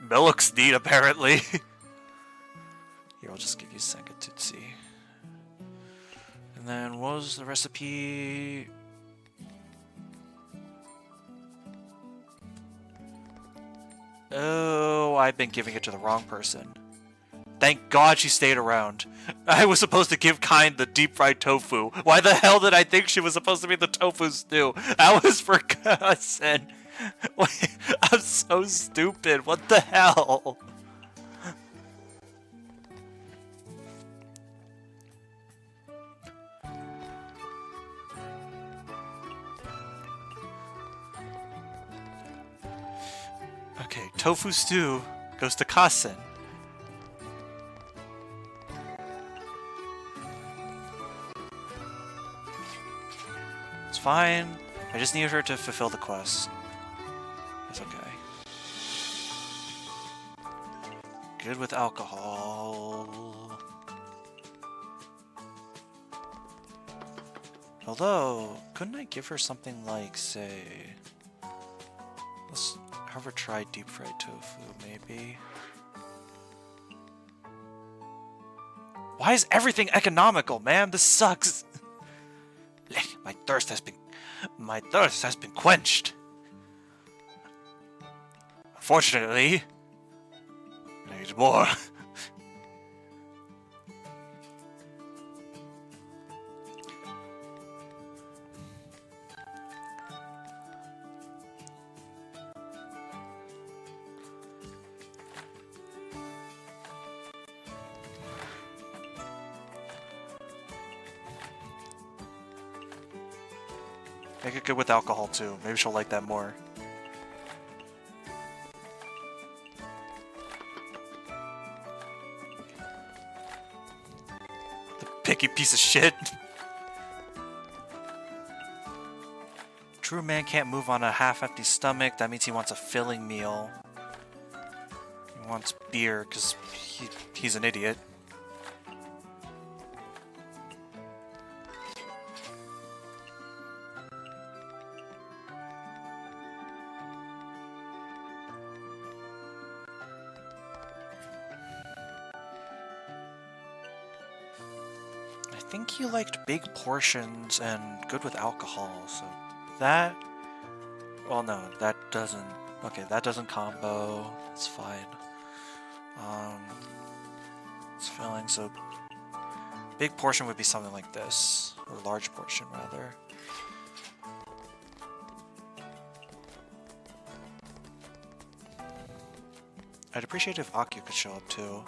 Milk's neat, apparently. Here, I'll just give you Sengatutsi. And then, what was the recipe? Oh, I've been giving it to the wrong person. Thank God she stayed around. I was supposed to give Kind the deep-fried tofu. Why the hell did I think she was supposed to be the tofu stew? That was for Cousin. Wait, I'm so stupid. What the hell? Okay, tofu stew goes to Cousin. It's fine. I just need her to fulfill the quest. It's okay. Good with alcohol. Although, couldn't I give her something like, say... Let's have her try deep fried tofu, maybe. Why is everything economical, man? This sucks. My thirst has been quenched. Unfortunately, I need more. Make it good with alcohol too. Maybe she'll like that more. The picky piece of shit. True man can't move on a half-empty stomach. That means he wants a filling meal. He wants beer because he's an idiot. I think he liked big portions and good with alcohol, so that... Well, no, that doesn't... Okay, that doesn't combo. It's fine. It's filling, so... Big portion would be something like this. Or large portion, rather. I'd appreciate if Akio could show up, too.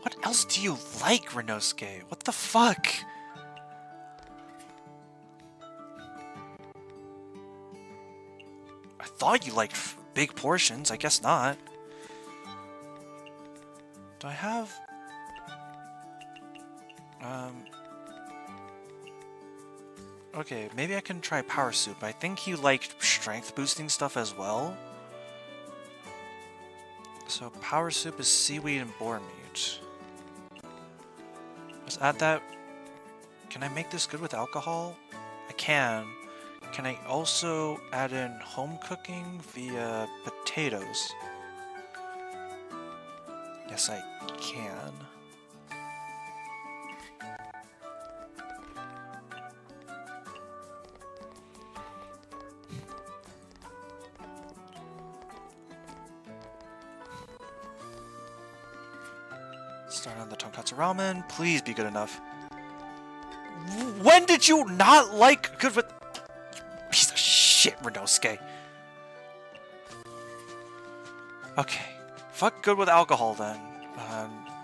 What else do you like, Renosuke? What the fuck? I thought you liked big portions. I guess not. Do I have... Okay, maybe I can try Power Soup. I think you liked strength boosting stuff as well. So Power Soup is seaweed and boar meat. Let's add that. Can I make this good with alcohol? I can. Can I also add in home cooking via potatoes? Yes, I can. Start on the tonkatsu ramen. Please be good enough. When did you not like good with... Piece of shit, Renosuke. Okay. Fuck good with alcohol then.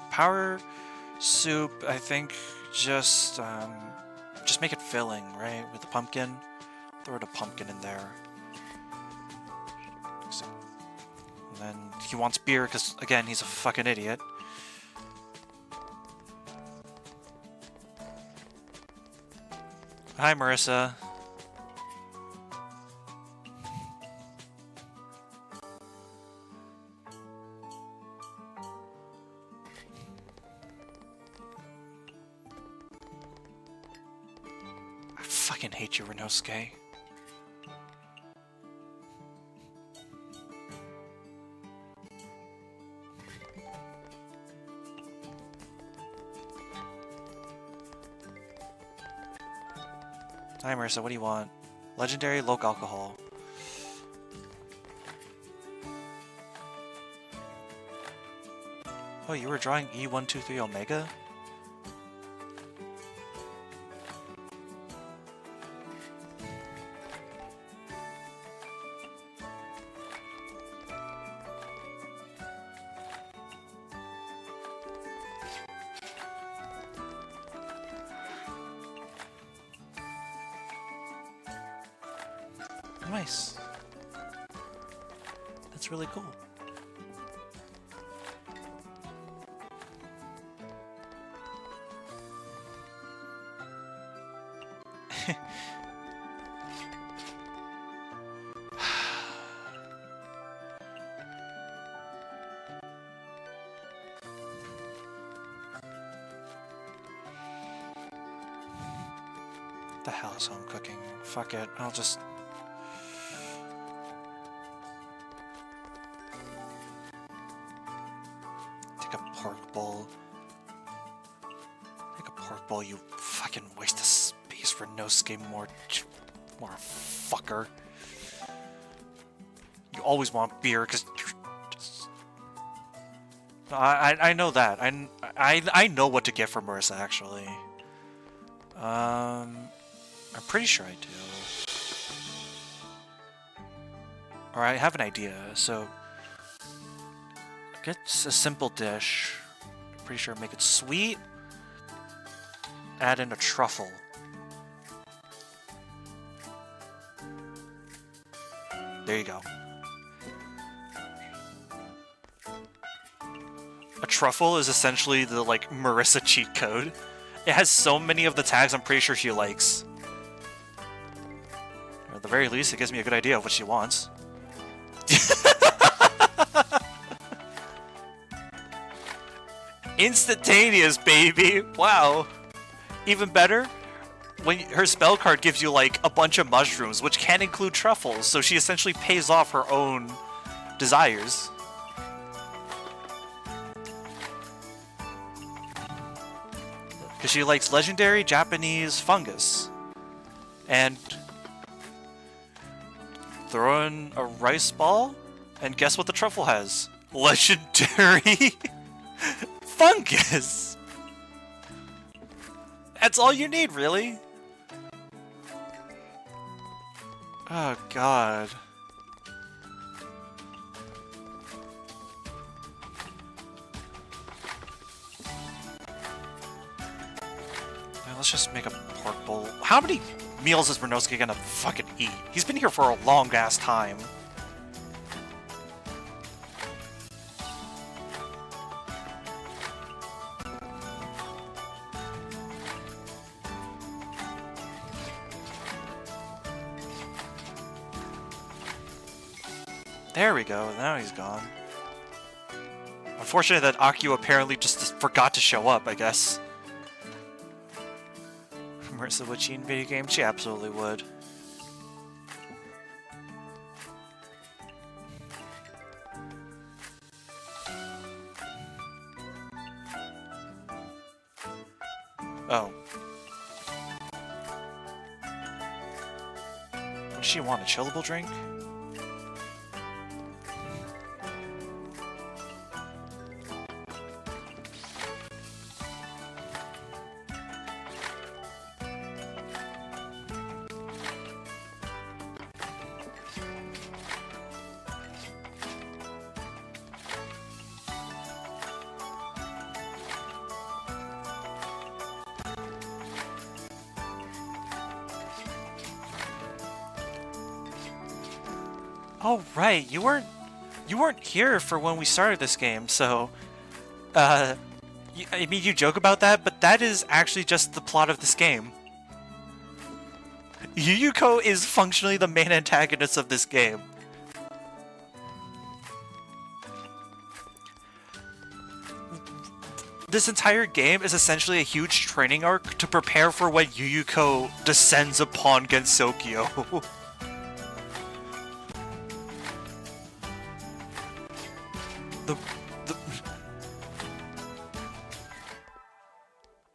Power soup, I think just make it filling, right? With the pumpkin. Throw the pumpkin in there. And then he wants beer because, again, he's a fucking idiot. Hi, Marissa. I fucking hate you, Renosuke. Hi, Marissa, what do you want? Legendary low alcohol. Oh, you were drawing E123 Omega? Nice. That's really cool. The hell is home cooking? Fuck it. I'll just... Take a pork bowl. Take a pork bowl, you fucking waste of space for Renosuke, more fucker. You always want beer because you're just... I know that. I know what to get for Marissa, actually. I'm pretty sure I do. Or I have an idea, so... Get a simple dish. I'm pretty sure make it sweet. Add in a truffle. There you go. A truffle is essentially the, like, Marissa cheat code. It has so many of the tags I'm pretty sure she likes. Or at the very least, it gives me a good idea of what she wants. Instantaneous, baby! Wow. Even better, when her spell card gives you, like, a bunch of mushrooms, which can include truffles, so she essentially pays off her own desires. Because she likes legendary Japanese fungus. And throw in a rice ball, and guess what the truffle has? Legendary fungus! That's all you need, really? Oh, God. let's just make a pork bowl. How many meals is Renosuke gonna fucking eat? He's been here for a long-ass time. There we go, now he's gone. Unfortunate that Akio apparently just forgot to show up, I guess. Marissa would cheat in video games? She absolutely would. Oh. Does she want a chillable drink? Oh right, you weren't here for when we started this game, so I mean you joke about that, but that is actually just the plot of this game. Yuyuko is functionally the main antagonist of this game. This entire game is essentially a huge training arc to prepare for when Yuyuko descends upon Gensokyo.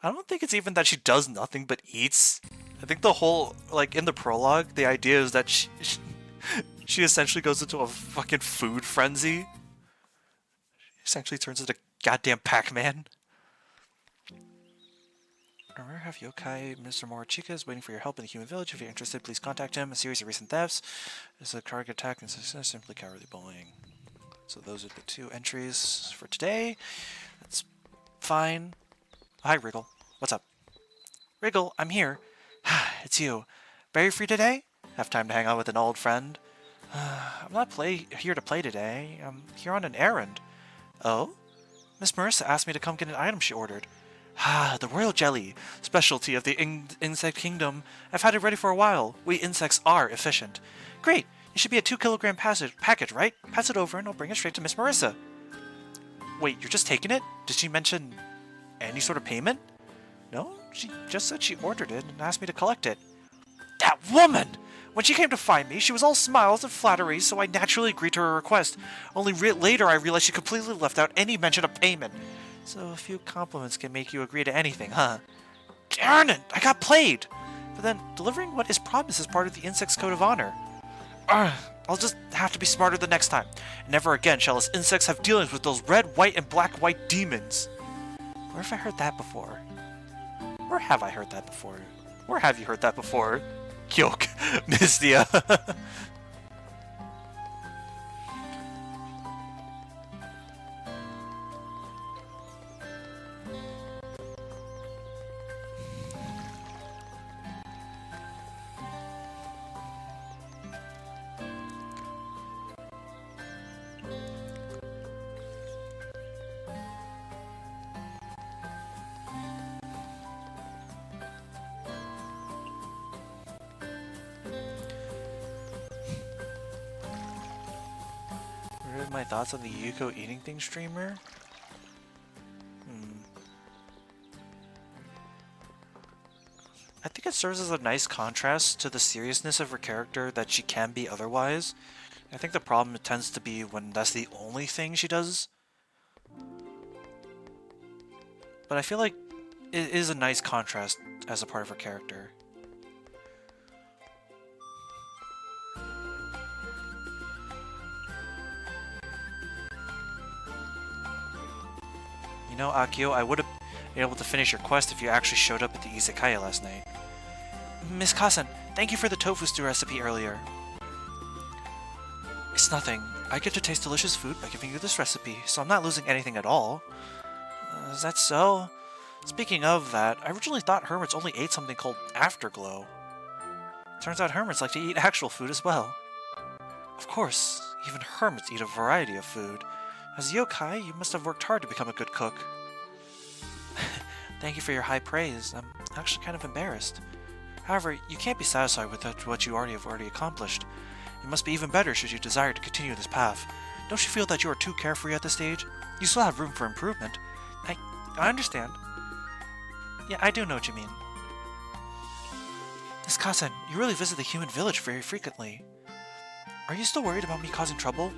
I don't think it's even that she does nothing but eats. I think the whole, like, in the prologue, the idea is that she essentially goes into a fucking food frenzy. She essentially turns into goddamn Pac-Man. Remember, have yokai Mr. Morichika is waiting for your help in the human village. If you're interested, please contact him. A series of recent thefts. There's a target attack and simply cowardly bullying. So those are the two entries for today. That's fine. Hi, Wriggle. What's up? Wriggle, I'm here. It's you. Very free today? Have time to hang out with an old friend? I'm not here to play today. I'm here on an errand. Oh? Miss Marissa asked me to come get an item she ordered. The royal jelly, specialty of the insect kingdom. I've had it ready for a while. We insects are efficient. Great. It should be a 2-kilogram package, right? Pass it over and I'll bring it straight to Miss Marissa. Wait, you're just taking it? Did she mention any sort of payment? No, she just said she ordered it and asked me to collect it. That woman! When she came to find me, she was all smiles and flattery, so I naturally agreed to her request. Only later I realized she completely left out any mention of payment. So a few compliments can make you agree to anything, huh? Darn it! I got played! But then, delivering what is promised is part of the insect's code of honor. I'll just have to be smarter the next time. Never again shall us insects have dealings with those red, white, and black-white demons. Where have I heard that before? Where have I heard that before? Where have you heard that before? Yoke, Mystia. My thoughts on the Yuko eating thing streamer? I think it serves as a nice contrast to the seriousness of her character that she can be otherwise. I think the problem tends to be when that's the only thing she does. But I feel like it is a nice contrast as a part of her character. You know, Akio, I would have been able to finish your quest if you actually showed up at the Izakaya last night. Miss Kasen, thank you for the tofu stew recipe earlier. It's nothing. I get to taste delicious food by giving you this recipe, so I'm not losing anything at all. Is that so? Speaking of that, I originally thought hermits only ate something called afterglow. Turns out hermits like to eat actual food as well. Of course, even hermits eat a variety of food. As yokai, you must have worked hard to become a good cook. Thank you for your high praise. I'm actually kind of embarrassed. However, you can't be satisfied with what you have already accomplished. You must be even better should you desire to continue this path. Don't you feel that you are too carefree at this stage? You still have room for improvement. I understand. Yeah, I do know what you mean. Miss Kasen, you really visit the human village very frequently. Are you still worried about me causing trouble?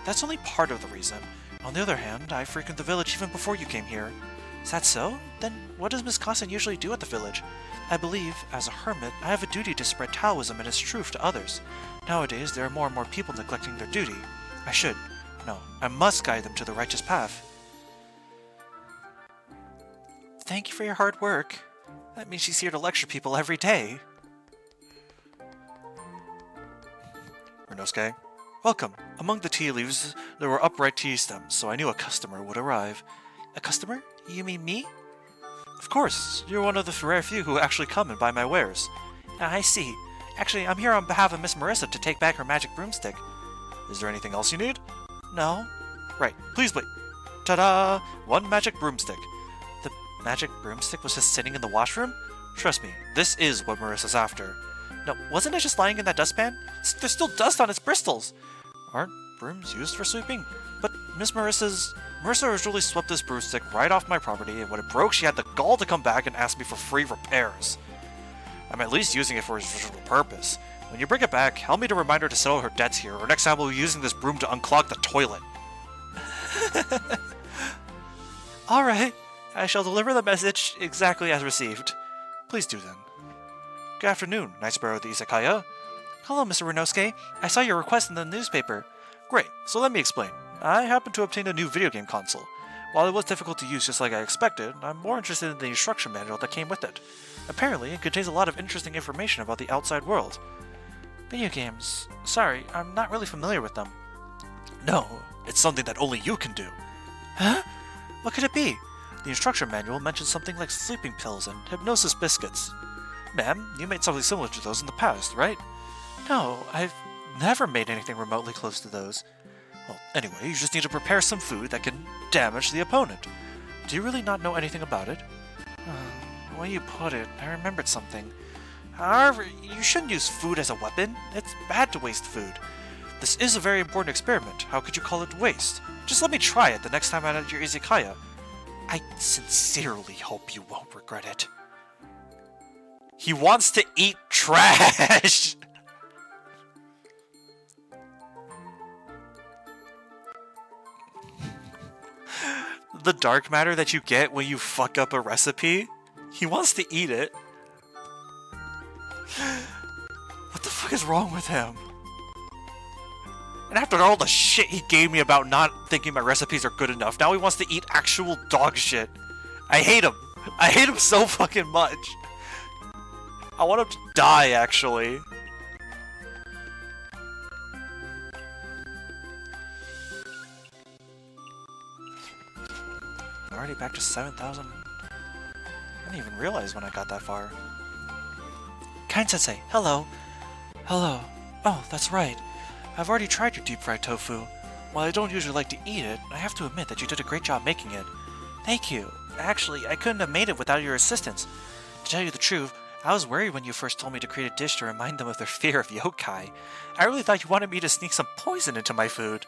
That's only part of the reason. On the other hand, I frequent the village even before you came here. Is that so? Then what does Miss Kasen usually do at the village? I believe, as a hermit, I have a duty to spread Taoism and its truth to others. Nowadays, there are more and more people neglecting their duty. I must guide them to the righteous path. Thank you for your hard work. That means she's here to lecture people every day. Ryunosuke, welcome. Among the tea leaves, there were upright tea stems, so I knew a customer would arrive. A customer? You mean me? Of course, you're one of the rare few who actually come and buy my wares. I see. Actually, I'm here on behalf of Miss Marissa to take back her magic broomstick. Is there anything else you need? No. Right, please wait. Ta-da! One magic broomstick. The magic broomstick was just sitting in the washroom? Trust me, this is what Marissa's after. No, wasn't it just lying in that dustpan? There's still dust on its bristles. Aren't brooms used for sweeping? But Marissa originally swept this broomstick right off my property, and when it broke, she had the gall to come back and ask me for free repairs. I'm at least using it for its original purpose. When you bring it back, help me to remind her to settle her debts here, or next time we'll be using this broom to unclog the toilet. Alright, I shall deliver the message exactly as received. Please do then. Good afternoon, Night Sparrow of the Izakaya. Hello, Mr. Ryunosuke. I saw your request in the newspaper. Great, so let me explain. I happened to obtain a new video game console. While it was difficult to use just like I expected, I'm more interested in the instruction manual that came with it. Apparently, it contains a lot of interesting information about the outside world. Video games. Sorry, I'm not really familiar with them. No, it's something that only you can do. Huh? What could it be? The instruction manual mentions something like sleeping pills and hypnosis biscuits. Ma'am, you made something similar to those in the past, right? No, I've never made anything remotely close to those. Well, anyway, you just need to prepare some food that can damage the opponent. Do you really not know anything about it? The way you put it, I remembered something. However, you shouldn't use food as a weapon. It's bad to waste food. This is a very important experiment. How could you call it waste? Just let me try it the next time I'm at your izakaya. I sincerely hope you won't regret it. He wants to eat trash! The dark matter that you get when you fuck up a recipe? He wants to eat it. What the fuck is wrong with him? And after all the shit he gave me about not thinking my recipes are good enough, now he wants to eat actual dog shit. I hate him. I hate him so fucking much. I want him to die, actually. Already back to 7,000. I didn't even realize when I got that far. Kind-sensei, hello. Hello. Oh, that's right. I've already tried your deep-fried tofu. While I don't usually like to eat it, I have to admit that you did a great job making it. Thank you. Actually, I couldn't have made it without your assistance. To tell you the truth, I was worried when you first told me to create a dish to remind them of their fear of yokai. I really thought you wanted me to sneak some poison into my food.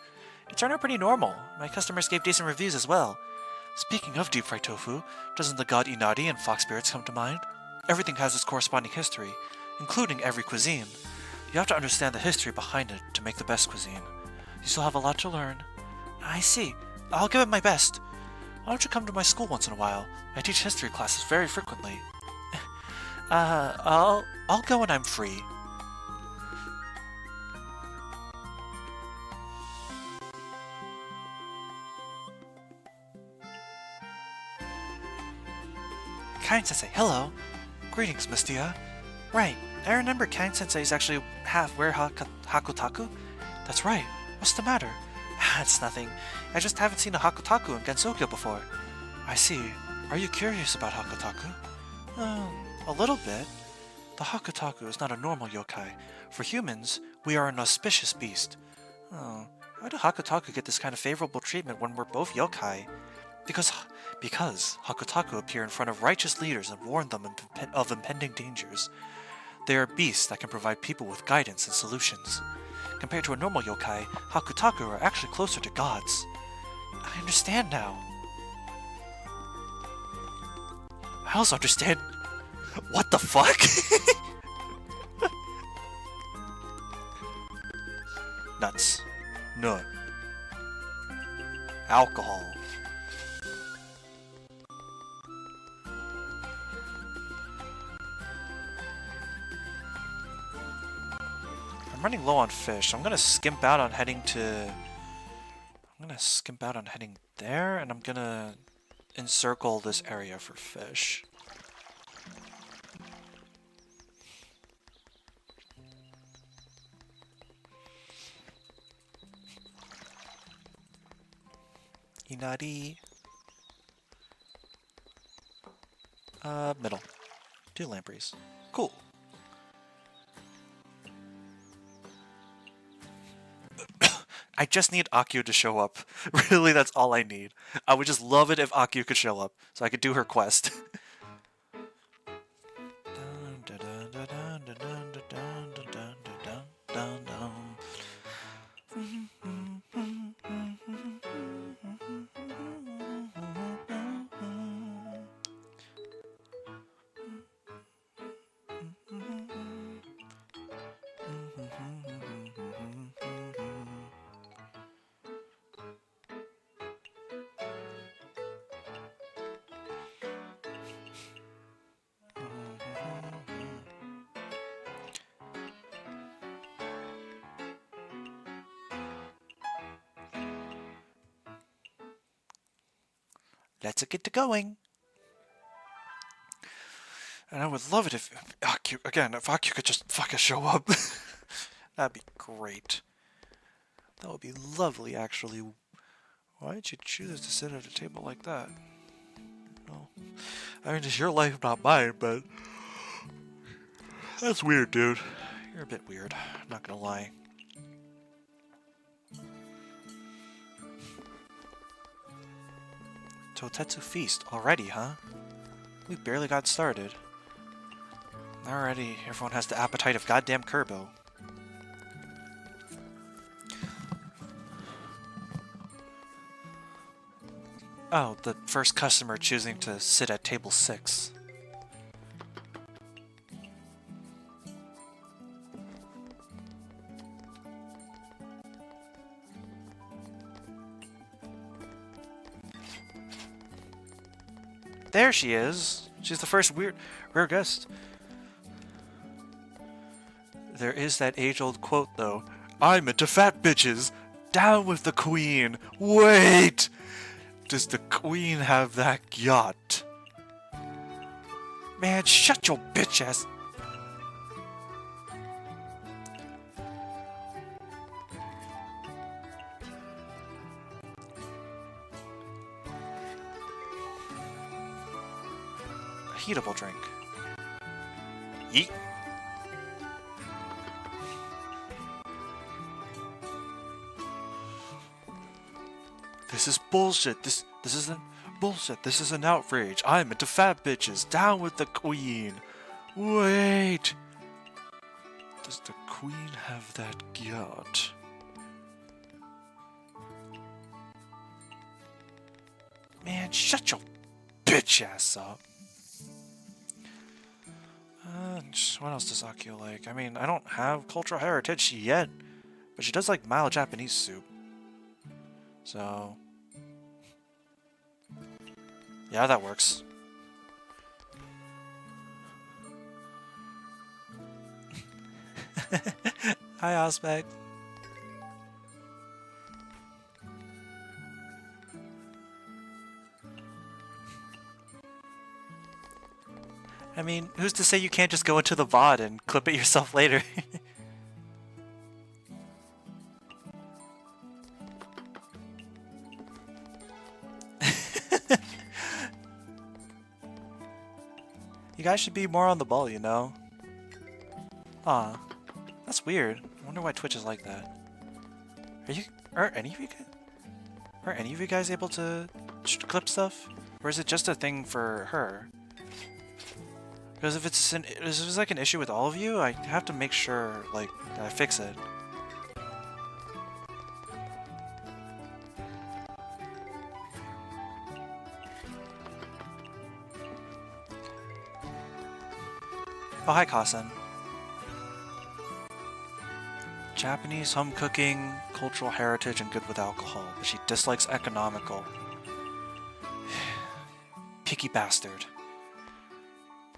It turned out pretty normal. My customers gave decent reviews as well. Speaking of deep-fried tofu, doesn't the god Inari and fox spirits come to mind? Everything has its corresponding history, including every cuisine. You have to understand the history behind it to make the best cuisine. You still have a lot to learn. I see. I'll give it my best. Why don't you come to my school once in a while? I teach history classes very frequently. I'll go when I'm free. Kind-sensei, hello. Greetings, Mystia. Right, I remember Kind-sensei is actually wear Hakutaku? That's right. What's the matter? It's nothing. I just haven't seen a Hakutaku in Gensokyo before. I see. Are you curious about Hakataku? A little bit. The Hakataku is not a normal yokai. For humans, we are an auspicious beast. Oh, why do Hakataku get this kind of favorable treatment when we're both yokai? Because Hakataku appear in front of righteous leaders and warn them of impending dangers. They are beasts that can provide people with guidance and solutions. Compared to a normal yokai, Hakataku are actually closer to gods. I understand now. I also understand... What the fuck? Nuts. Nut. Alcohol. I'm running low on fish. I'm gonna skimp out on heading to... I'm gonna skimp out on heading there, and I'm gonna encircle this area for fish. Inari. Middle. 2 lampreys. Cool. I just need Akio to show up. Really, that's all I need. I would just love it if Akio could show up, so I could do her quest. Let's get to going. And I would love it if Akio could just fucking show up. That'd be great. That would be lovely, actually. Why did you choose to sit at a table like that? Well, I mean, it's your life, not mine, but... That's weird, dude. You're a bit weird, not gonna lie. Totetsu Feast already, huh? We barely got started. Already, everyone has the appetite of goddamn Kerbo. Oh, the first customer choosing to sit at table 6. There she is. She's the first rare guest. There is that age-old quote, though. I'm into fat bitches. Down with the queen. Wait! Does the queen have that yacht? Man, shut your bitch ass. A heatable drink. Yeet. This is bullshit. This isn't bullshit. This is an outrage. I'm into fat bitches. Down with the queen. Wait. Does the queen have that yacht? Man, shut your bitch ass up. What else does Akio like? I mean, I don't have cultural heritage yet, but she does like mild Japanese soup. So... yeah, that works. Hi, Osbeck. I mean, who's to say you can't just go into the VOD and clip it yourself later? guys should be more on the ball, you know? Aw. That's weird. I wonder why Twitch is like that. Are any of you guys able to clip stuff? Or is it just a thing for her? Because if it's like an issue with all of you, I have to make sure, like, that I fix it. Oh, hi, Kasen. Japanese home cooking, cultural heritage, and good with alcohol, but she dislikes economical. Picky bastard.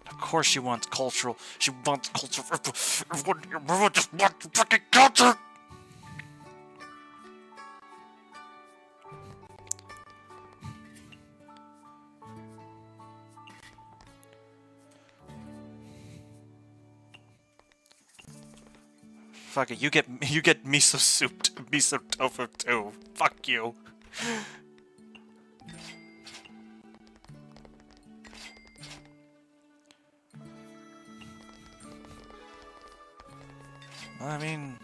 Of course she wants cultural. She wants culture. Everyone just wants fucking culture! Fuck it, you get miso soup, miso tofu too. Fuck you. Well, I mean,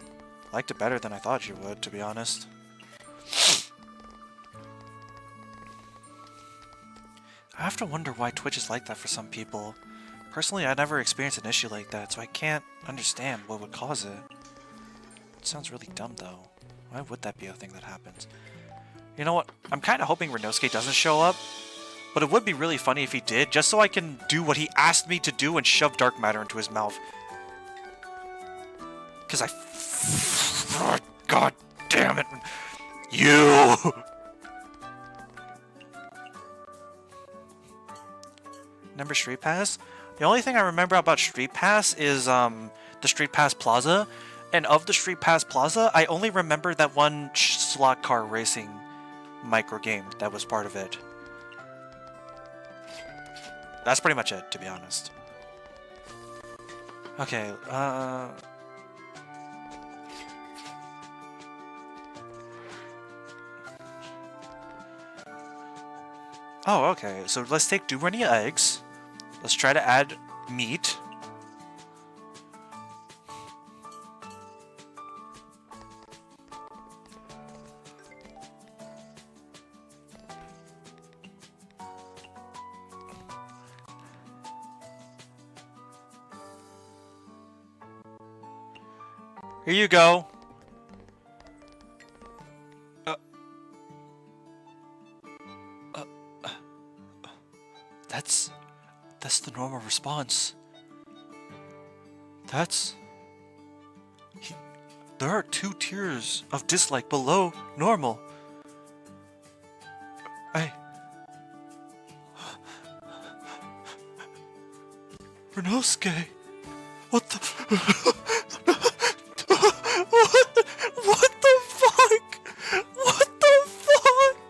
liked it better than I thought you would, to be honest. I have to wonder why Twitch is like that for some people. Personally, I never experienced an issue like that, so I can't understand what would cause it. It sounds really dumb, though. Why would that be a thing that happens? You know what? I'm kind of hoping Renosuke doesn't show up, but it would be really funny if he did, just so I can do what he asked me to do and shove dark matter into his mouth. Because oh, God damn it. You! Remember Street Pass? The only thing I remember about Street Pass is the Street Pass Plaza. And of the Street Pass Plaza, I only remember that one slot car racing micro game that was part of it. That's pretty much it, to be honest. Okay, oh, okay, so let's take Durania eggs. Let's try to add meat. Here you go. That's the normal response. There are 2 tiers of dislike below normal. Renosuke, what the? What the fuck? What the fuck?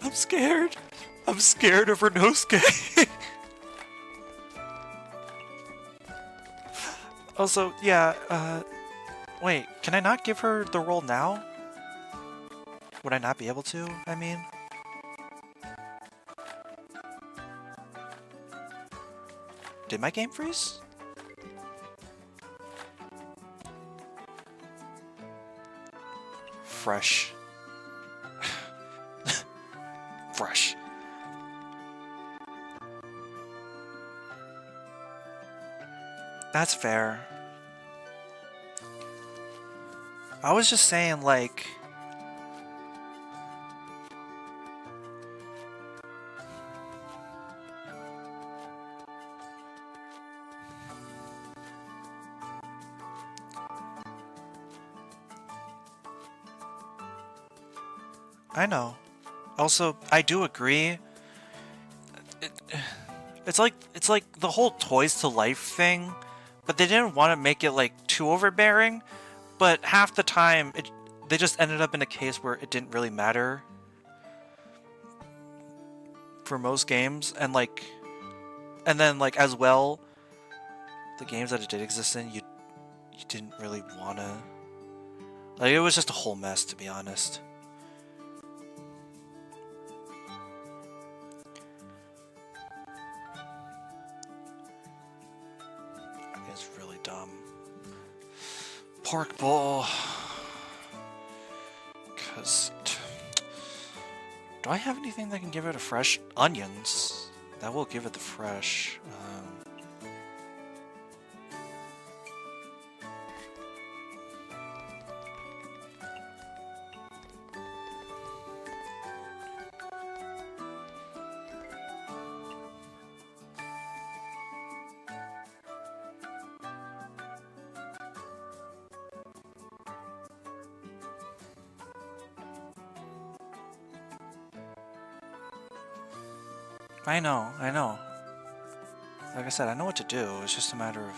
I'm scared. I'm scared of Renosuke. Also, yeah, wait, can I not give her the role now? Would I not be able to, I mean? Did my game freeze? Fresh. Fresh. That's fair. I was just saying, like... I know. Also, I do agree. It's like the whole toys to life thing, but they didn't want to make it like too overbearing. But half the time, they just ended up in a case where it didn't really matter for most games, and then like as well, the games that it did exist in, you didn't really wanna. Like, it was just a whole mess, to be honest. pork bowl. Because... do I have anything that can give it a fresh? Onions. That will give it the fresh. I know. Like I said, I know what to do. It's just a matter of...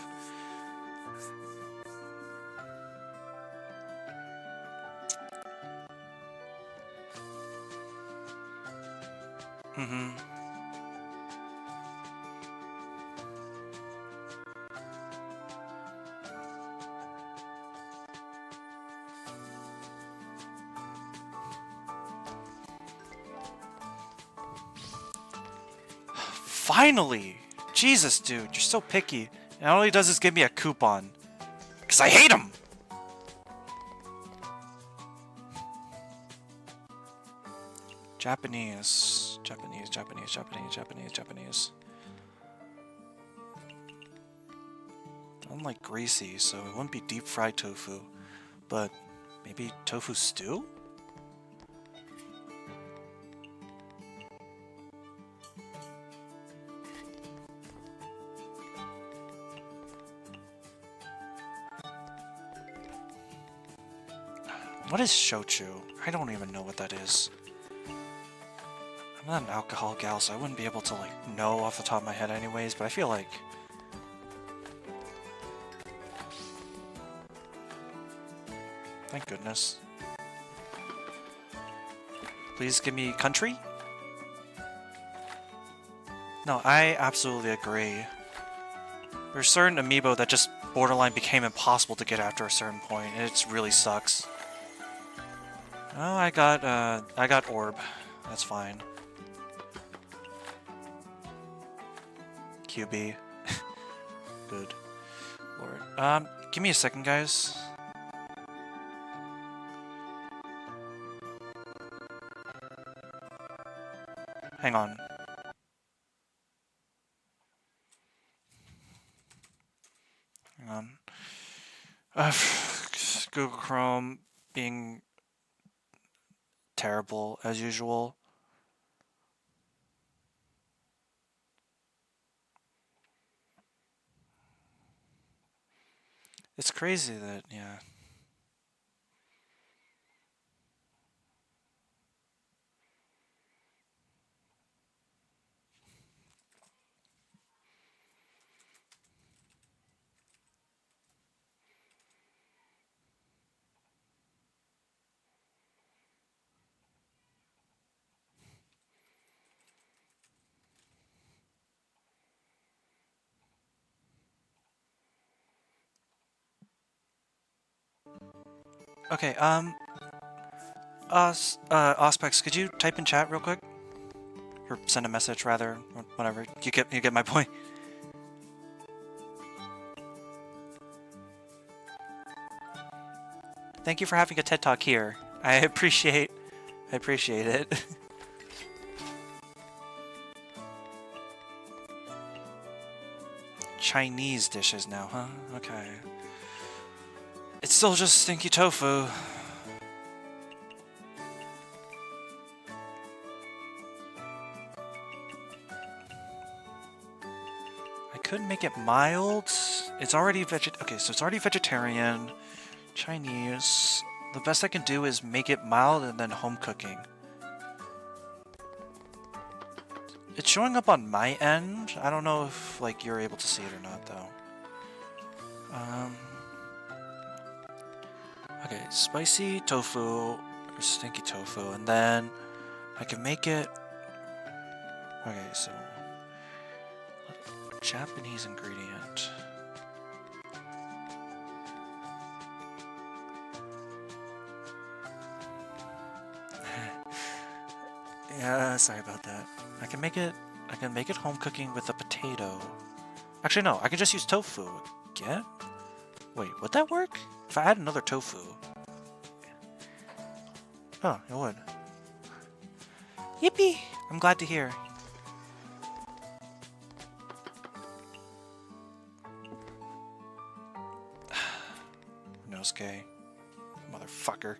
Finally! Jesus, dude, you're so picky. And all he does is give me a coupon. Because I hate him! Japanese. I don't like greasy, so it wouldn't be deep fried tofu. But maybe tofu stew? What is shochu? I don't even know what that is. I'm not an alcohol gal, so I wouldn't be able to, like, know off the top of my head anyways, but I feel like... thank goodness. Please give me country? No, I absolutely agree. There's certain amiibo that just borderline became impossible to get after a certain point, and it really sucks. Oh, I got orb. That's fine. QB. Good. Lord. Give me a second, guys. Hang on. Google Chrome being terrible as usual. It's crazy that, yeah. Okay, Auspex, could you type in chat real quick? Or send a message, rather, or whatever. You get my point. Thank you for having a TED Talk here. I appreciate it. Chinese dishes now, huh? Okay. It's still just stinky tofu. I could make it mild. It's already okay, so it's already vegetarian. Chinese. The best I can do is make it mild and then home cooking. It's showing up on my end. I don't know if like you're able to see it or not though. Okay, spicy tofu or stinky tofu, and then I can make it. Okay, so Japanese ingredient. Yeah, sorry about that. I can make it home cooking with a potato. Actually, no, I can just use tofu again. Wait, would that work? If I add another tofu... Oh, it would. Yippee! I'm glad to hear. Nosuke. Motherfucker.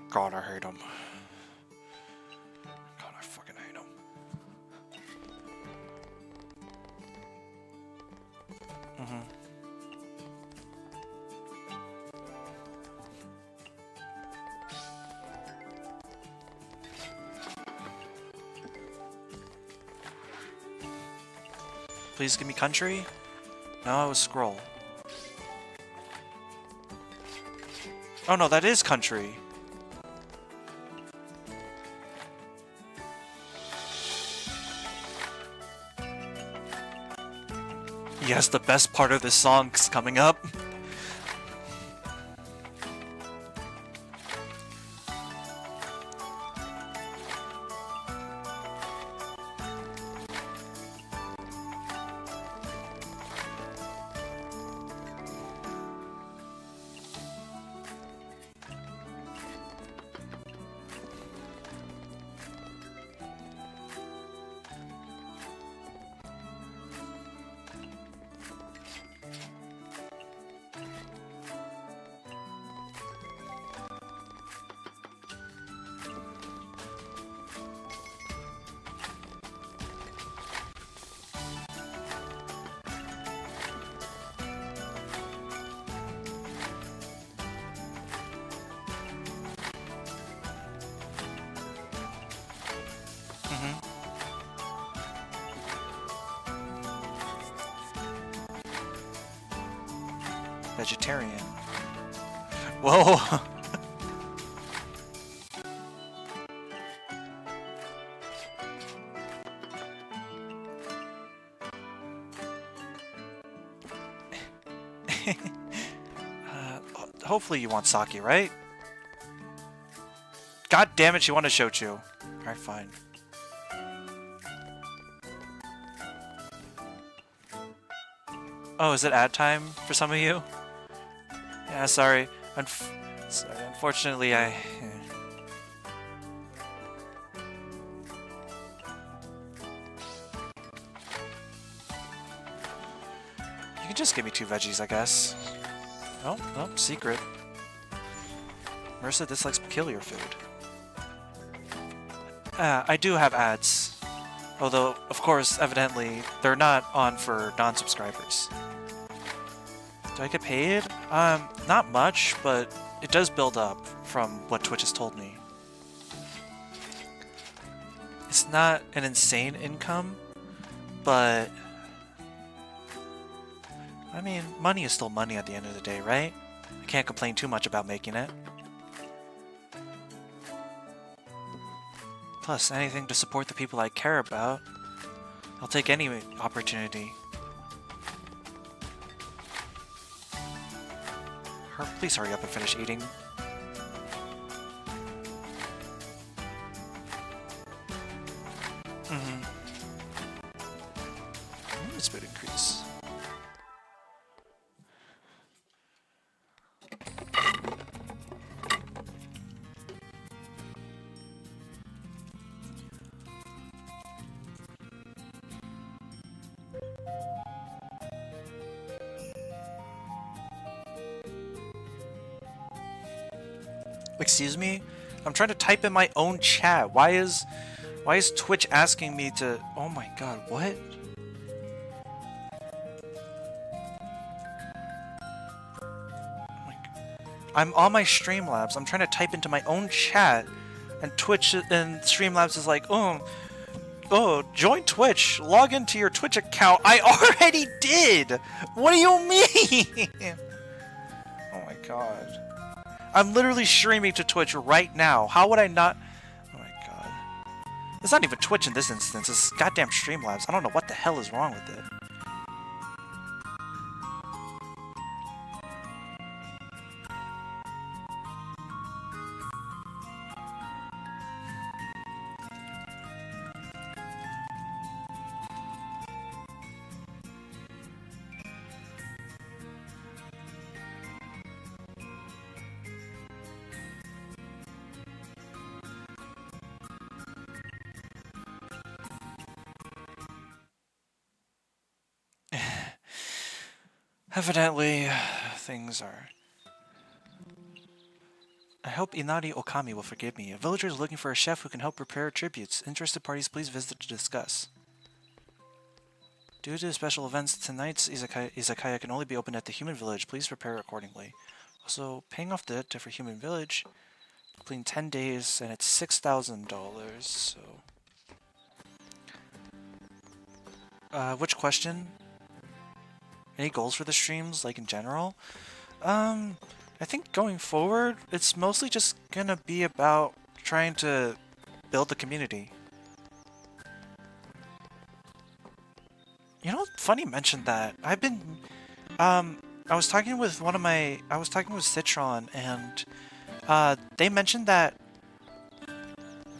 God, I hate him. God, I fucking hate him. Please give me country? No, it was scroll. Oh no, that is country. Yes, the best part of this song's coming up. Vegetarian. Whoa! Hopefully you want sake, right? God damn it, you want a shochu. Alright, fine. Oh, is it ad time for some of you? Yeah, sorry. Sorry, unfortunately, You can just give me 2 veggies, I guess. Oh, no, secret. Marissa dislikes peculiar food. I do have ads. Although, of course, evidently, they're not on for non-subscribers. Do I get paid? Not much, but it does build up from what Twitch has told me. It's not an insane income, but... I mean, money is still money at the end of the day, right? I can't complain too much about making it. Plus, anything to support the people I care about. I'll take any opportunity. Please hurry up and finish eating. This would increase. Excuse me? I'm trying to type in my own chat. Why is Twitch asking me to... Oh my god, what? I'm on my Streamlabs. I'm trying to type into my own chat, and Twitch and Streamlabs is like, oh, join Twitch. Log into your Twitch account. I already did. What do you mean? Oh my god. I'm literally streaming to Twitch right now. How would I not? Oh my god. It's not even Twitch in this instance. It's goddamn Streamlabs. I don't know what the hell is wrong with it. Evidently, things are... I hope Inari Okami will forgive me. A villager is looking for a chef who can help prepare tributes. Interested parties, please visit to discuss. Due to special events, tonight's izakaya can only be opened at the human village. Please prepare accordingly. Also, paying off the debt for human village, completing 10 days, and it's $6,000, so... which question? Any goals for the streams, like in general? I think going forward, it's mostly just gonna be about trying to build the community. You know, funny you mentioned that. I've been, I was talking with Citron, and, they mentioned that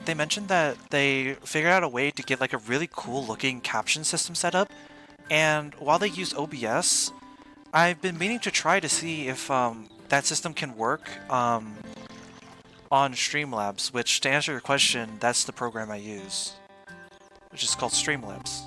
they figured out a way to get like a really cool looking caption system set up, and while they use OBS, I've been meaning to try to see if that system can work on Streamlabs, which, to answer your question, that's the program I use, which is called Streamlabs.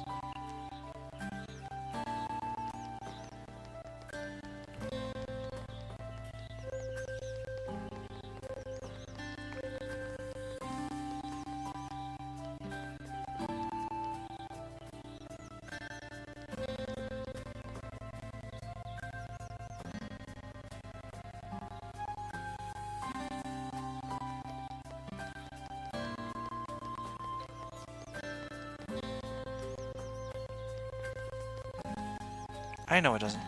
I know it doesn't.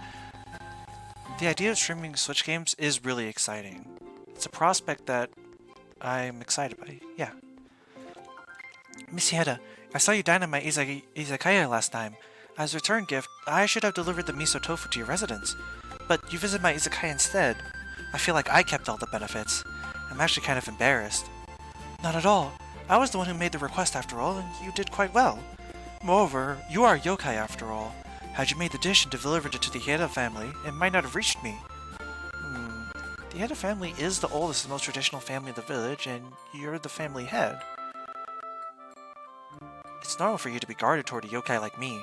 The idea of streaming Switch games is really exciting. It's a prospect that I'm excited by, yeah. Mystia, I saw you dine at my izakaya last time. As a return gift, I should have delivered the miso tofu to your residence, but you visited my izakaya instead. I feel like I kept all the benefits. I'm actually kind of embarrassed. Not at all. I was the one who made the request after all, and you did quite well. Moreover, you are a yokai after all. Had you made the dish and delivered it to the Hieda family, it might not have reached me. The Hieda family is the oldest and most traditional family in the village, and you're the family head. It's normal for you to be guarded toward a yokai like me.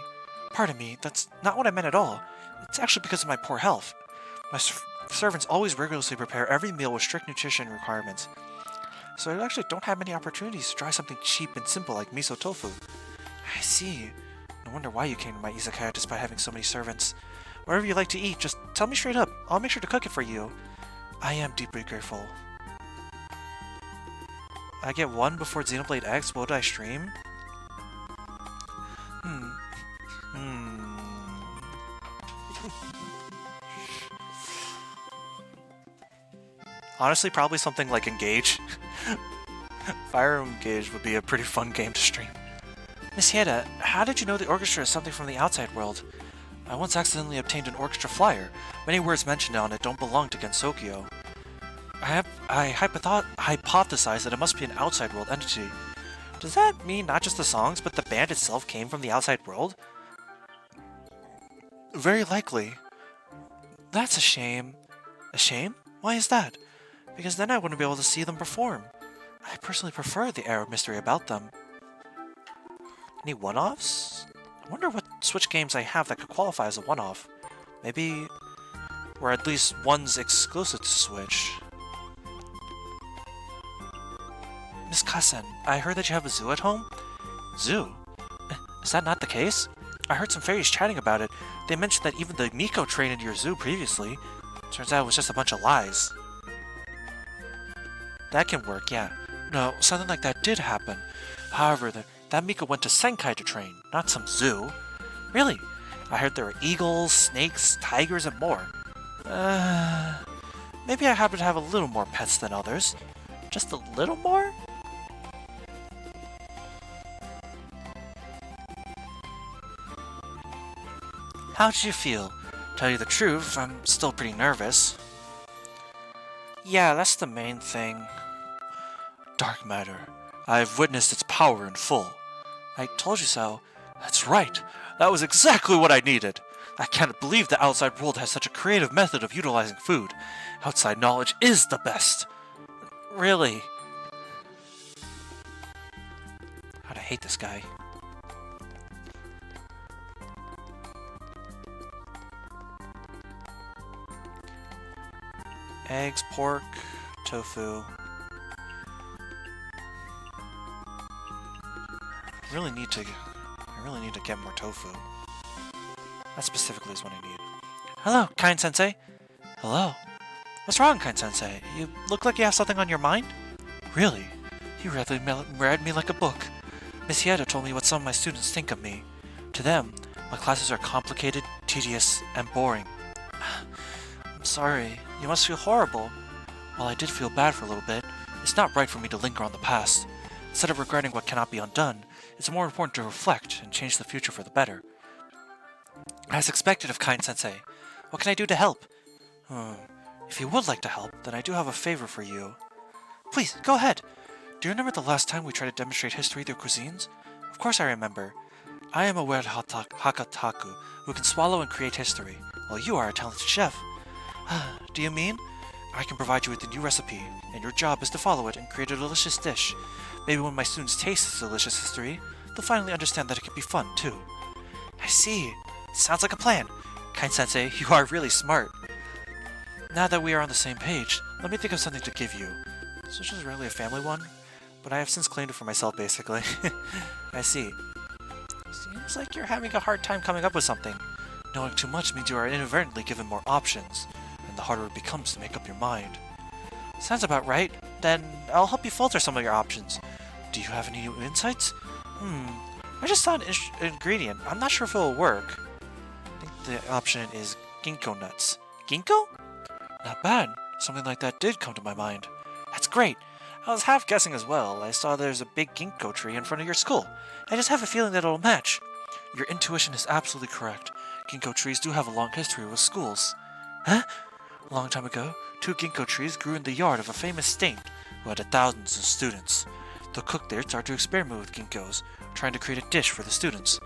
Pardon me, that's not what I meant at all. It's actually because of my poor health. My servants always rigorously prepare every meal with strict nutrition requirements, so I actually don't have many opportunities to try something cheap and simple like miso tofu. I see. No wonder why you came to my izakaya despite having so many servants. Whatever you like to eat, just tell me straight up. I'll make sure to cook it for you. I am deeply grateful. I get one before Xenoblade X. What do I stream? Honestly, probably something like Engage. Fire Engage would be a pretty fun game to stream. Miss Hieda, how did you know the orchestra is something from the outside world? I once accidentally obtained an orchestra flyer. Many words mentioned on it don't belong to Gensokyo. I hypothesized that it must be an outside world entity. Does that mean not just the songs, but the band itself came from the outside world? Very likely. That's a shame. A shame? Why is that? Because then I wouldn't be able to see them perform. I personally prefer the air of mystery about them. Any one-offs? I wonder what Switch games I have that could qualify as a one-off. Maybe... or at least one's exclusive to Switch. Miss Kassen, I heard that you have a zoo at home? Zoo? Is that not the case? I heard some fairies chatting about it. They mentioned that even the Miko trained in your zoo previously. Turns out it was just a bunch of lies. That can work, yeah. No, something like that did happen. However, that Miko went to Senkai to train, not some zoo. Really? I heard there were eagles, snakes, tigers, and more. Maybe I happen to have a little more pets than others. Just a little more? How did you feel? Tell you the truth, I'm still pretty nervous. Yeah, that's the main thing. Dark matter. I've witnessed its power in full. I told you so. That's right. That was exactly what I needed. I can't believe the outside world has such a creative method of utilizing food. Outside knowledge is the best. Really. God, I hate this guy. Eggs, pork, tofu. I really need to get more tofu. That specifically is what I need. Hello, Kind Sensei. Hello. What's wrong, Kind Sensei? You look like you have something on your mind? Really? You read me like a book. Mystia told me what some of my students think of me. To them, my classes are complicated, tedious, and boring. I'm sorry. You must feel horrible. While I did feel bad for a little bit, it's not right for me to linger on the past. Instead of regretting what cannot be undone, it's more important to reflect and change the future for the better. As expected of Kind Sensei, what can I do to help? If you would like to help, then I do have a favor for you. Please, go ahead. Do you remember the last time we tried to demonstrate history through cuisines? Of course I remember. I am a weird Hakataku who can swallow and create history, while you are a talented chef. Do you mean? I can provide you with a new recipe, and your job is to follow it and create a delicious dish. Maybe when my students taste this delicious history, they'll finally understand that it can be fun, too. I see. Sounds like a plan. Kind Sensei, you are really smart. Now that we are on the same page, let me think of something to give you. This is really a family one, but I have since claimed it for myself, basically. I see. Seems like you're having a hard time coming up with something. Knowing too much means you are inadvertently given more options, and the harder it becomes to make up your mind. Sounds about right. Then I'll help you filter some of your options. Do you have any new insights? I just saw an ingredient. I'm not sure if it will work. I think the option is ginkgo nuts. Ginkgo? Not bad. Something like that did come to my mind. That's great. I was half guessing as well. I saw there's a big ginkgo tree in front of your school. I just have a feeling that it'll match. Your intuition is absolutely correct. Ginkgo trees do have a long history with schools. Huh? A long time ago, 2 ginkgo trees grew in the yard of a famous saint who had thousands of students. The cook there started to experiment with ginkgos, trying to create a dish for the students.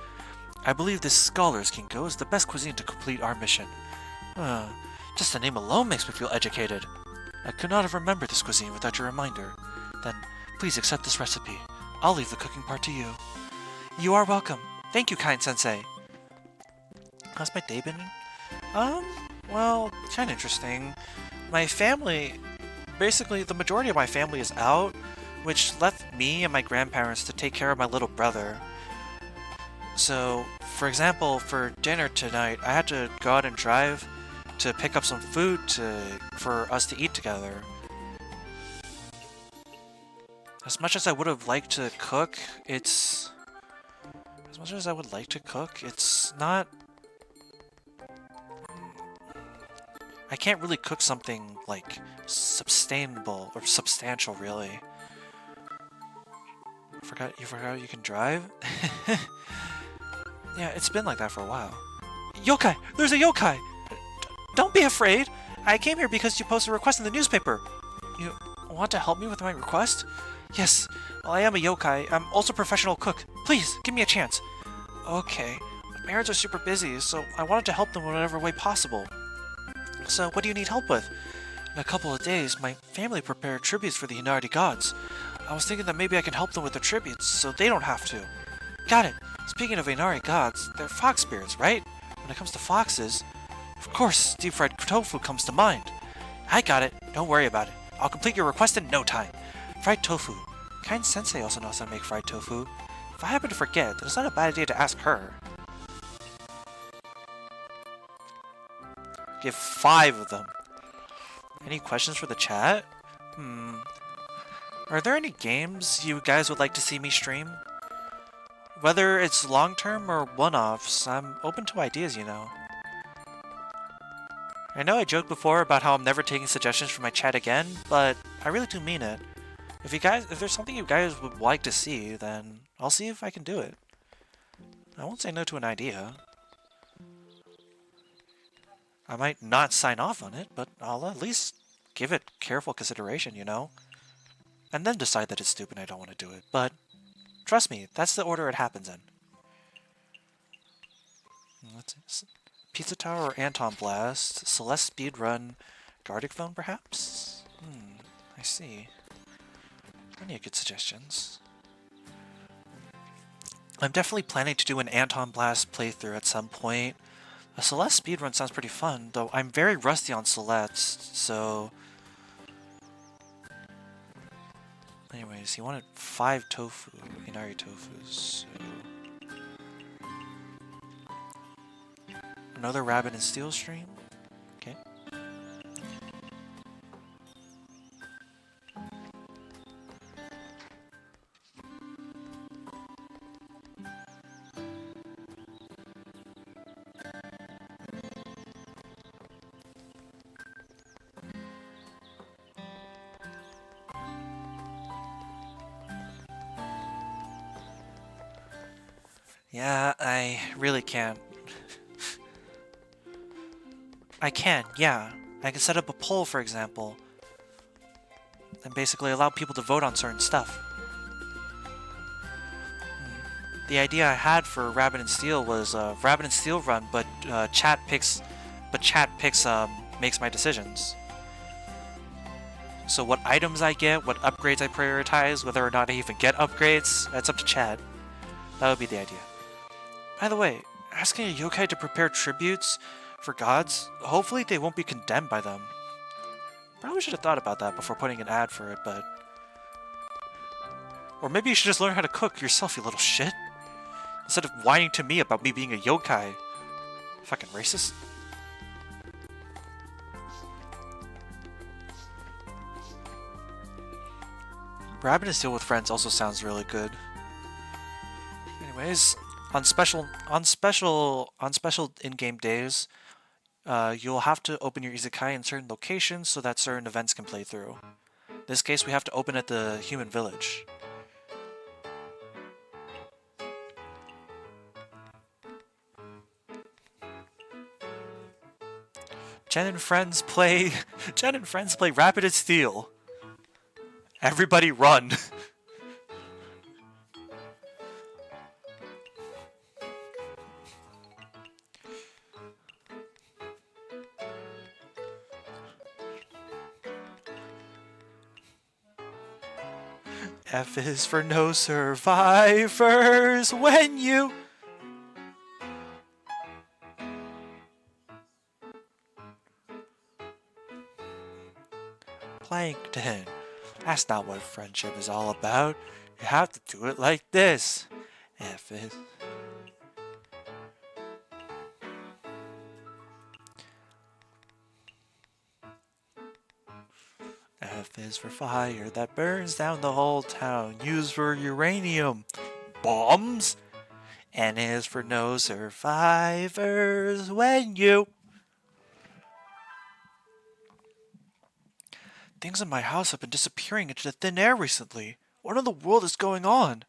I believe this scholar's ginkgo is the best cuisine to complete our mission. Just the name alone makes me feel educated. I could not have remembered this cuisine without your reminder. Then, please accept this recipe. I'll leave the cooking part to you. You are welcome. Thank you, Kind Sensei. How's my day been? Well, kind of interesting. My family, basically the majority of my family is out, which left me and my grandparents to take care of my little brother. So, for example, for dinner tonight, I had to go out and drive to pick up some food for us to eat together. As much as I would have liked to cook, it's not... I can't really cook something, like, sustainable or substantial, really. You forgot you can drive? Yeah, it's been like that for a while. Yokai! There's a yokai! Don't be afraid! I came here because you posted a request in the newspaper. You want to help me with my request? Yes. Well, I am a yokai. I'm also a professional cook. Please, give me a chance. Okay. My parents are super busy, so I wanted to help them in whatever way possible. So, what do you need help with? In a couple of days, my family prepared tributes for the Inari gods. I was thinking that maybe I can help them with the tributes, so they don't have to. Got it. Speaking of Inari gods, they're fox spirits, right? When it comes to foxes, of course, deep-fried tofu comes to mind. I got it. Don't worry about it. I'll complete your request in no time. Fried tofu. Kind Sensei also knows how to make fried tofu. If I happen to forget, then it's not a bad idea to ask her. Give 5 of them. Any questions for the chat? Are there any games you guys would like to see me stream? Whether it's long-term or one-offs, I'm open to ideas, you know. I know I joked before about how I'm never taking suggestions from my chat again, but I really do mean it. If there's something you guys would like to see, then I'll see if I can do it. I won't say no to an idea. I might not sign off on it, but I'll at least give it careful consideration, you know? And then decide that it's stupid and I don't want to do it. But trust me, that's the order it happens in. Let's see. Pizza Tower or Anton Blast? Celeste Speedrun? Gardic Phone, perhaps? I see. Plenty of good suggestions. I'm definitely planning to do an Anton Blast playthrough at some point. A Celeste speedrun sounds pretty fun, though I'm very rusty on Celeste, so Anyways, he wanted 5 tofu, inari tofus, so... Another rabbit and steel stream? Okay. Yeah, I really can't. I can, yeah. I can set up a poll, for example, and basically allow people to vote on certain stuff. The idea I had for Rabbit and Steel was Rabbit and Steel run, but chat picks, makes my decisions. So what items I get, what upgrades I prioritize, whether or not I even get upgrades, that's up to chat. That would be the idea. By the way, asking a yokai to prepare tributes for gods, hopefully they won't be condemned by them. Probably should have thought about that before putting an ad for it, but... Or maybe you should just learn how to cook yourself, you little shit. Instead of whining to me about me being a yokai. Fucking racist. Rabbit and Steel with friends also sounds really good. Anyways, on special in-game days, you'll have to open your Izakaya in certain locations so that certain events can play through. In this case, we have to open at the human village. Jen and friends play Rapid and Steel. Everybody run. F is for no survivors when you... Plankton. That's not what friendship is all about. You have to do it like this. F is... F is for fire that burns down the whole town. U for uranium bombs. N is for no survivors when you... Things in my house have been disappearing into the thin air recently. What in the world is going on?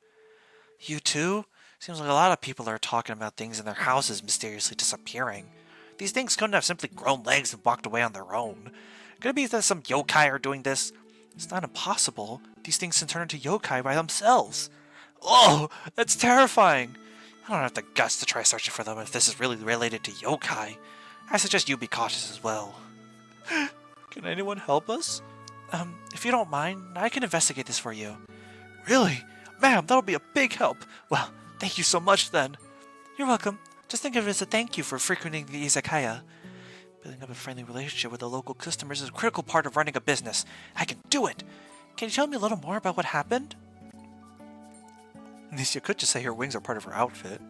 You too? Seems like a lot of people are talking about things in their houses mysteriously disappearing. These things couldn't have simply grown legs and walked away on their own. Could it be that some yokai are doing this? It's not impossible. These things can turn into yokai by themselves. Oh, that's terrifying. I don't have the guts to try searching for them if this is really related to yokai. I suggest you be cautious as well. Can anyone help us? If you don't mind, I can investigate this for you. Really? Ma'am, that'll be a big help. Well, thank you so much then. You're welcome. Just think of it as a thank you for frequenting the Izakaya. Building up a friendly relationship with the local customers is a critical part of running a business. I can do it! Can you tell me a little more about what happened? Mystia could just say her wings are part of her outfit.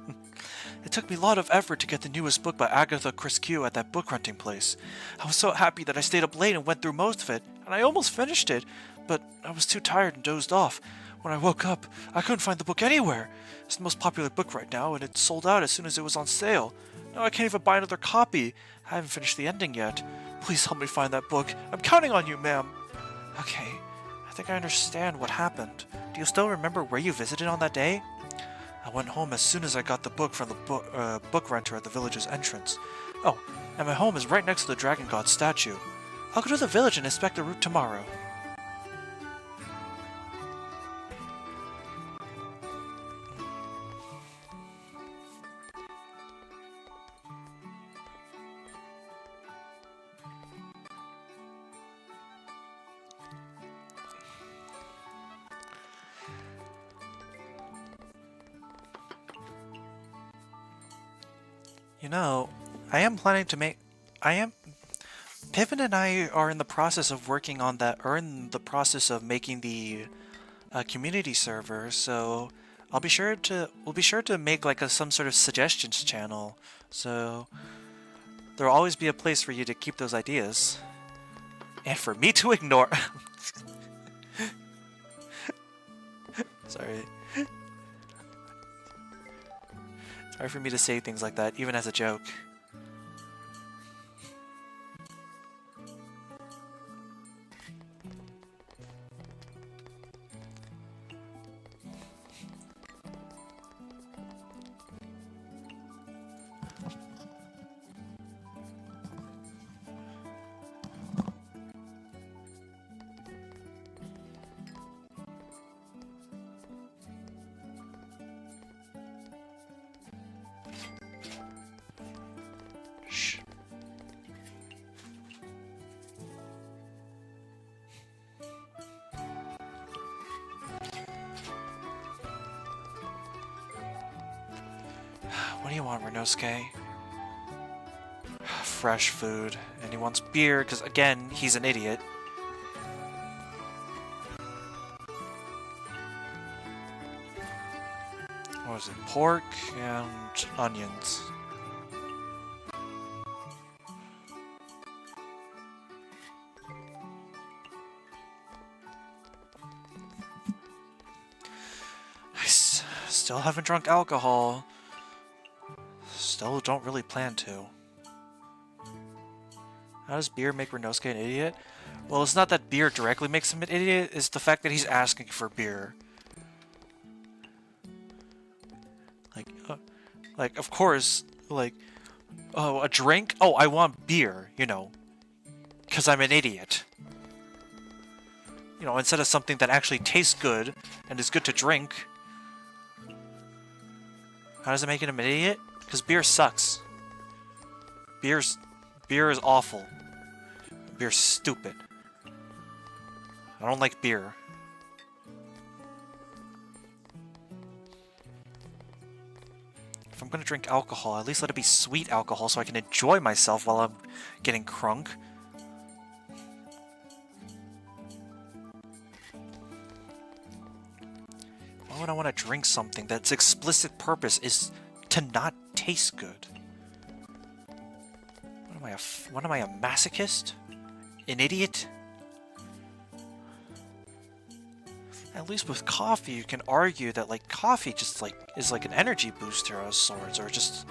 It took me a lot of effort to get the newest book by Agatha Christie at that book renting place. I was so happy that I stayed up late and went through most of it, and I almost finished it, but I was too tired and dozed off. When I woke up, I couldn't find the book anywhere. It's the most popular book right now, and it sold out as soon as it was on sale. Now I can't even buy another copy. I haven't finished the ending yet. Please help me find that book. I'm counting on you, ma'am. Okay, I think I understand what happened. Do you still remember where you visited on that day? I went home as soon as I got the book from the book renter at the village's entrance. Oh, and my home is right next to the Dragon God statue. I'll go to the village and inspect the route tomorrow. You know, Piven and I are in the process of working on that, or in the process of making the a community server, so we'll be sure to make like some sort of suggestions channel. So there'll always be a place for you to keep those ideas. And for me to ignore. Sorry. Sorry for me to say things like that, even as a joke. What do you want, Renosuke? Fresh food. And he wants beer, because again, he's an idiot. What was it? Pork and onions. I still haven't drunk alcohol. Still don't really plan to. How does beer make Renosuke an idiot? Well, it's not that beer directly makes him an idiot, it's the fact that he's asking for beer. Like, of course, like, oh, a drink? Oh, I want beer, you know, because I'm an idiot. You know, instead of something that actually tastes good and is good to drink. How does it make him an idiot? Because beer sucks. Beer is awful. Beer's stupid. I don't like beer. If I'm gonna drink alcohol, at least let it be sweet alcohol so I can enjoy myself while I'm getting crunk. Why would I want to drink something that's explicit purpose is to not taste good? What am I, a masochist? An idiot? At least with coffee, you can argue that like coffee just like is like an energy booster of sorts, or just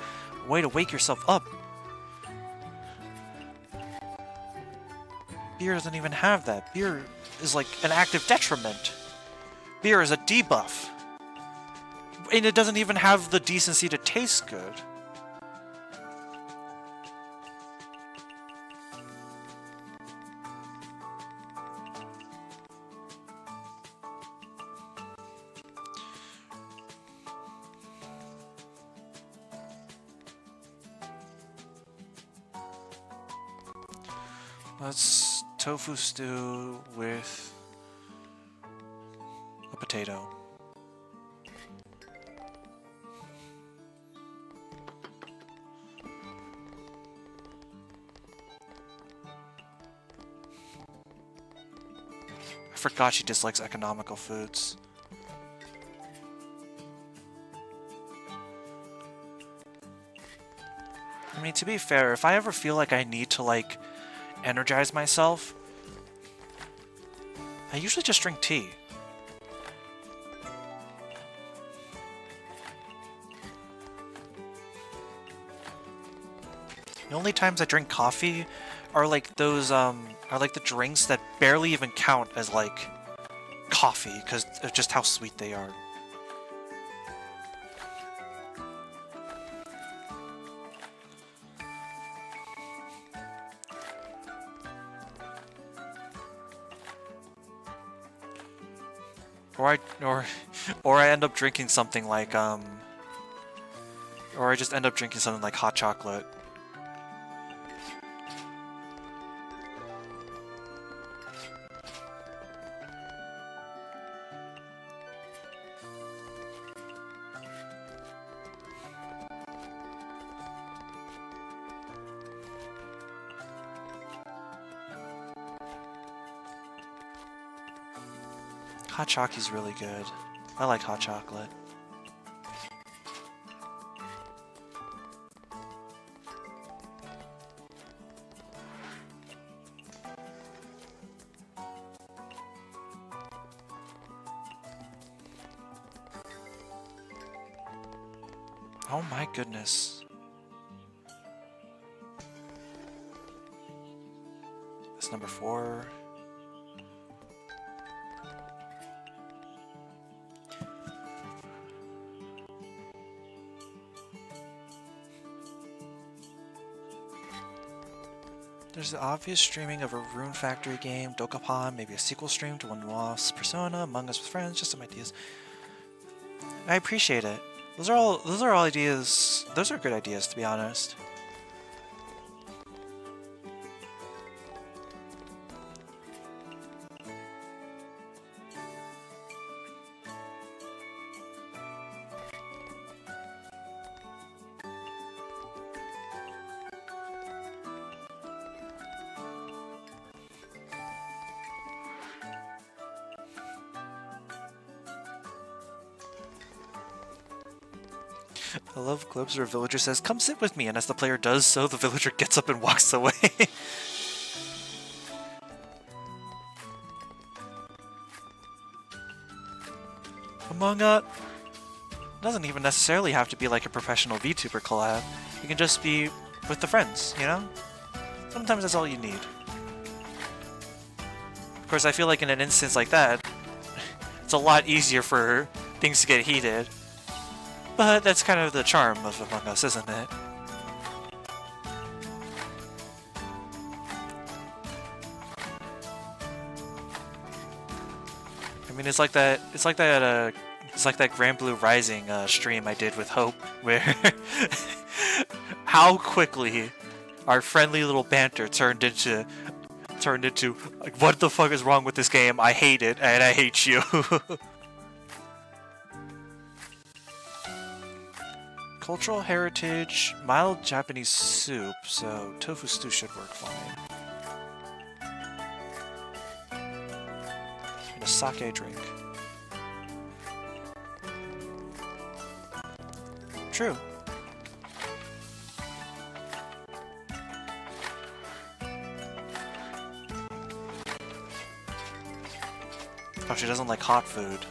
a way to wake yourself up. Beer doesn't even have that. Beer is like an active detriment. Beer is a debuff. And it doesn't even have the decency to taste good. Let's tofu stew with a potato. I forgot she dislikes economical foods. I mean, to be fair, if I ever feel like I need to, like, energize myself, I usually just drink tea. The only times I drink coffee are like those, are like the drinks that barely even count as like coffee because of just how sweet they are. Or I end up drinking something like, or I just end up drinking something like hot chocolate. Hot Choco's really good. I like hot chocolate. Oh my goodness. That's number 4. There's the obvious streaming of a Rune Factory game, Dokapon, maybe a sequel stream to One Wasps, Persona, Among Us with Friends, just some ideas. I appreciate it. Those are all ideas. Those are good ideas, to be honest. I love clips where a villager says, "Come sit with me," and as the player does so, the villager gets up and walks away. Among Us doesn't even necessarily have to be like a professional VTuber collab. You can just be with the friends, you know? Sometimes that's all you need. Of course, I feel like in an instance like that, it's a lot easier for things to get heated. But that's kind of the charm of Among Us, isn't it? I mean, it's like that Grand Blue Rising stream I did with Hope, where how quickly our friendly little banter turned into like, what the fuck is wrong with this game? I hate it, and I hate you. Cultural heritage, mild Japanese soup, so tofu stew should work fine. And a sake drink. True. Oh, she doesn't like hot food.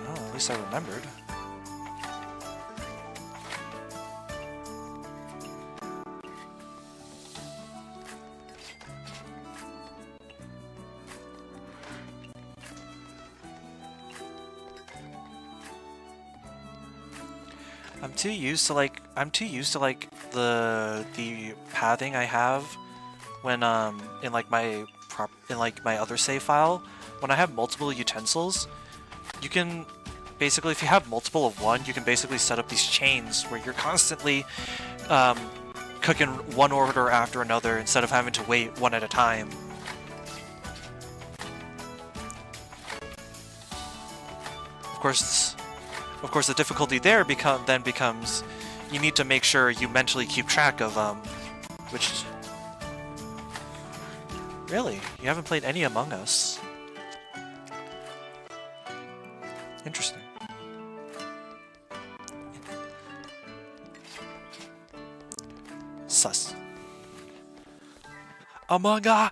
At least I remembered. I'm too used to like the pathing I have when in like my other save file. When I have multiple utensils, you can basically, if you have multiple of one, you can basically set up these chains where you're constantly cooking one order after another instead of having to wait one at a time. Of course, the difficulty there becomes you need to make sure you mentally keep track of which. Really, you haven't played any Among Us. Interesting. Sus. Among Us.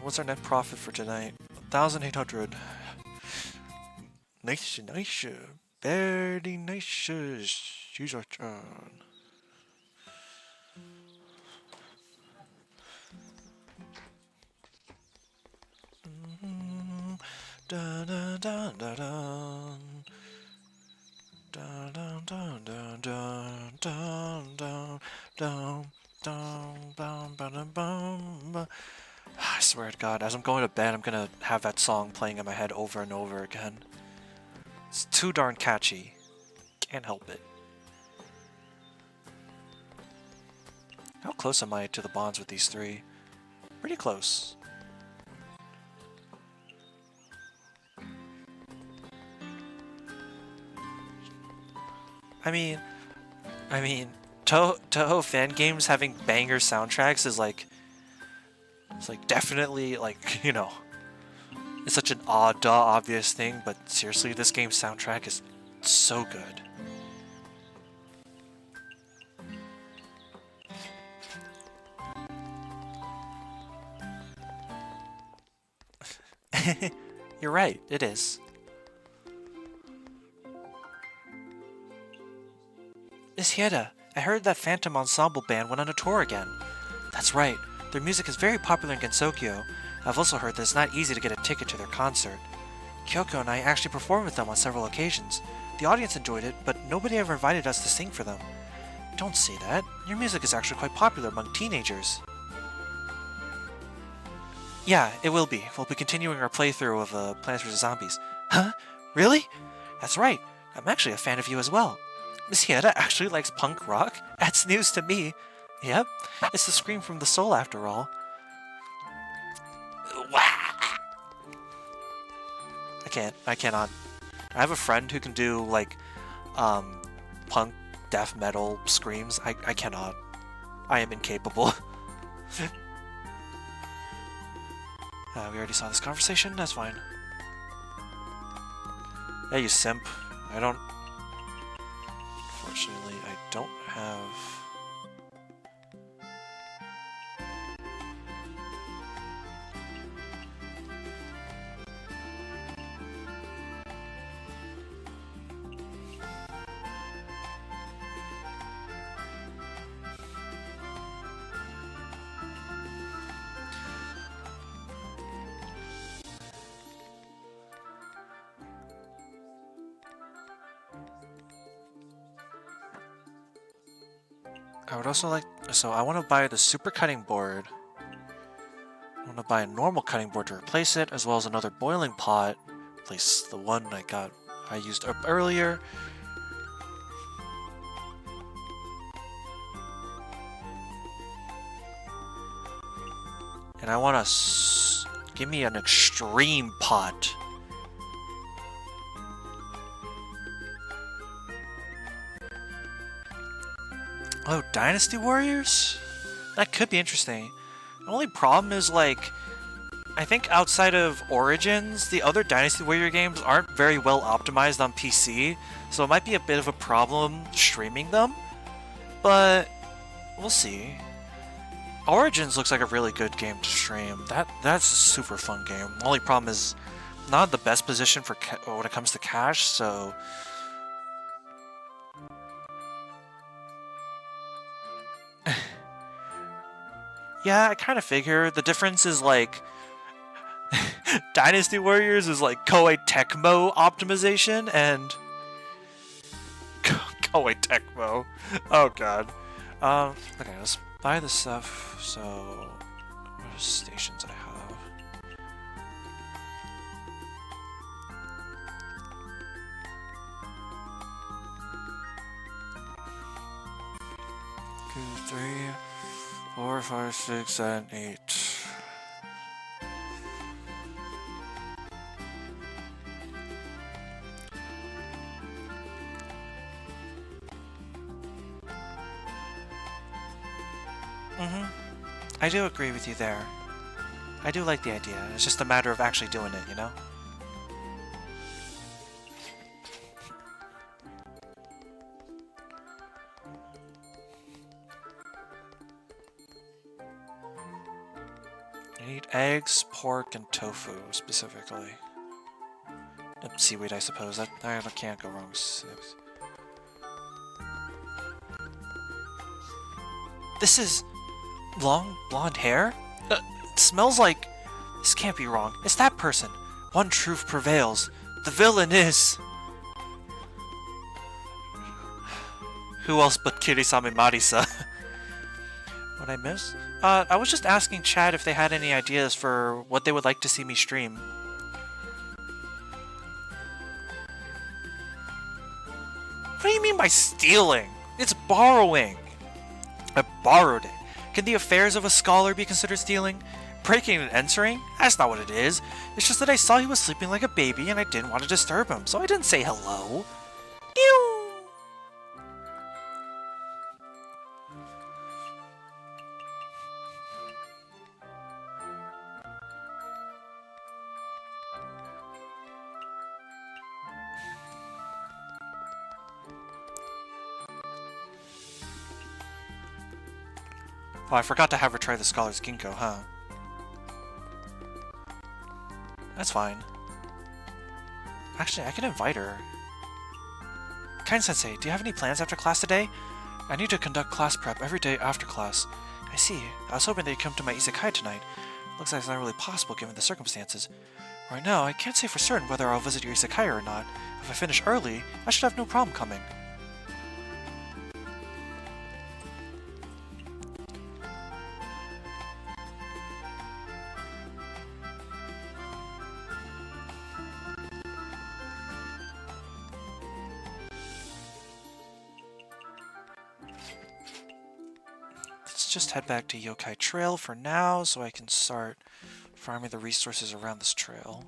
What's our net profit for tonight? 1,800. Nice, nice, very nice. Use our turn. Dun dun dun dun dun dun dun dun dun dun dun dun dun dun dun. I swear to God, as I'm going to bed, I'm gonna have that song playing in my head over and over again. It's too darn catchy. Can't help it. How close am I to the bonds with these three? Pretty close. I mean, Touhou fan games having banger soundtracks is like, it's like definitely like, you know, it's such an odd, obvious thing, but seriously, this game's soundtrack is so good. You're right, it is. Mystia, I heard that Phantom Ensemble Band went on a tour again. That's right, their music is very popular in Gensokyo. I've also heard that it's not easy to get a ticket to their concert. Kyoko and I actually performed with them on several occasions. The audience enjoyed it, but nobody ever invited us to sing for them. Don't say that. Your music is actually quite popular among teenagers. Yeah, it will be. We'll be continuing our playthrough of Plants vs. Zombies. Huh? Really? That's right. I'm actually a fan of you as well. Mystia actually likes punk rock? That's news to me. Yep, it's the scream from the soul after all. I cannot. I have a friend who can do, like, punk death metal screams. I cannot. I am incapable. We already saw this conversation, that's fine. Hey, you simp. Unfortunately, I don't have... I would also like... So I want to buy the super cutting board. I want to buy a normal cutting board to replace it, as well as another boiling pot. Replace the one I used up earlier. And I want to... Give me an extreme pot. Oh, Dynasty Warriors? That could be interesting. The only problem is, like, I think outside of Origins, the other Dynasty Warrior games aren't very well optimized on PC, so it might be a bit of a problem streaming them, but we'll see. Origins looks like a really good game to stream. That's a super fun game. The only problem is not the best position for when it comes to cache, so... Yeah, I kind of figure. The difference is, like, Dynasty Warriors is, like, Koei Tecmo optimization, and... Koei Tecmo. Oh, God. Okay, let's buy the stuff, so... What stations I have? Two, 3... 4, 5, 6, 7, 8. I do agree with you there. I do like the idea. It's just a matter of actually doing it, you know? I need eggs, pork, and tofu, specifically. Seaweed, I suppose. I can't go wrong with 6. This is... long, blonde hair? It smells like... This can't be wrong. It's that person. One truth prevails. The villain is... Who else but Kirisame Marisa? What I miss? I was just asking chat if they had any ideas for what they would like to see me stream. What do you mean by stealing? It's borrowing. I borrowed it. Can the affairs of a scholar be considered stealing? Breaking and entering? That's not what it is. It's just that I saw he was sleeping like a baby and I didn't want to disturb him, so I didn't say hello. Pew! Oh, I forgot to have her try the Scholar's Ginkgo, huh? That's fine. Actually, I can invite her. Kind-sensei, do you have any plans after class today? I need to conduct class prep every day after class. I see. I was hoping that you'd come to my Izakaya tonight. Looks like it's not really possible given the circumstances. Right now, I can't say for certain whether I'll visit your Izakaya or not. If I finish early, I should have no problem coming. Let's just head back to Yokai Trail for now so I can start farming the resources around this trail.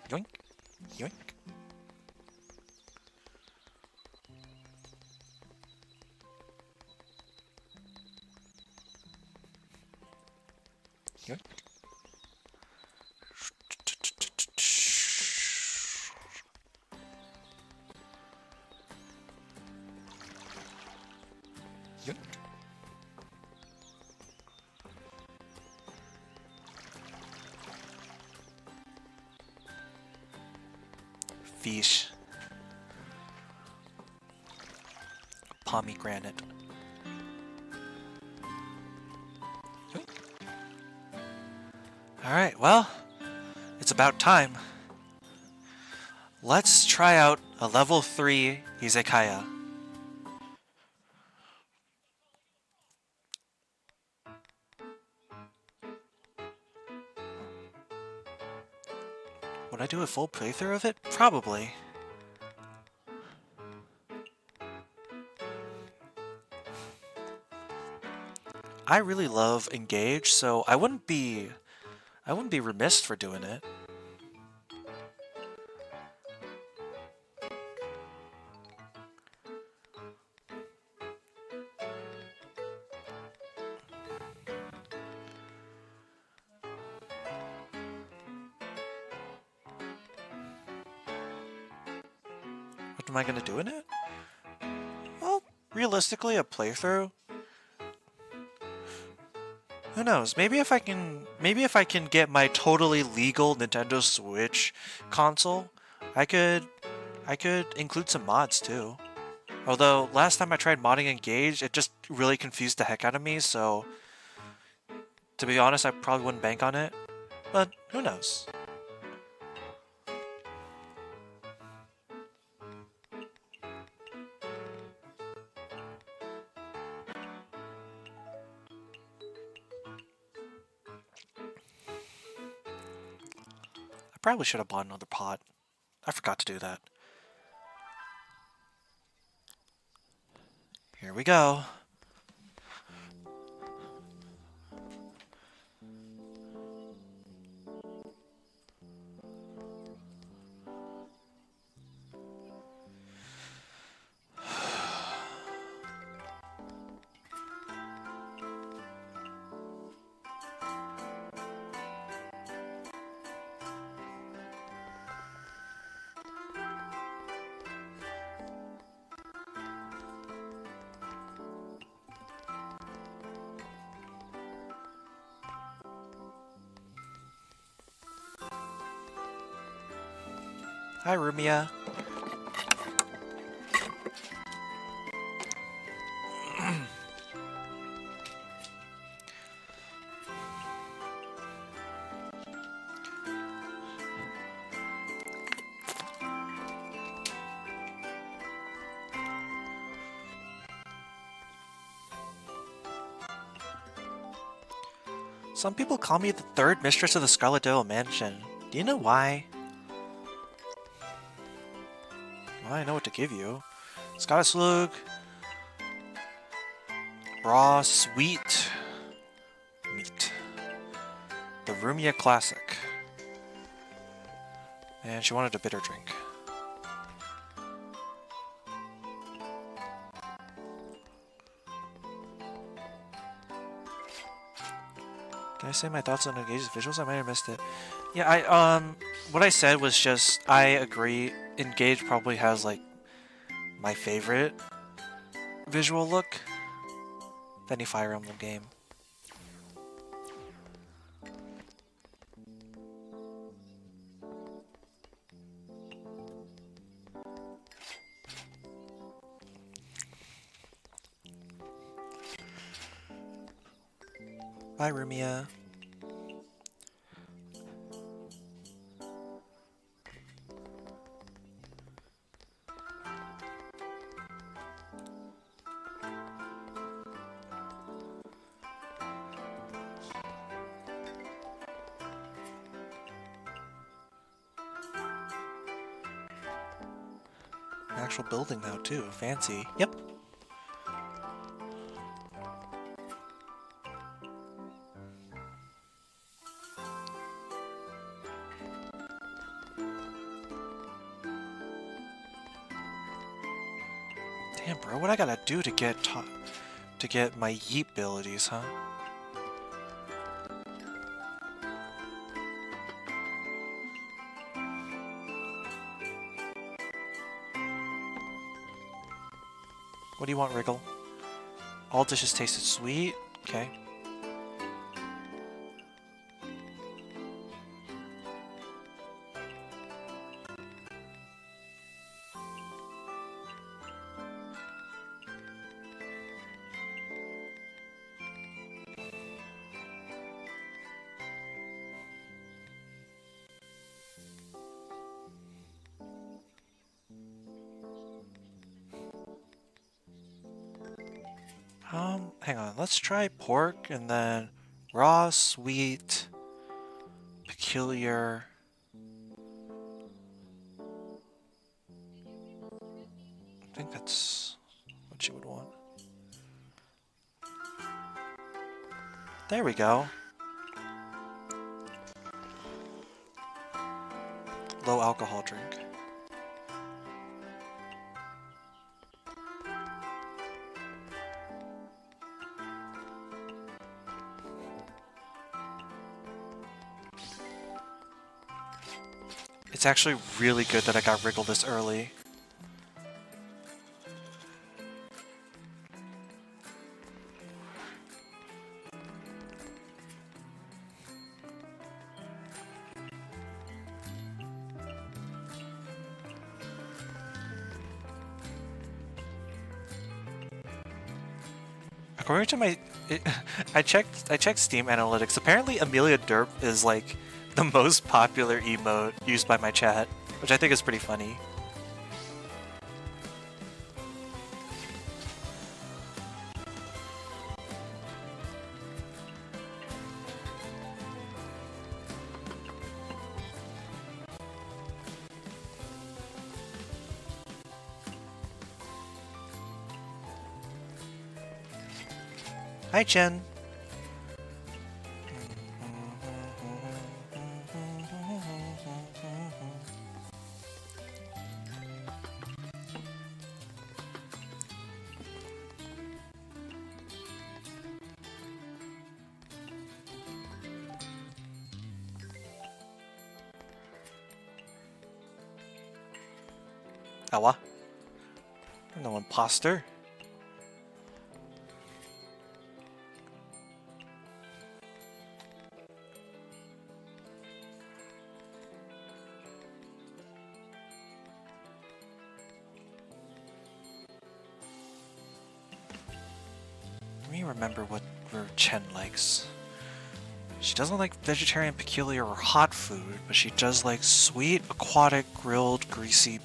Yoink. Yoink. Yoink. Yoink. Fish. Pomegranate. Alright, well, it's about time. Let's try out a level 3 Izakaya. Would I do a full playthrough of it? Probably. I really love Engage, so I wouldn't be remiss for doing it. What am I gonna do in it? Well, realistically, a playthrough. Who knows? Maybe if I can get my totally legal Nintendo Switch console, I could include some mods too. Although last time I tried modding Engage, it just really confused the heck out of me, so to be honest, I probably wouldn't bank on it. But who knows? I probably should have bought another pot. I forgot to do that. Here we go. Hi, Rumia. Some people call me the third mistress of the Scarlet Devil Mansion. Do you know why? Well, I know what to give you. Scottish Slug. Raw, sweet meat. The Rumia Classic. And she wanted a bitter drink. Can I say my thoughts on Engage's visuals? I might have missed it. Yeah, what I said was just, I agree, Engage probably has, like, my favorite visual look. of any Fire Emblem game. Bye, Rumia. Actual building now too. Fancy. Yep. Damn, bro, what I gotta do to get my yeet abilities, huh? What do you want, Wriggle? All dishes tasted sweet. Okay. Hang on. Let's try pork and then raw, sweet, peculiar. I think that's what you would want. There we go. Low alcohol drink. It's actually really good that I got Wriggle this early. According to my, I checked Steam analytics. Apparently, Amelia Derp is like the most popular emote used by my chat, which I think is pretty funny. Hi, Chen. Awa. No imposter. Let me remember what Chen likes. She doesn't like vegetarian, peculiar, or hot food, but she does like sweet, aquatic, grilled, greasy meat.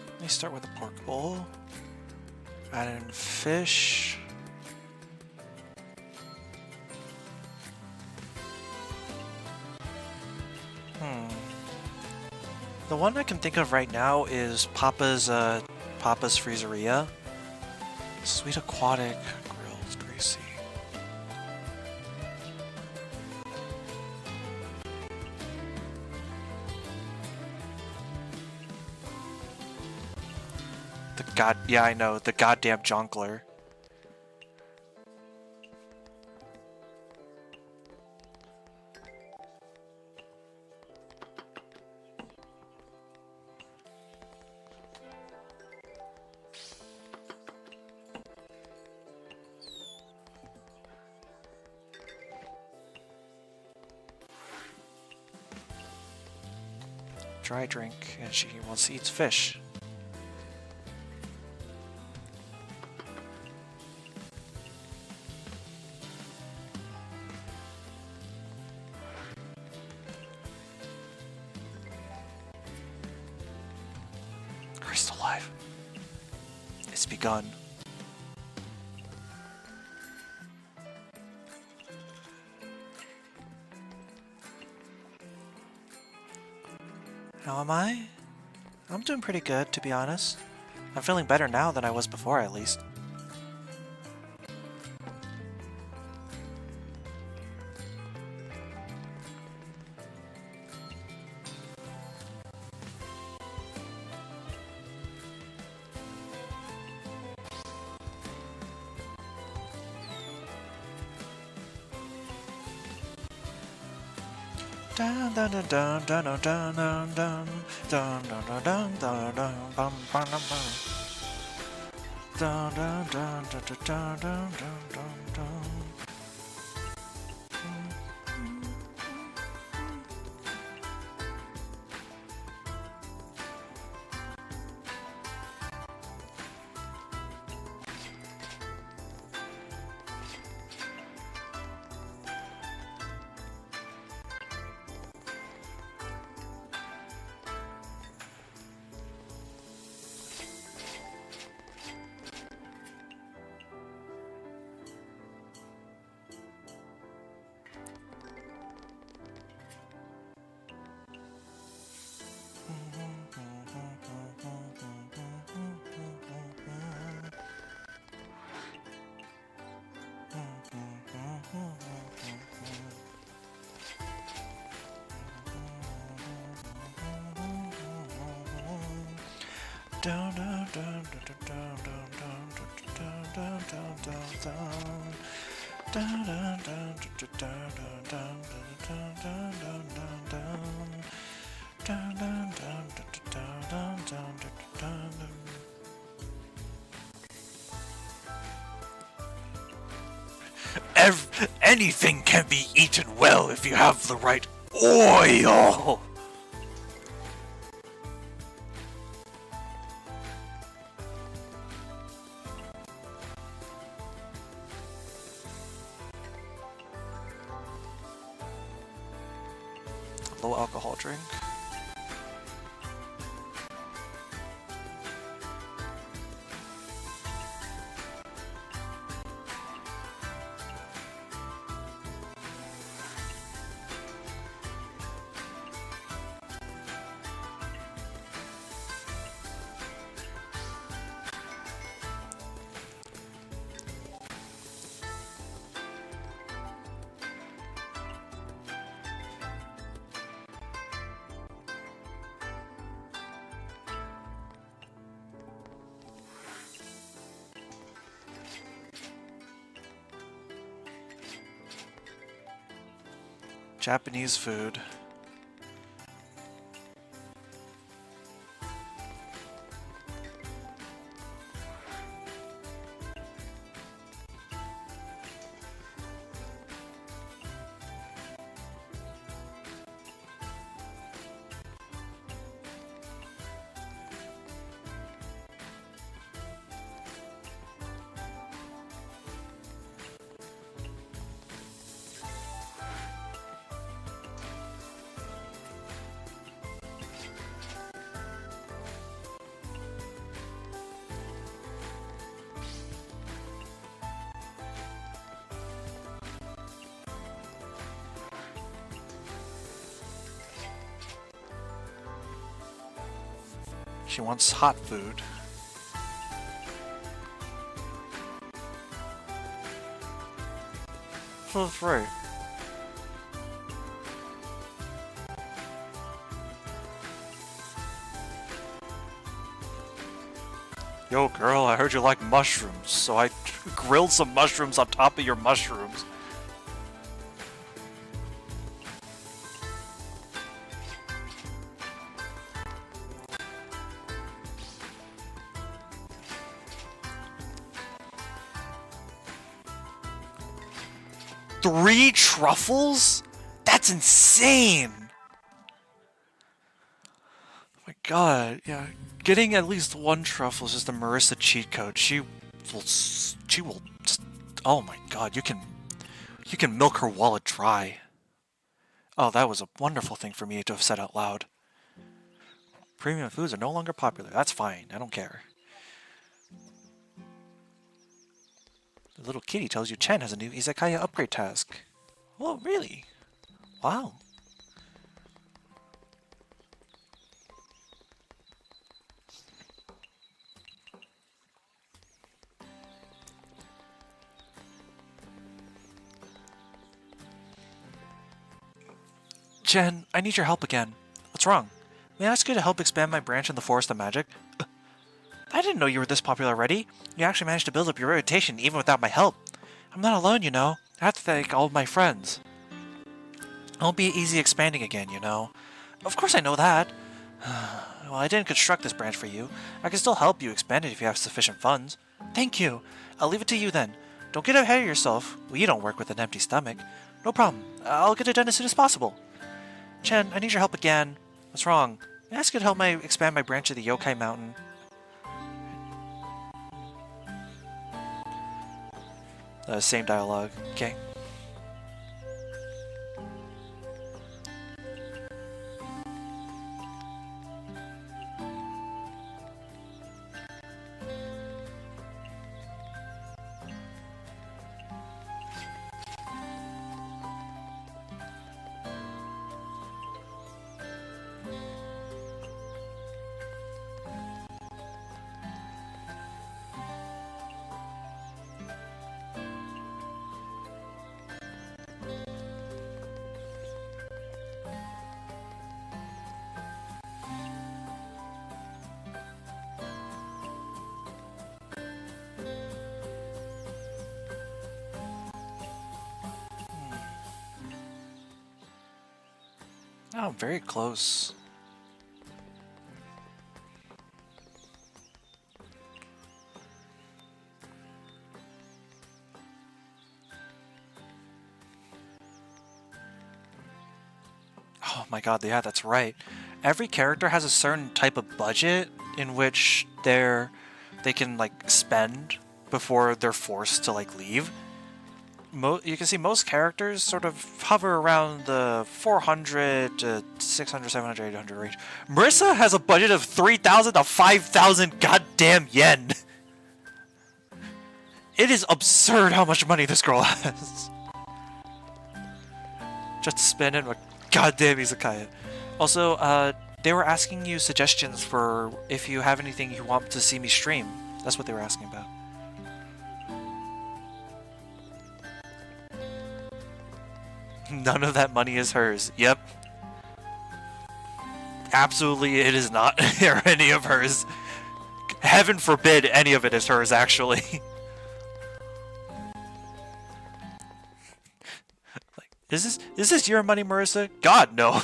Let me start with a pork bowl. Add in fish. The one I can think of right now is Papa's Freezeria. Sweet aquatic, grilled, greasy. God, yeah, I know, the goddamn Jonkler. Dry drink, and she wants to eat fish. Christ alive. It's begun. How am I? I'm doing pretty good, to be honest. I'm feeling better now than I was before, at least. Dun dun dun dun dun dun dun dun dun dun dun dun dun dun bum bum bum. Dun dun dun dun dun dun dun dun dun. Dun dun dun dun dun dun dun dun dun dun dun. Dun dun dun dun dun dun dun dun dun dun dun. Dun dun dun dun dun dun dun dun. Anything can be eaten well if you have the right oil. Low alcohol drink. Japanese food. She wants hot food. For free. Yo, girl, I heard you like mushrooms, so I grilled some mushrooms on top of your mushrooms. Three truffles? That's insane! Oh my god, yeah. Getting at least one truffle is just a Marissa cheat code. She will, oh my god, you can milk her wallet dry. Oh, that was a wonderful thing for me to have said out loud. Premium foods are no longer popular. That's fine, I don't care. The little kitty tells you Chen has a new Izakaya upgrade task. Oh, really? Wow. Chen, I need your help again. What's wrong? May I ask you to help expand my branch in the Forest of Magic? I didn't know you were this popular already. You actually managed to build up your reputation even without my help. I'm not alone, you know. I have to thank all of my friends. It won't be easy expanding again, you know. Of course I know that. Well, I didn't construct this branch for you. I can still help you expand it if you have sufficient funds. Thank you. I'll leave it to you then. Don't get ahead of yourself. We don't work with an empty stomach. No problem. I'll get it done as soon as possible. Chen, I need your help again. What's wrong? May I ask you to help me expand my branch of the Yokai Mountain? Same dialogue. Okay. Oh, very close. Oh my god, yeah, that's right. Every character has a certain type of budget in which they can like spend before they're forced to like leave. You can see most characters sort of hover around the 400 to 600, 700, 800 range. Marissa has a budget of 3,000 to 5,000 goddamn yen. It is absurd how much money this girl has. Just to spend in a goddamn izakaya. Also, they were asking you suggestions for if you have anything you want to see me stream. That's what they were asking about. None of that money is hers. Yep. Absolutely, it is not any of hers. Heaven forbid any of it is hers, actually. Like, is this your money, Marissa? God, no.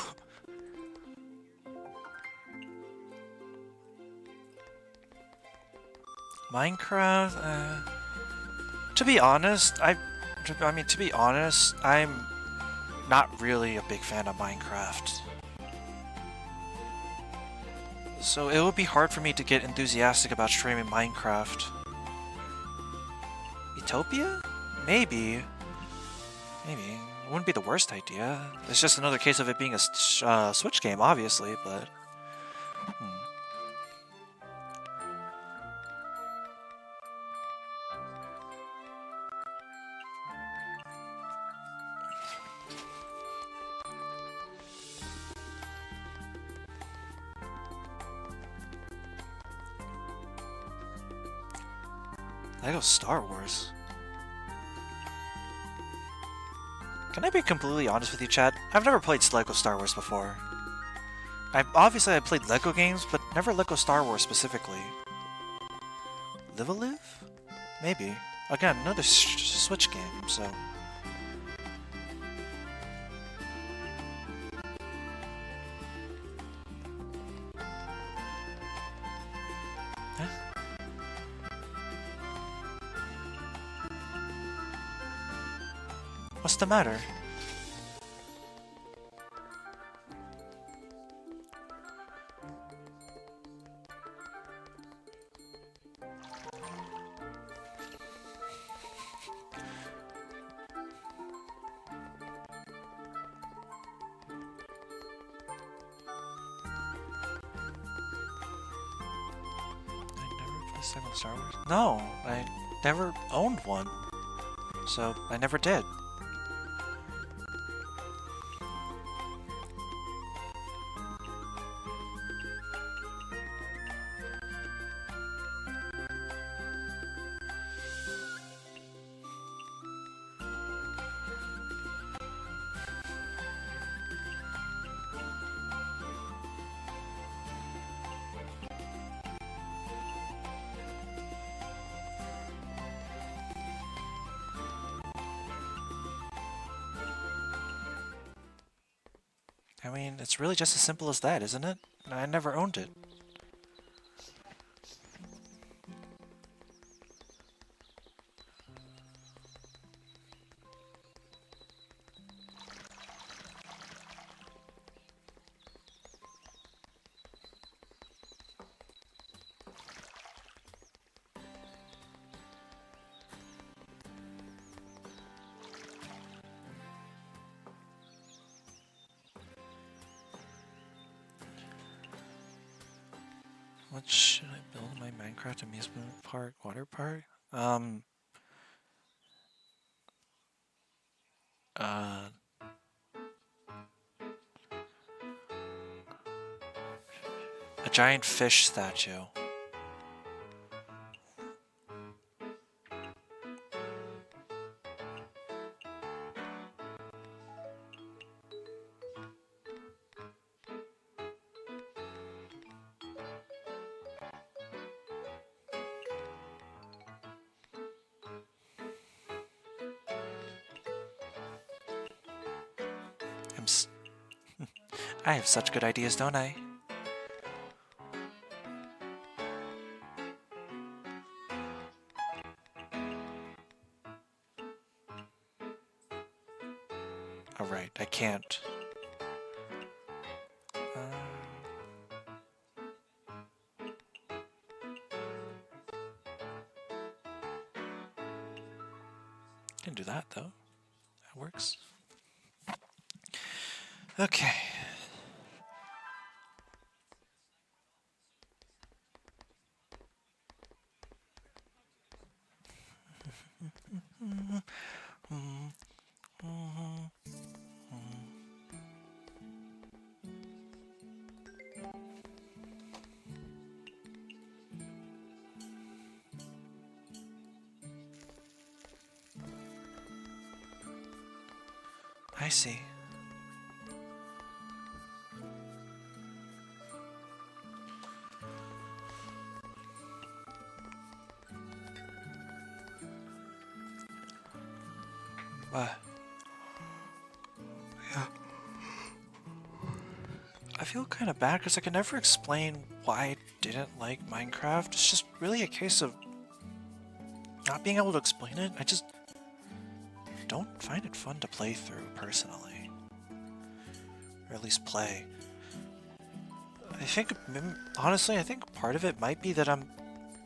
Minecraft. To be honest, I'm not really a big fan of Minecraft. So it would be hard for me to get enthusiastic about streaming Minecraft. Utopia? Maybe. Maybe. It wouldn't be the worst idea. It's just another case of it being a Switch game, obviously, but... Lego Star Wars. Can I be completely honest with you, chat? I've never played Lego Star Wars before. Obviously I played Lego games, but never Lego Star Wars specifically. Live a Live? Maybe. Again, another Switch game, so... Huh? What's the matter? Second Star Wars? No, I never owned one, so I never did. I mean, it's really just as simple as that, isn't it? I never owned it. What should I build my Minecraft amusement park, water park? A giant fish statue. I have such good ideas, don't I? Alright, I can't. Can do that, though. That works. Okay. I see. Yeah. I feel kind of bad because I can never explain why I didn't like Minecraft. It's just really a case of not being able to explain it. I just don't find it fun to play through, personally. Or at least play. I think, honestly, I think part of it might be that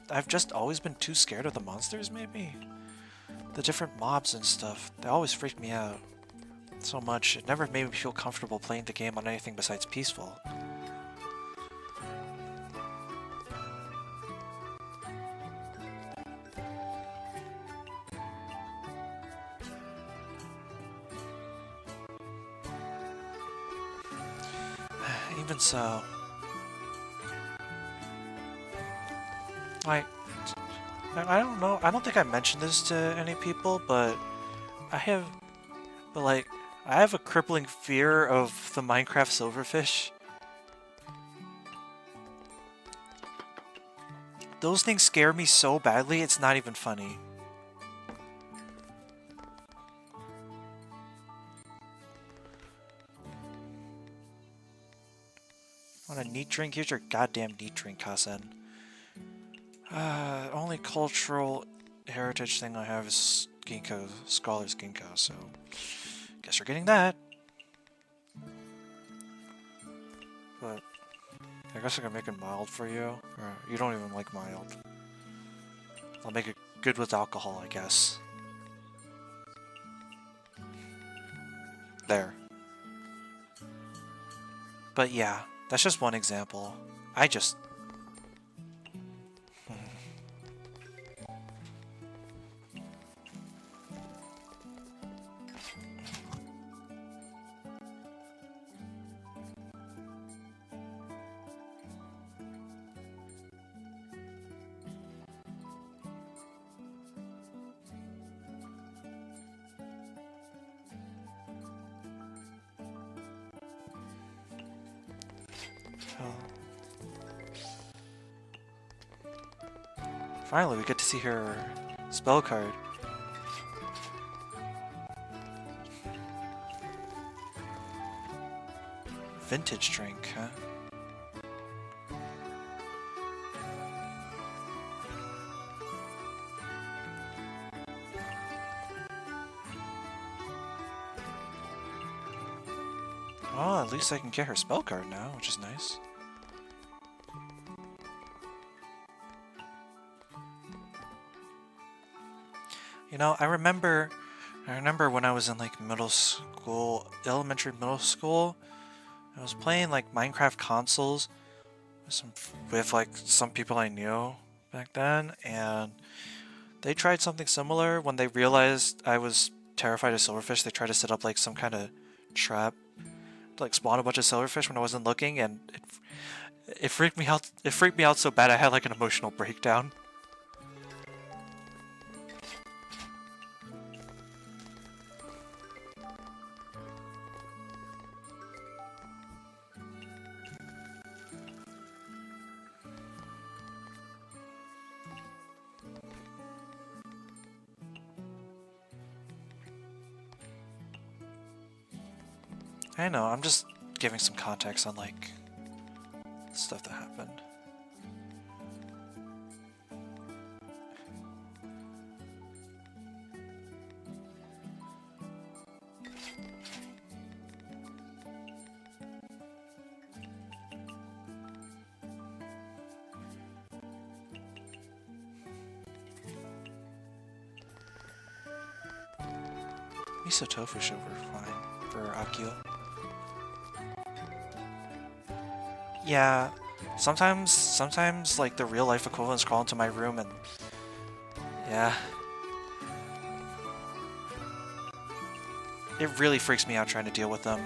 I've just always been too scared of the monsters, maybe? The different mobs and stuff, they always freak me out so much. It never made me feel comfortable playing the game on anything besides peaceful. Even so, I don't know, I don't think I mentioned this to any people, but I have a crippling fear of the Minecraft silverfish. Those things scare me so badly, it's not even funny. Want a neat drink? Here's your goddamn neat drink, Kasen. Only cultural heritage thing I have is Ginkgo, Scholar's Ginkgo, so guess you're getting that. But I guess I can make it mild for you. Or you don't even like mild. I'll make it good with alcohol, I guess. There. But yeah, that's just one example. I just... Finally, we get to see her spell card. Vintage drink, huh? Oh, at least I can get her spell card now, which is nice. You know, I remember when I was in like middle school, middle school, I was playing like Minecraft consoles with like some people I knew back then, and they tried something similar. When they realized I was terrified of silverfish, they tried to set up like some kind of trap to like spawn a bunch of silverfish when I wasn't looking, and it freaked me out. It freaked me out so bad I had like an emotional breakdown. I know, I'm just giving some context on, like, stuff that happened. Miso tofu should work fine for Akio. Yeah, sometimes like the real life equivalents crawl into my room and yeah. It really freaks me out trying to deal with them.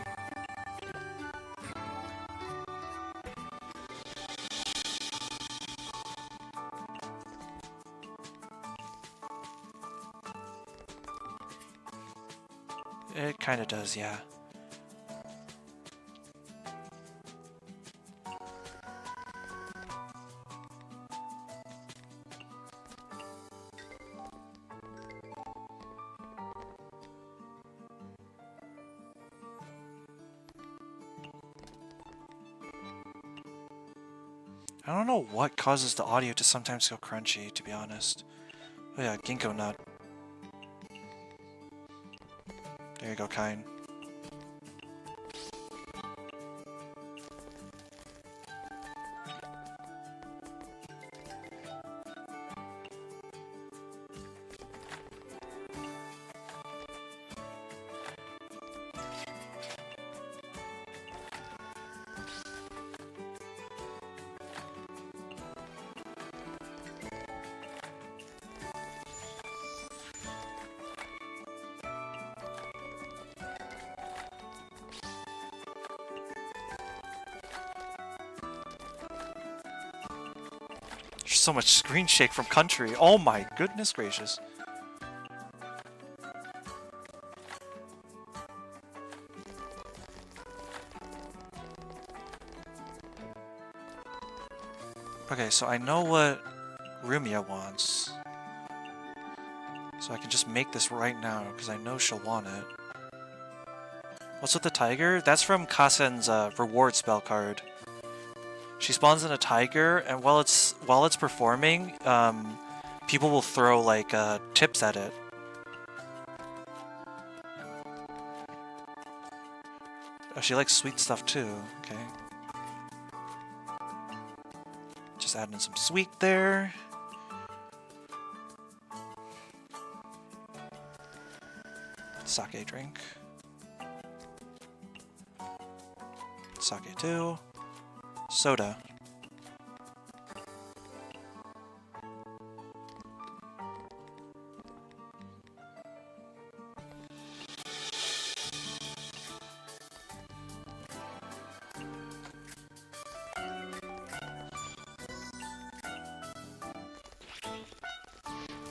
It kinda does, yeah. I don't know what causes the audio to sometimes go crunchy, to be honest. Oh yeah, ginkgo nut. There you go, Kine. There's so much screen shake from country. Oh my goodness gracious. Okay, so I know what Rumia wants. So I can just make this right now, because I know she'll want it. What's with the tiger? That's from Kasen's reward spell card. She spawns in a tiger, and while it's performing, people will throw like tips at it. Oh, she likes sweet stuff too. Okay. Just adding some sweet there. Sake drink. Sake too. Soda.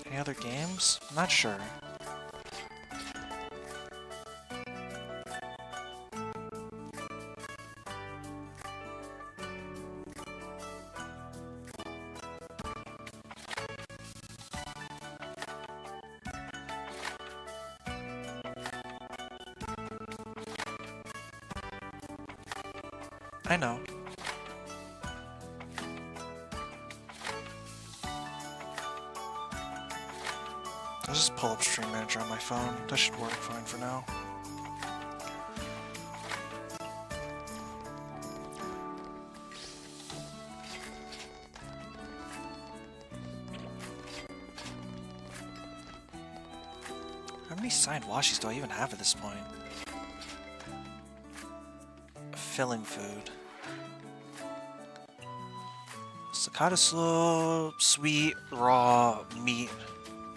Any other games? I'm not sure. I know. I'll just pull up Stream Manager on my phone. That should work fine for now. How many signed washis do I even have at this point? Filling food. Sakata slow, sweet, raw, meat,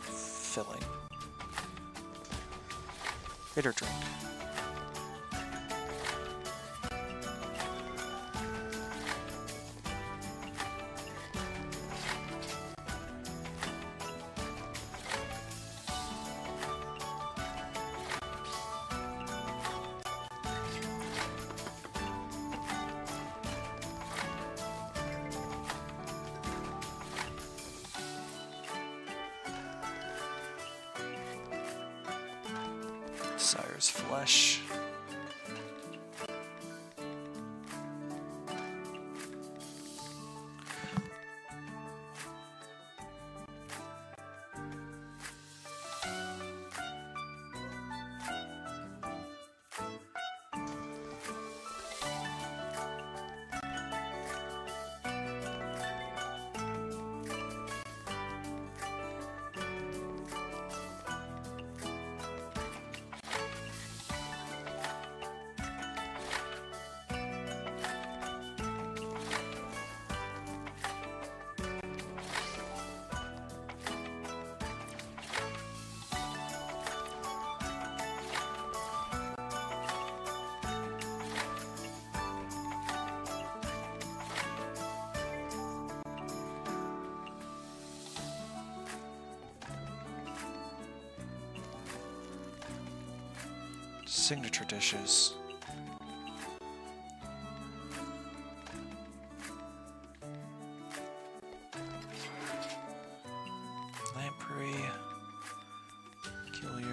filling. Bitter drink. Sire's flesh. Signature dishes. Lamprey. Peculiar.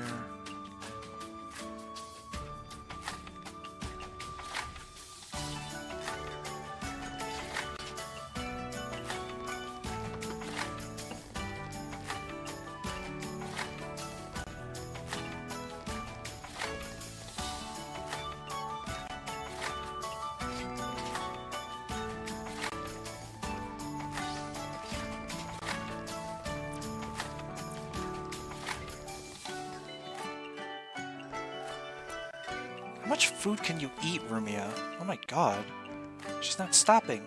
How much food can you eat, Rumia? Oh my god. She's not stopping.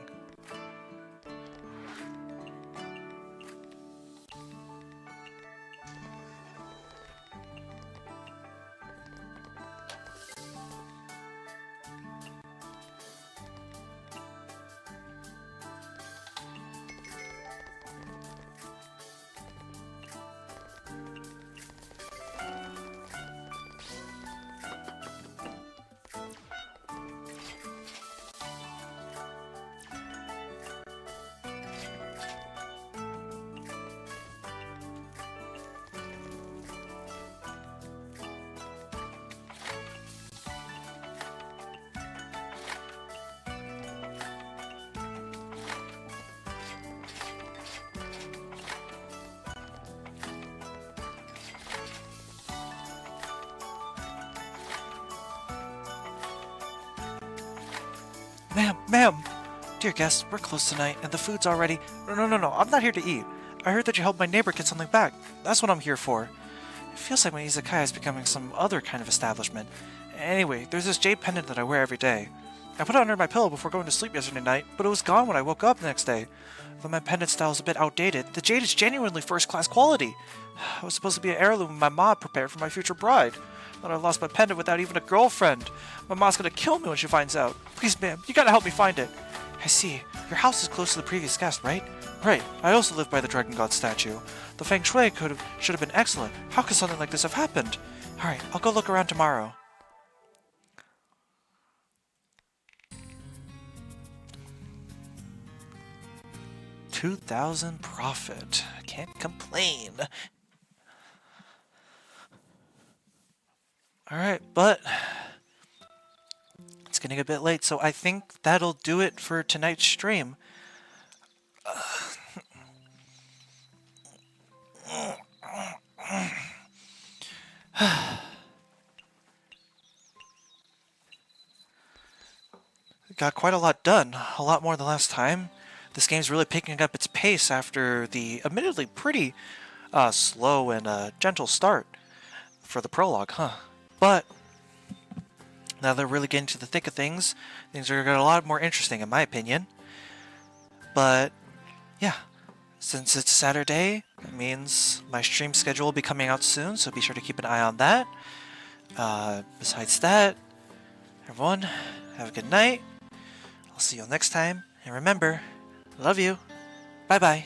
Ma'am! Dear guest, we're closed tonight, and the food's already... No, I'm not here to eat. I heard that you helped my neighbor get something back. That's what I'm here for. It feels like my izakaya is becoming some other kind of establishment. Anyway, there's this jade pendant that I wear every day. I put it under my pillow before going to sleep yesterday night, but it was gone when I woke up the next day. Though my pendant style is a bit outdated, the jade is genuinely first-class quality. It was supposed to be an heirloom my mom prepared for my future bride. But I lost my pendant without even a girlfriend. My mom's gonna kill me when she finds out. Please, ma'am, you gotta help me find it. I see. Your house is close to the previous guest, right? Right. I also live by the Dragon God statue. The feng shui should have been excellent. How could something like this have happened? Alright, I'll go look around tomorrow. $2,000 profit. Can't complain. Alright, but it's getting a bit late, so I think that'll do it for tonight's stream. Got quite a lot done, a lot more than last time. This game's really picking up its pace after the admittedly pretty slow and gentle start for the prologue, huh? But now they're really getting to the thick of things. Things are getting a lot more interesting, in my opinion. But yeah, since it's Saturday, it means my stream schedule will be coming out soon, so be sure to keep an eye on that. Besides that, everyone, have a good night. I'll see you all next time, and remember, I love you. Bye-bye.